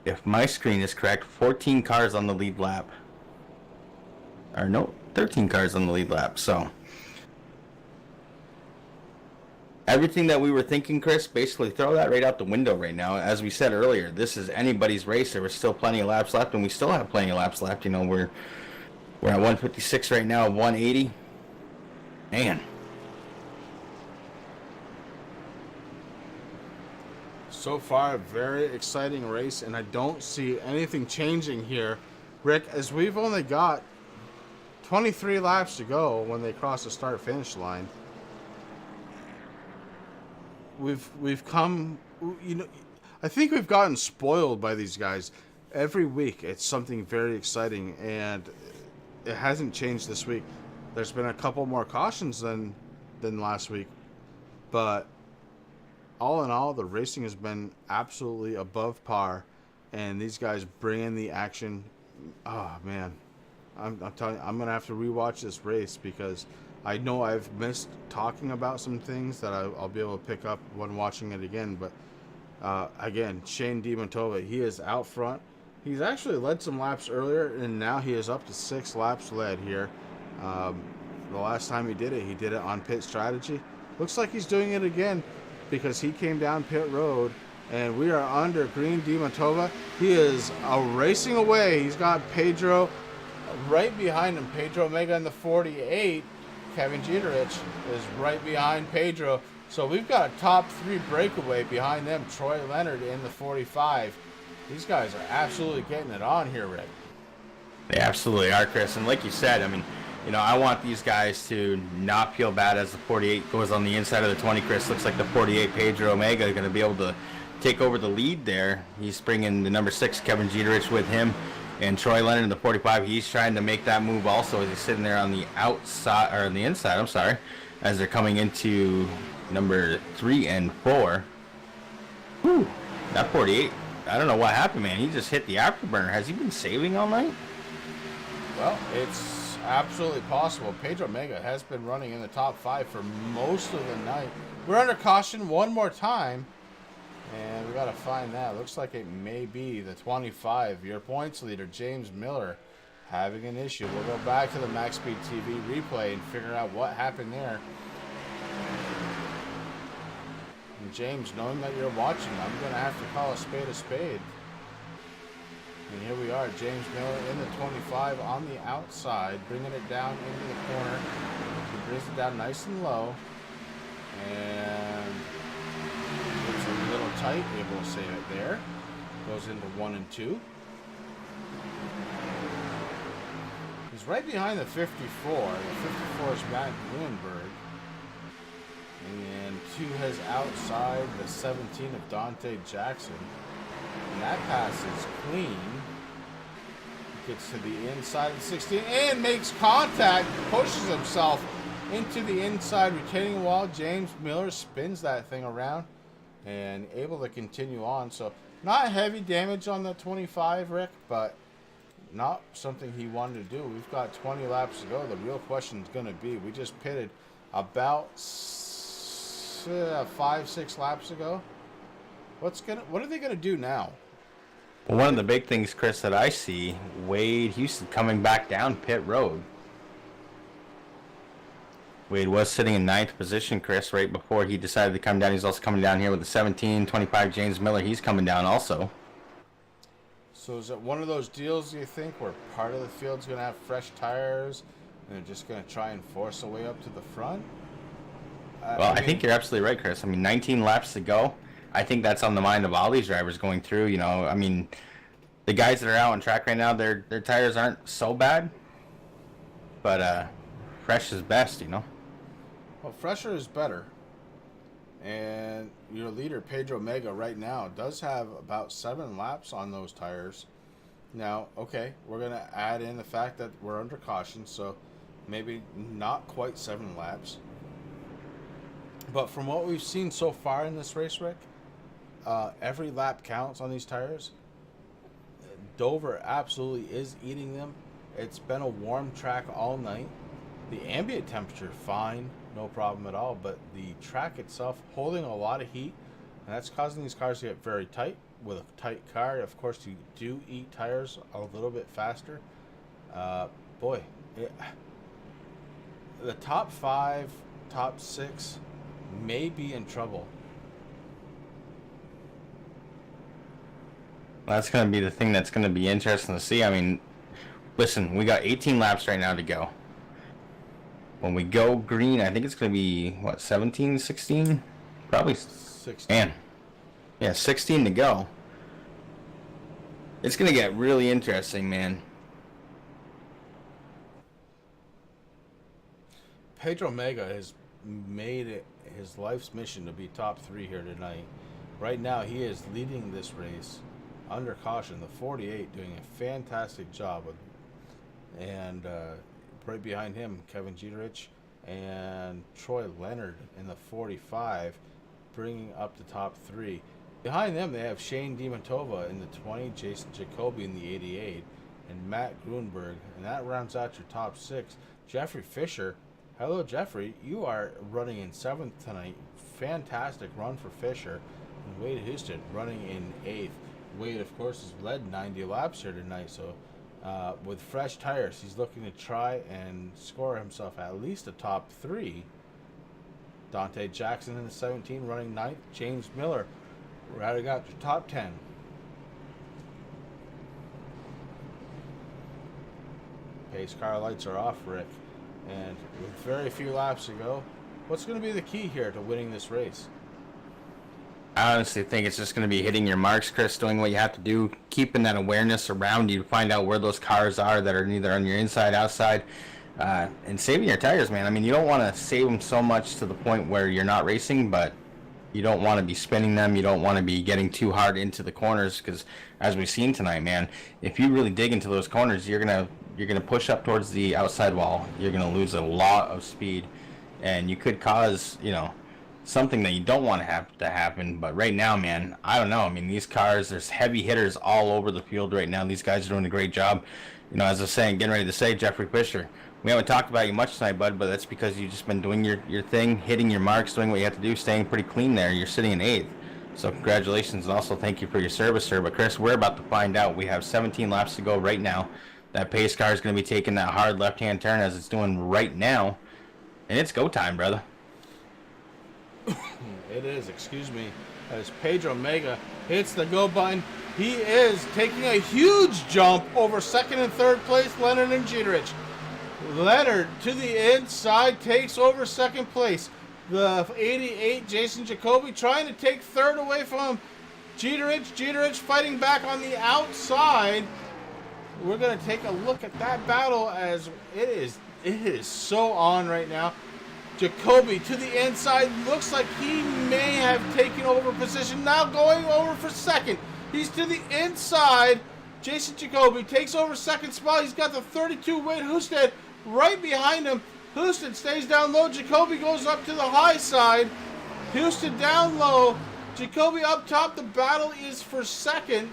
if my screen is correct, 14 cars on the lead lap. Or no, 13 cars on the lead lap. So everything that we were thinking, Chris, basically throw that right out the window right now. As we said earlier, this is anybody's race. There was still plenty of laps left, and we still have plenty of laps left. You know, we're at 156 right now, 180. Man. So far, a very exciting race, and I don't see anything changing here, Rick, as we've only got 23 laps to go when they cross the start-finish line. we've come, you know, I think we've gotten spoiled by these guys. Every week it's something very exciting, and it hasn't changed this week. There's been a couple more cautions than last week, but all in all, the racing has been absolutely above par, and these guys bring in the action. Oh man, I'm telling you, I'm gonna have to rewatch this race because I know I've missed talking about some things that I'll be able to pick up when watching it again. But again, Shane DiMontova, he is out front. He's actually led some laps earlier, and now he is up to 6 laps led here. The last time he did it on pit strategy. Looks like he's doing it again because he came down pit road, and we are under green DiMontova. He is racing away. He's got Pedro right behind him. Pedro Mega in the 48. Kevin Gieterich is right behind Pedro. So we've got a top 3 breakaway behind them. Troy Leonard in the 45. These guys are absolutely getting it on here, Rick. They absolutely are, Chris. And like you said, I mean, you know, I want these guys to not feel bad as the 48 goes on the inside of the 20, Chris. Looks like the 48, Pedro Omega, is going to be able to take over the lead there. He's bringing the number 6, Kevin Gieterich, with him. And Troy Leonard in the 45, he's trying to make that move also as he's sitting there on the outside, or on the inside, I'm sorry, as they're coming into number 3 and 4. Whew, that 48, I don't know what happened, man. He just hit the afterburner. Has he been saving all night? Well, it's absolutely possible. Pedro Mega has been running in the top 5 for most of the night. We're under caution one more time, and we got to find that. Looks like it may be the 25, your points leader, James Miller, having an issue. We'll go back to the MaxSpeedTV replay and figure out what happened there. And James, knowing that you're watching, I'm going to have to call a spade a spade. And here we are, James Miller in the 25 on the outside, bringing it down into the corner. He brings it down nice and low. And it's a little tight, able to save it there. Goes into 1 and 2. He's right behind the 54. The 54 is Matt Grunberg. And 2 has outside the 17 of Dante Jackson. And that pass is clean. Gets to the inside of the 16 and makes contact. Pushes himself into the inside retaining wall. James Miller spins that thing around and able to continue on. So not heavy damage on the 25, Rick, but not something he wanted to do. We've got 20 laps to go. The real question is going to be, we just pitted about 5-6 laps ago. What are they going to do now? Well, one of the big things, Chris, that I see, Wade Houston coming back down pit road. Wade was sitting in 9th position, Chris, right before he decided to come down. He's also coming down here with the 17, 25, James Miller. He's coming down also. So is it one of those deals, you think, where part of the field's going to have fresh tires and they're just going to try and force their way up to the front? Well, I think you're absolutely right, Chris. I mean, 19 laps to go. I think that's on the mind of all these drivers going through. You know, I mean, the guys that are out on track right now, their tires aren't so bad, but fresh is best, you know. Well, fresher is better. And your leader, Pedro Mega, right now does have about 7 laps on those tires. Now, okay, we're going to add in the fact that we're under caution, so maybe not quite 7 laps. But from what we've seen so far in this race, Rick, every lap counts on these tires. Dover absolutely is eating them. It's been a warm track all night. The ambient temperature, fine, no problem at all. But the track itself holding a lot of heat, and that's causing these cars to get very tight. With a tight car, of course, you do eat tires a little bit faster. The top 5, top 6 may be in trouble. That's going to be the thing that's going to be interesting to see. I mean, listen, we got 18 laps right now to go. When we go green, I think it's going to be, what, 17, 16? Probably 16. Man. Yeah, 16 to go. It's going to get really interesting, man. Pedro Mega has made it his life's mission to be top 3 here tonight. Right now, he is leading this race under caution. The 48 doing a fantastic job with, and right behind him, Kevin Jeterich and Troy Leonard in the 45, bringing up the top 3. Behind them, they have Shane DiMontova in the 20, Jason Jacoby in the 88, and Matt Grunberg, and that rounds out your top 6. Jeffrey Fisher, hello Jeffrey, you are running in 7th tonight. Fantastic run for Fisher. And Wade Houston running in 8th. Wade, of course, has led 90 laps here tonight, so with fresh tires, he's looking to try and score himself at least a top 3. Dante Jackson in the 17 running 9th. James Miller rounding out your top 10. Pace car lights are off, Rick. And with very few laps to go, what's going to be the key here to winning this race? I honestly think it's just going to be hitting your marks, Chris, doing what you have to do, keeping that awareness around you to find out where those cars are that are either on your inside, outside, and saving your tires, man. I mean, you don't want to save them so much to the point where you're not racing, but you don't want to be spinning them. You don't want to be getting too hard into the corners because, as we've seen tonight, man, if you really dig into those corners, you're gonna push up towards the outside wall. You're gonna lose a lot of speed, and you could cause, something that you don't want to have to happen. But right now, man, I don't know. I mean, these cars, there's heavy hitters all over the field right now. These guys are doing a great job. As I was saying, getting ready to say, Jeffrey Fisher, we haven't talked about you much tonight, bud, but that's because you've just been doing your thing, hitting your marks, doing what you have to do, staying pretty clean there. You're sitting in 8th. So congratulations, and also thank you for your service, sir. But Chris, we're about to find out. We have 17 laps to go right now. That pace car is going to be taking that hard left-hand turn as it's doing right now. And it's go time, brother. It is, excuse me, as Pedro Mega hits the go button. He is taking a huge jump over 2nd and 3rd place, Leonard and Jeterich. Leonard to the inside takes over 2nd place. The 88, Jason Jacoby, trying to take 3rd away from him. Jeterich fighting back on the outside. We're going to take a look at that battle as it is so on right now. Jacoby to the inside, looks like he may have taken over position, now going over for 2nd. He's to the inside. Jason Jacoby takes over 2nd spot. He's got the 32 Wade Houston right behind him. Houston stays down low. Jacoby goes up to the high side. Houston down low. Jacoby up top. The battle is for 2nd.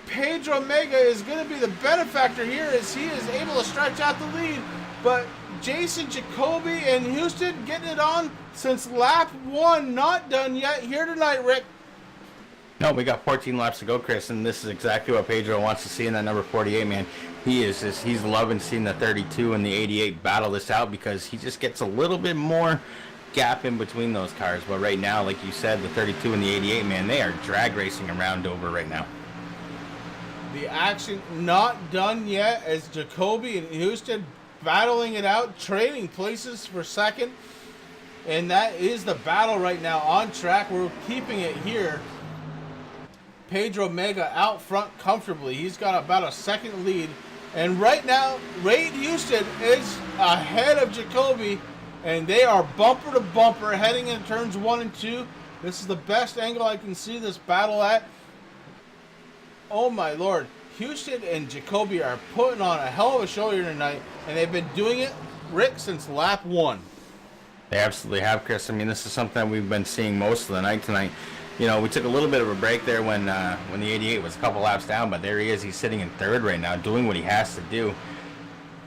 Pedro Mega is going to be the benefactor here as he is able to stretch out the lead. But Jason Jacoby and Houston getting it on since lap 1. Not done yet here tonight, Rick. No, we got 14 laps to go, Chris, and this is exactly what Pedro wants to see in that number 48, man. He's loving seeing the 32 and the 88 battle this out because he just gets a little bit more gap in between those cars. But right now, like you said, the 32 and the 88, man, they are drag racing around Dover right now. The action not done yet as Jacoby and Houston battling it out, trading places for 2nd. And that is the battle right now on track. We're keeping it here. Pedro Mega out front comfortably. He's got about a 2nd lead. And right now, Wade Houston is ahead of Jacoby. And they are bumper to bumper heading into turns 1 and 2. This is the best angle I can see this battle at. Oh my lord. Houston and Jacoby are putting on a hell of a show here tonight. And they've been doing it, Rick, since lap 1. They absolutely have, Chris. I mean, this is something that we've been seeing most of the night tonight. We took a little bit of a break there when the 88 was a couple laps down, but there he is. He's sitting in 3rd right now, doing what he has to do.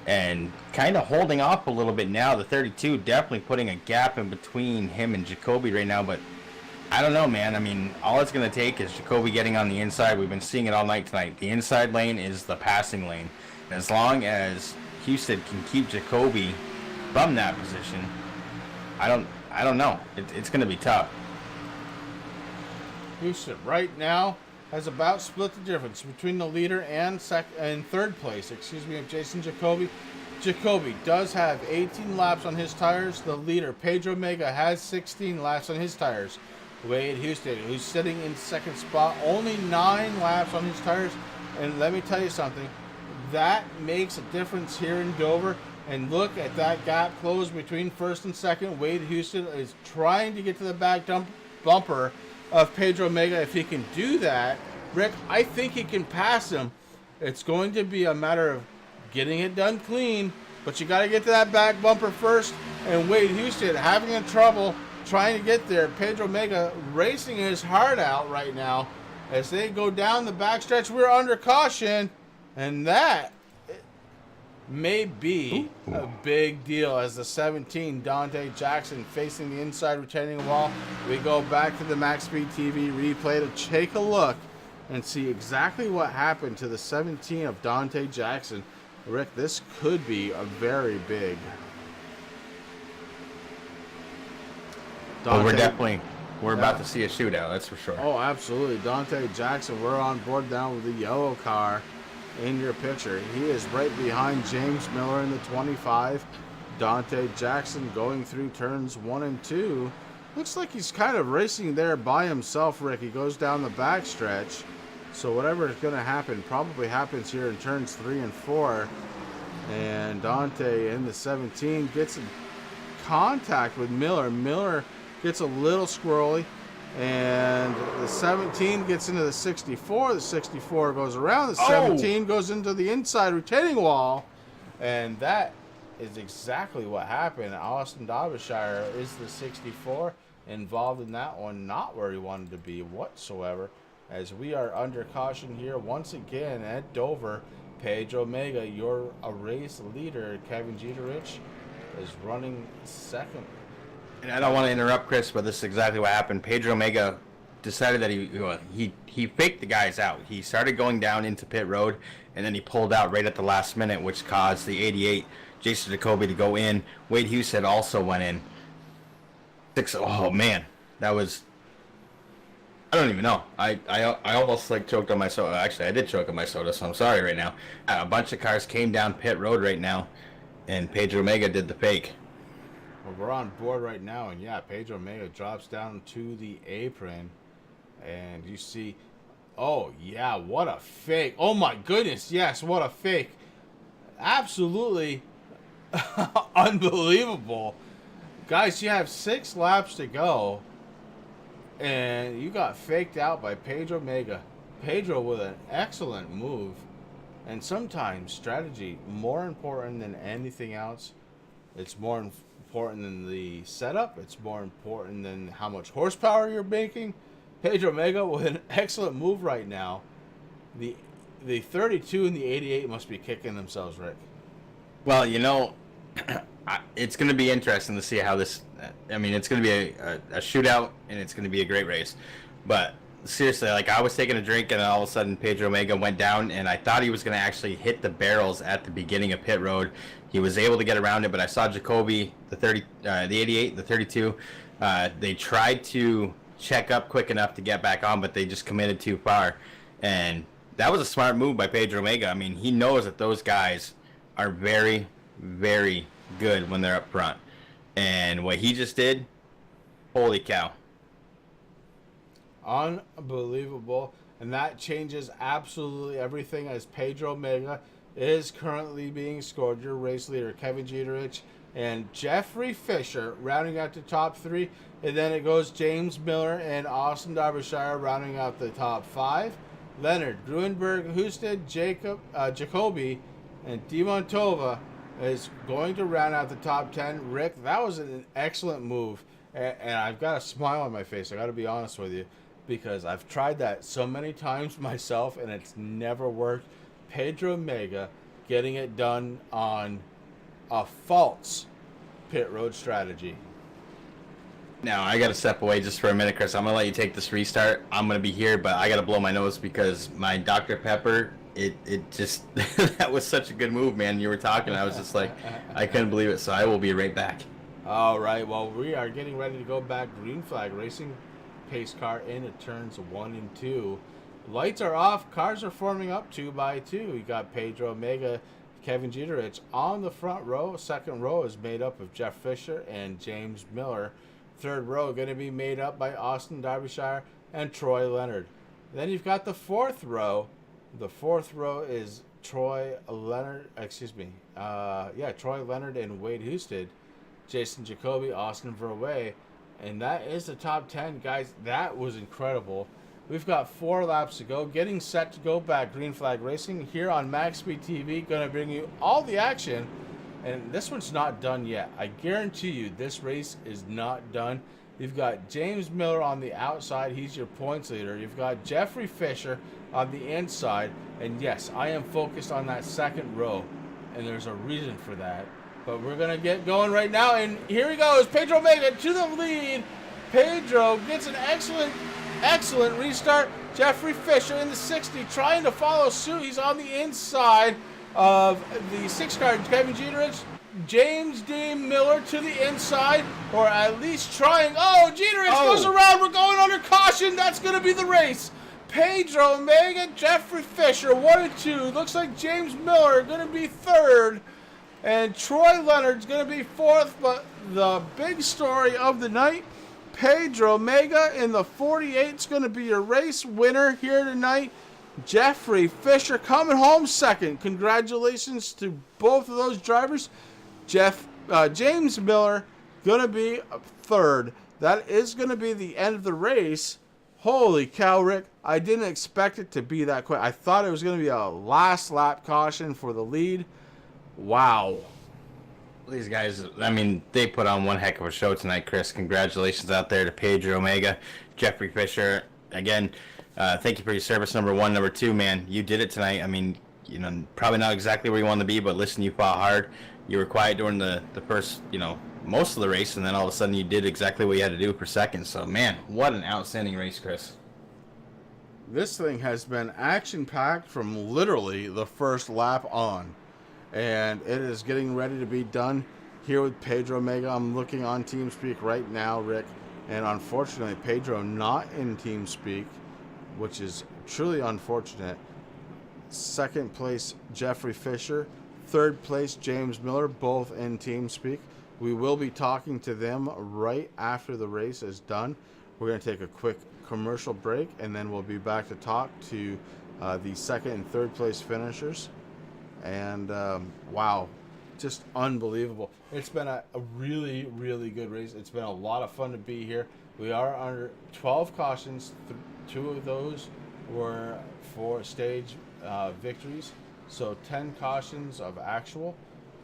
And kind of holding off a little bit now. The 32 definitely putting a gap in between him and Jacoby right now, but I don't know, man. I mean, all it's going to take is Jacoby getting on the inside. We've been seeing it all night tonight. The inside lane is the passing lane. And as long as Houston can keep Jacoby from that position, I don't know. It's going to be tough. Houston right now has about split the difference between the leader and 3rd place, of Jason Jacoby. Jacoby does have 18 laps on his tires. The leader, Pedro Mega, has 16 laps on his tires. Wade Houston, who's sitting in 2nd spot, only 9 laps on his tires. And let me tell you something, that makes a difference here in Dover. And look at that gap close between first and second. Wade Houston is trying to get to the back bumper of Pedro Mega. If he can do that, Rick, I think he can pass him. It's going to be a matter of getting it done clean, but you got to get to that back bumper first. And Wade Houston having trouble trying to get there. Pedro Mega racing his heart out right now as they go down the backstretch. We're under caution, and that may be a big deal as the 17 Dante Jackson facing the inside retaining wall. We go back to the MaxSpeedTV replay to take a look and see exactly what happened to the 17 of Dante Jackson. Rick, this could be a very big. Well, we're about to see a shootout, that's for sure. Oh, absolutely. Dante Jackson, we're on board down with the yellow car in your picture. He is right behind James Miller in the 25. Dante Jackson going through turns 1 and 2. Looks like he's kind of racing there by himself, Rick. He goes down the backstretch. So whatever is going to happen probably happens here in turns 3 and 4. And Dante in the 17 gets in contact with Miller. Miller gets a little squirrely. And the 17 gets into the 64. The 64 goes around. The 17 goes into the inside retaining wall. And that is exactly what happened. Austin Derbyshire is the 64 involved in that one. Not where he wanted to be whatsoever. As we are under caution here once again at Dover. Pedro Mega, your race leader. Kevin Jeterich is running second. And I don't want to interrupt, Chris, but this is exactly what happened. Pedro Mega decided that he faked the guys out. He started going down into pit road, and then he pulled out right at the last minute, which caused the 88 Jason Jacoby to go in. Wade Houston also went in. Oh man, that was. I don't even know. I almost like choked on my soda. Actually, I did choke on my soda, so I'm sorry right now. A bunch of cars came down pit road right now, and Pedro Mega did the fake. Well, we're on board right now, and yeah, Pedro Mega drops down to the apron, and you see, oh yeah, what a fake. Oh my goodness, yes, what a fake. Absolutely unbelievable. Guys, you have 6 laps to go, and you got faked out by Pedro Mega. Pedro with an excellent move, and sometimes strategy more important than anything else. It's more important than the setup. It's more important than how much horsepower you're making. Pedro Mega with an excellent move right now. The 32 and the 88 must be kicking themselves, Rick. Well, you know, it's going to be interesting to see how this. I mean, it's going to be a shootout, and it's going to be a great race. But seriously, like, I was taking a drink, and then all of a sudden Pedro Mega went down, and I thought he was going to actually hit the barrels at the beginning of pit road. He was able to get around it, but I saw Jacoby, the 88, the 32. They tried to check up quick enough to get back on, but they just committed too far. And that was a smart move by Pedro Mega. I mean, he knows that those guys are very, very good when they're up front. And what he just did, holy cow. Unbelievable. And that changes absolutely everything, as Pedro Mega is currently being scored. Your race leader, Kevin Jeterich and Jeffrey Fisher rounding out the top 3. And then it goes James Miller and Austin Derbyshire rounding out the top 5. Leonard, Gruenberg, Husted, Jacoby, and Dimontova is going to round out the top 10. Rick, that was an excellent move. And I've got a smile on my face. I got to be honest with you, because I've tried that so many times myself, and it's never worked. Pedro Mega getting it done on a false pit road strategy. Now, I got to step away just for a minute, Chris. I'm going to let you take this restart. I'm going to be here, but I got to blow my nose because my Dr. Pepper, it just, that was such a good move, man. You were talking, I was just like, I couldn't believe it, so I will be right back. All right, well, we are getting ready to go back. Green flag racing pace car into turns 1 and 2. Lights are off. Cars are forming up 2 by 2. You got Pedro Mega, Kevin Jeterich on the front row. Second row is made up of Jeff Fisher and James Miller. Third row going to be made up by Austin Derbyshire and Troy Leonard. Then you've got the fourth row. The fourth row is Troy Leonard, Troy Leonard and Wade Houston, Jason Jacoby, Austin Verway, and that is the top 10, guys. That was incredible. We've got 4 laps to go, getting set to go back. Green Flag Racing here on MaxSpeedTV, going to bring you all the action, and this one's not done yet. I guarantee you this race is not done. You've got James Miller on the outside. He's your points leader. You've got Jeffrey Fisher on the inside. And yes, I am focused on that second row. And there's a reason for that. But we're going to get going right now. And here he goes. Pedro Mega to the lead. Pedro gets an excellent restart. Jeffrey Fisher in the 60 trying to follow suit. He's on the inside of the 6 car. Kevin Jeterich. James D. Miller to the inside, or at least trying. Oh, Jeterich goes around. We're going under caution. That's going to be the race. Pedro Mega, Jeffrey Fisher, 1 and 2. Looks like James Miller going to be 3rd, and Troy Leonard's going to be 4th. But the big story of the night, Pedro Mega in the 48 is going to be your race winner here tonight. Jeffrey Fisher coming home 2nd. Congratulations to both of those drivers. James Miller gonna be 3rd. That is gonna be the end of the race. Holy cow, Rick! I didn't expect it to be that quick. I thought it was gonna be a last lap caution for the lead. Wow. These guys, I mean, they put on one heck of a show tonight, Chris. Congratulations out there to Pedro Omega, Jeffrey Fisher. Again, thank you for your service, number 1. Number 2, man, you did it tonight. I mean, you know, probably not exactly where you want to be, but listen, you fought hard. You were quiet during the first, most of the race, and then all of a sudden you did exactly what you had to do for second. So, man, what an outstanding race, Chris. This thing has been action-packed from literally the first lap on. And it is getting ready to be done here with Pedro Mega. I'm looking on TeamSpeak right now, Rick. And unfortunately, Pedro not in TeamSpeak, which is truly unfortunate. 2nd place, Jeffrey Fisher. 3rd place, James Miller, both in TeamSpeak. We will be talking to them right after the race is done. We're going to take a quick commercial break, and then we'll be back to talk to the 2nd and 3rd place finishers. And wow, just unbelievable. It's been a really, really good race. It's been a lot of fun to be here. We are under 12 cautions. 2 of those were for stage victories. So 10 cautions of actual,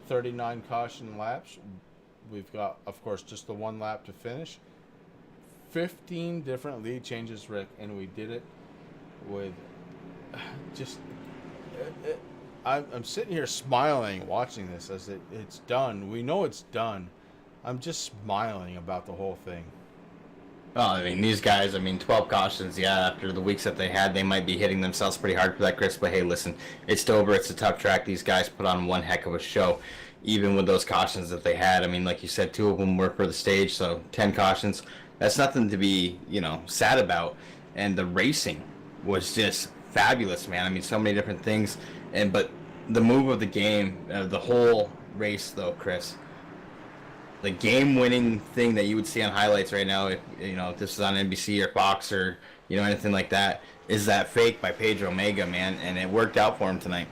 39 caution laps. We've got, of course, just the 1 lap to finish. 15 different lead changes, Rick, and we did it with just... I'm sitting here smiling watching this as it's done. We know it's done. I'm just smiling about the whole thing. Well, I mean, these guys, 12 cautions, yeah, after the weeks that they had, they might be hitting themselves pretty hard for that, Chris. But hey, listen, it's Dover. It's a tough track. These guys put on one heck of a show, even with those cautions that they had. I mean, like you said, 2 of them were for the stage, so 10 cautions. That's nothing to be, sad about. And the racing was just fabulous, man. I mean, so many different things. But the move of the game, the whole race, though, Chris, the game-winning thing that you would see on highlights right now, if this is on NBC or Fox or anything like that, is that fake by Pedro Mega, man, and it worked out for him tonight.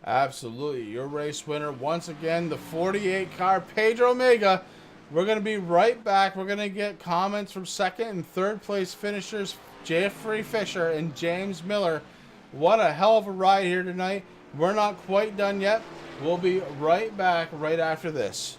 Absolutely, your race winner once again, the 48 car Pedro Mega. We're gonna be right back. We're gonna get comments from 2nd and 3rd place finishers Jeffrey Fisher and James Miller. What a hell of a ride here tonight. We're not quite done yet. We'll be right back right after this.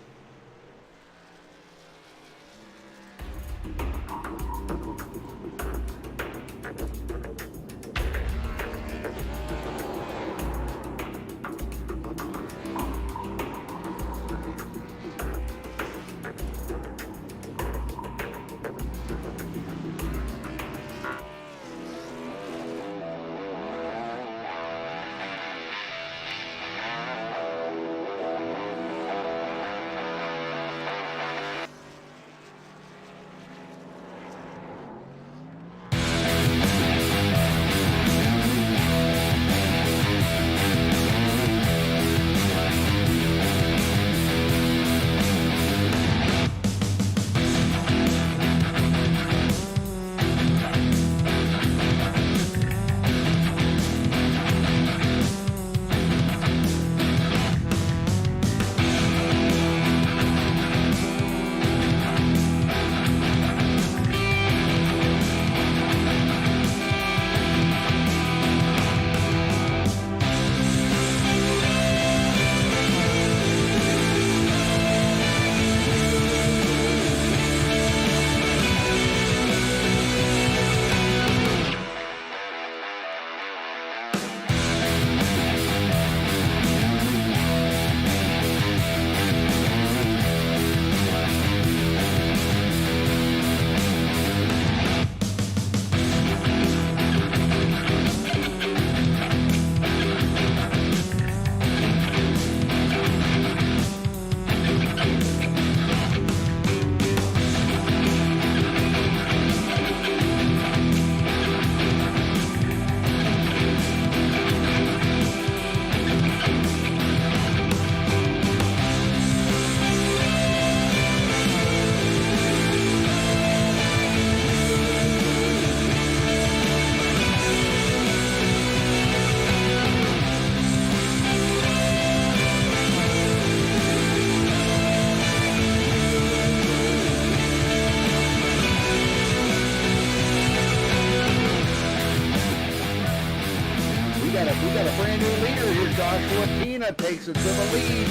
Joshua Tina takes it to the lead in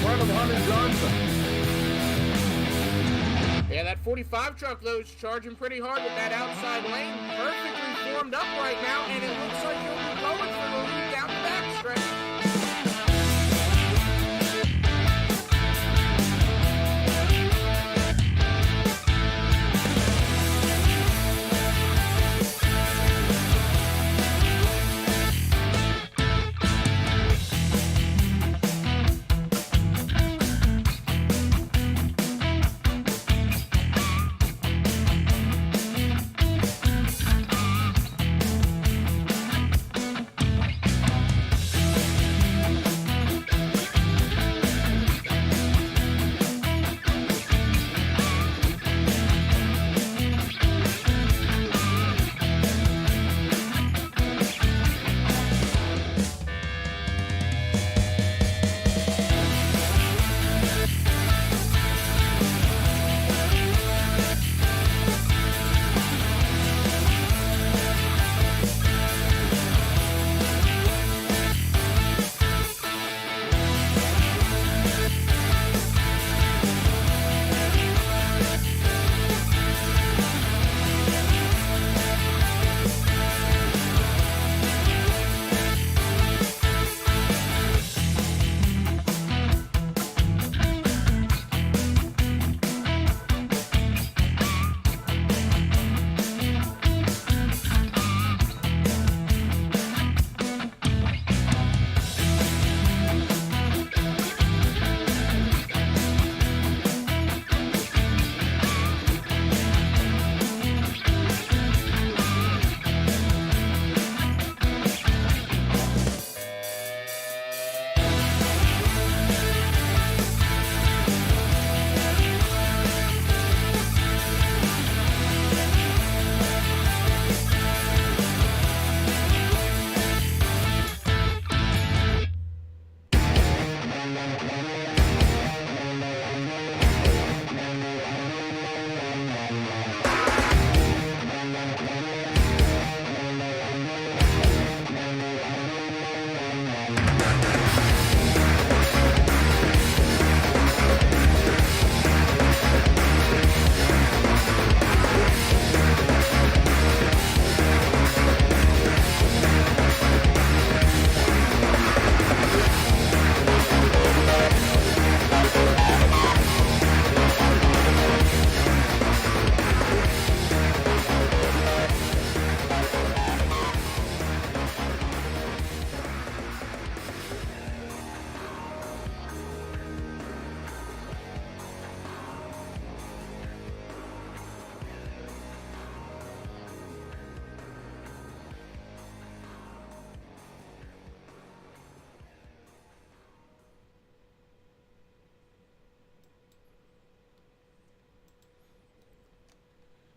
front of Hunter Johnson. Yeah, that 45 truckload's charging pretty hard with that outside lane. Perfectly formed up right now, and it looks like he'll be going for the lead down the backstretch.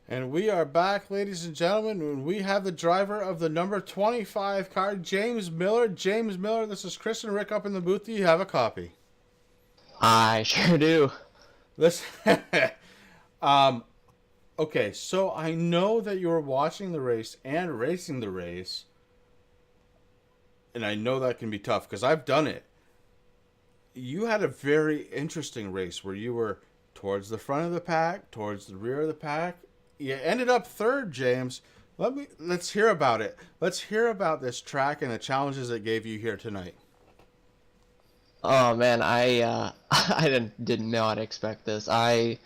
And we are back, ladies and gentlemen, when we have the driver of the number 25 car, James Miller. James Miller, this is Chris and Rick up in the booth. Do you have a copy? I sure do. Listen, okay, so I know that you were watching the race and racing the race, and I know that can be tough because I've done it. You had a very interesting race where you were towards the front of the pack, towards the rear of the pack. You ended up third, James. Let's hear about it. Let's hear about this track and the challenges it gave you here tonight. Oh man, I did not expect this. I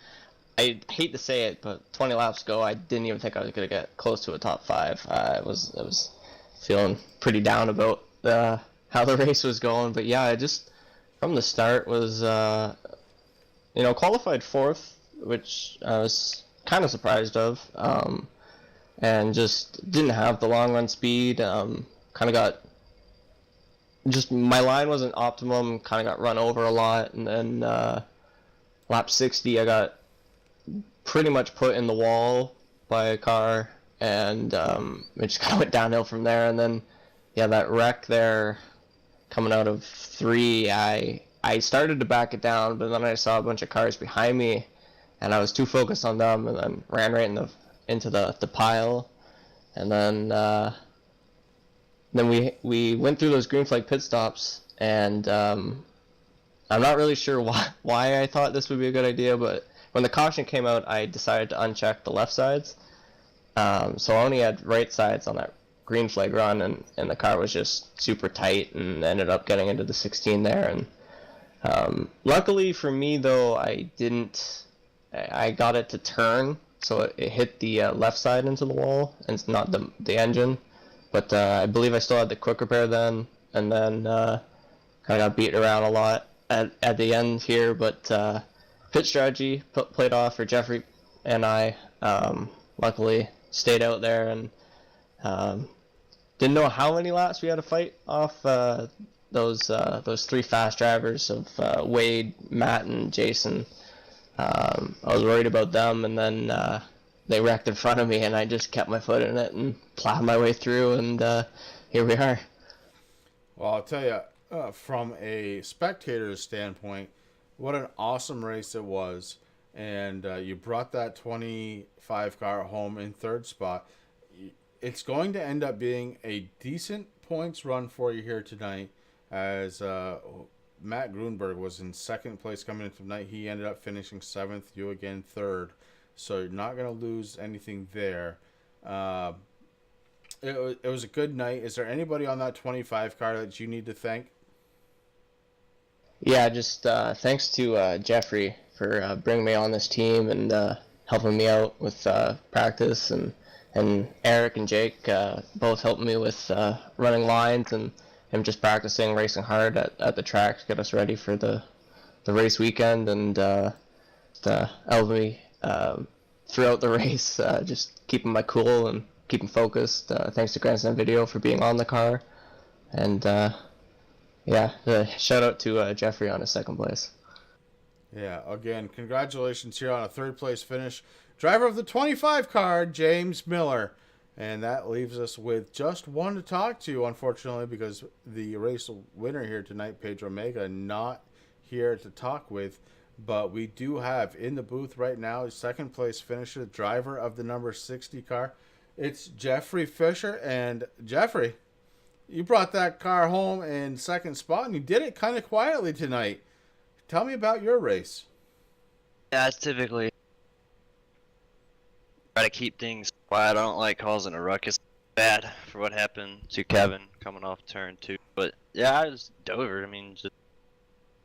hate to say it, but 20 laps ago, I didn't even think I was gonna get close to a top 5. I was feeling pretty down about how the race was going. But yeah, I just from the start was qualified 4th, which I was kind of surprised of, and just didn't have the long run speed. Kind of got my line wasn't optimum. Kind of got run over a lot, and then lap 60, I got pretty much put in the wall by a car, and it just kind of went downhill from there. And then yeah, that wreck there coming out of 3, I started to back it down, but then I saw a bunch of cars behind me, and I was too focused on them, and then ran right into the pile. And then we went through those green flag pit stops, and I'm not really sure why I thought this would be a good idea, but when the caution came out, I decided to uncheck the left sides. So I only had right sides on that green flag run, and the car was just super tight and ended up getting into the 16 there. And luckily for me, though, I got it to turn, so it hit the left side into the wall, and it's not the engine. But I believe I still had the quick repair then, and then kind of got beat around a lot at the end here. But pit strategy played off for Jeffrey and I. Luckily stayed out there, and didn't know how many laps we had to fight off those three fast drivers of Wade, Matt, and Jason. I was worried about them, and then they wrecked in front of me, and I just kept my foot in it and plowed my way through, and here we are. Well, I'll tell you, from a spectator's standpoint, what an awesome race it was. And you brought that 25 car home in third spot. It's going to end up being a decent points run for you here tonight, as Matt Grunberg was in second place coming into tonight. He ended up finishing 7th, you again 3rd. So you're not going to lose anything there. It was a good night. Is there anybody on that 25 car that you need to thank? Yeah, just thanks to Jeffrey for bringing me on this team and helping me out with practice, and Eric and Jake both helped me with running lines, and him just practicing racing hard at the track to get us ready for the race weekend, and helped me throughout the race, just keeping my cool and keeping focused. Thanks to Grandstand Video for being on the car, and yeah, shout out to Jeffrey on his second place. Yeah, again, congratulations here on a third place finish. Driver of the 25 car, James Miller. And that leaves us with just one to talk to, unfortunately, because the race winner here tonight, Pedro Mega, not here to talk with. But we do have in the booth right now, second place finisher, driver of the number 60 car. It's Jeffrey Fisher. And Jeffrey, you brought that car home in second spot, and you did it kind of quietly tonight. Tell me about your race. Yeah, it's typically try to keep things quiet. I don't like causing a ruckus. Bad for what happened to Kevin coming off turn 2. But yeah, I just dove over. I mean, just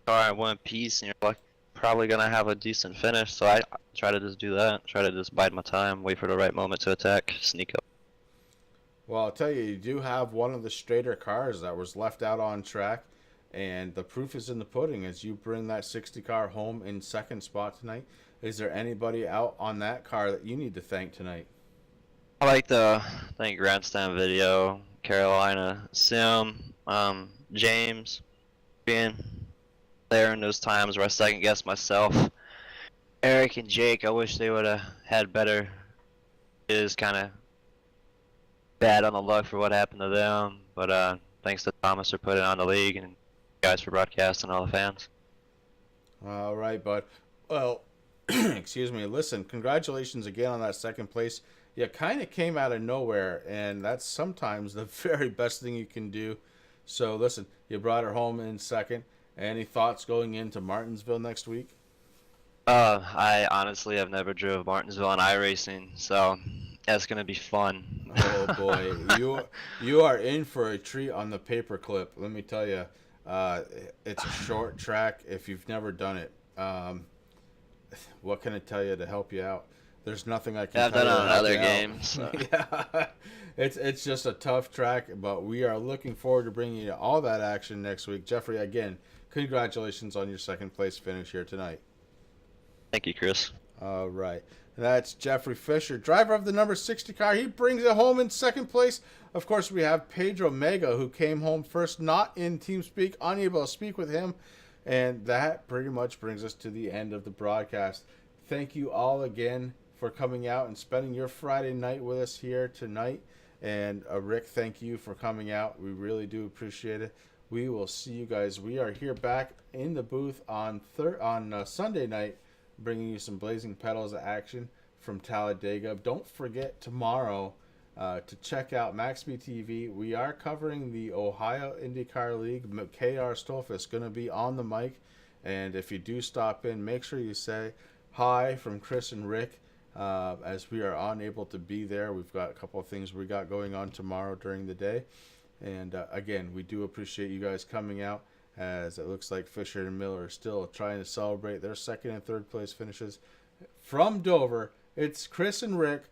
car in one piece, and you're like probably gonna have a decent finish. So I try to just do that. Try to just bide my time, wait for the right moment to attack, sneak up. Well, I'll tell you, you do have one of the straighter cars that was left out on track. And the proof is in the pudding as you bring that 60 car home in second spot tonight. Is there anybody out on that car that you need to thank tonight? I like to thank Grandstand Video, Carolina Sim, James, being there in those times where I second guessed myself. Eric and Jake, I wish they would have had better. It is kind of bad on the luck for what happened to them, but thanks to Thomas for putting on the league, and guys for broadcasting, all the fans. All right, bud. Well, excuse me. Listen, congratulations again on that second place. You kind of came out of nowhere, and that's sometimes the very best thing you can do. So, listen, you brought her home in second. Any thoughts going into Martinsville next week? I honestly have never drove Martinsville on iRacing, so that's going to be fun. Oh, boy. You are in for a treat on the paperclip. Let me tell you. It's a short track if you've never done it. What can I tell you to help you out? There's nothing I can tell you. I've done it on other games. So. Yeah, it's just a tough track, but we are looking forward to bringing you all that action next week. Jeffrey, again, congratulations on your second place finish here tonight. Thank you, Chris. All right. That's Jeffrey Fisher, driver of the number 60 car. He brings it home in second place. Of course, we have Pedro Mega, who came home first, not in TeamSpeak, unable to speak with him. And that pretty much brings us to the end of the broadcast. Thank you all again for coming out and spending your Friday night with us here tonight. And Rick, thank you for coming out. We really do appreciate it. We will see you guys. We are here back in the booth on Sunday night, bringing you some Blazing Pedals action from Talladega. Don't forget tomorrow, to check out MaxSpeedTV. We are covering the Ohio IndyCar League. KR Stolfa is going to be on the mic, and if you do stop in, make sure you say hi from Chris and Rick, as we are unable to be there. We've got a couple of things we got going on tomorrow during the day, and again, we do appreciate you guys coming out, as it looks like Fisher and Miller are still trying to celebrate their second and third place finishes. From Dover, it's Chris and Rick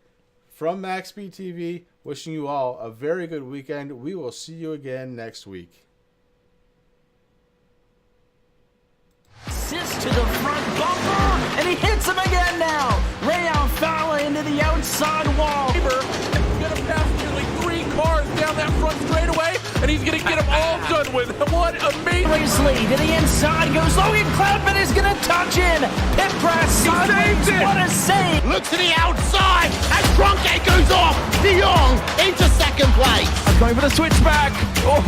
from MaxSpeedTV, wishing you all a very good weekend. We will see you again next week. Assist to the front bumper, and he hits him again now. Ray Alfala into the outside wall. He's gonna pass nearly 3 cars down that front straightaway, and he's gonna get them all done with. What amazing! Racely to the inside goes Logan Cloudman is gonna touch in. Pit press sideways. What a save! Look to the outside as Cronkite goes off. De Jong into second place. Going for the switchback. Oh,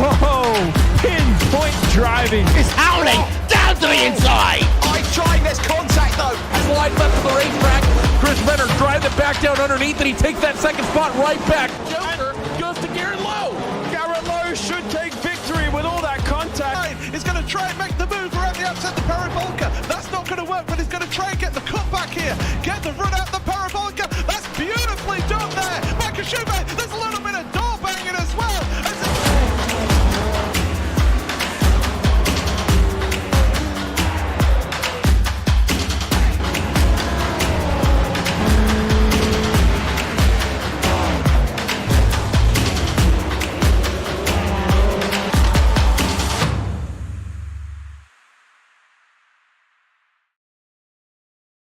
pinpoint driving. It's howling down to the inside. I trying this contact though. Wide left of the racetrack. Chris Venner drives it back down underneath, and he takes that second spot right back. Joker goes to Garrett Lowe. Garrett Lowe should take victory with all that contact. He's going to try and make the move around the outside the Parabolka. That's not going to work, but he's going to try and get the cutback here. Get the run out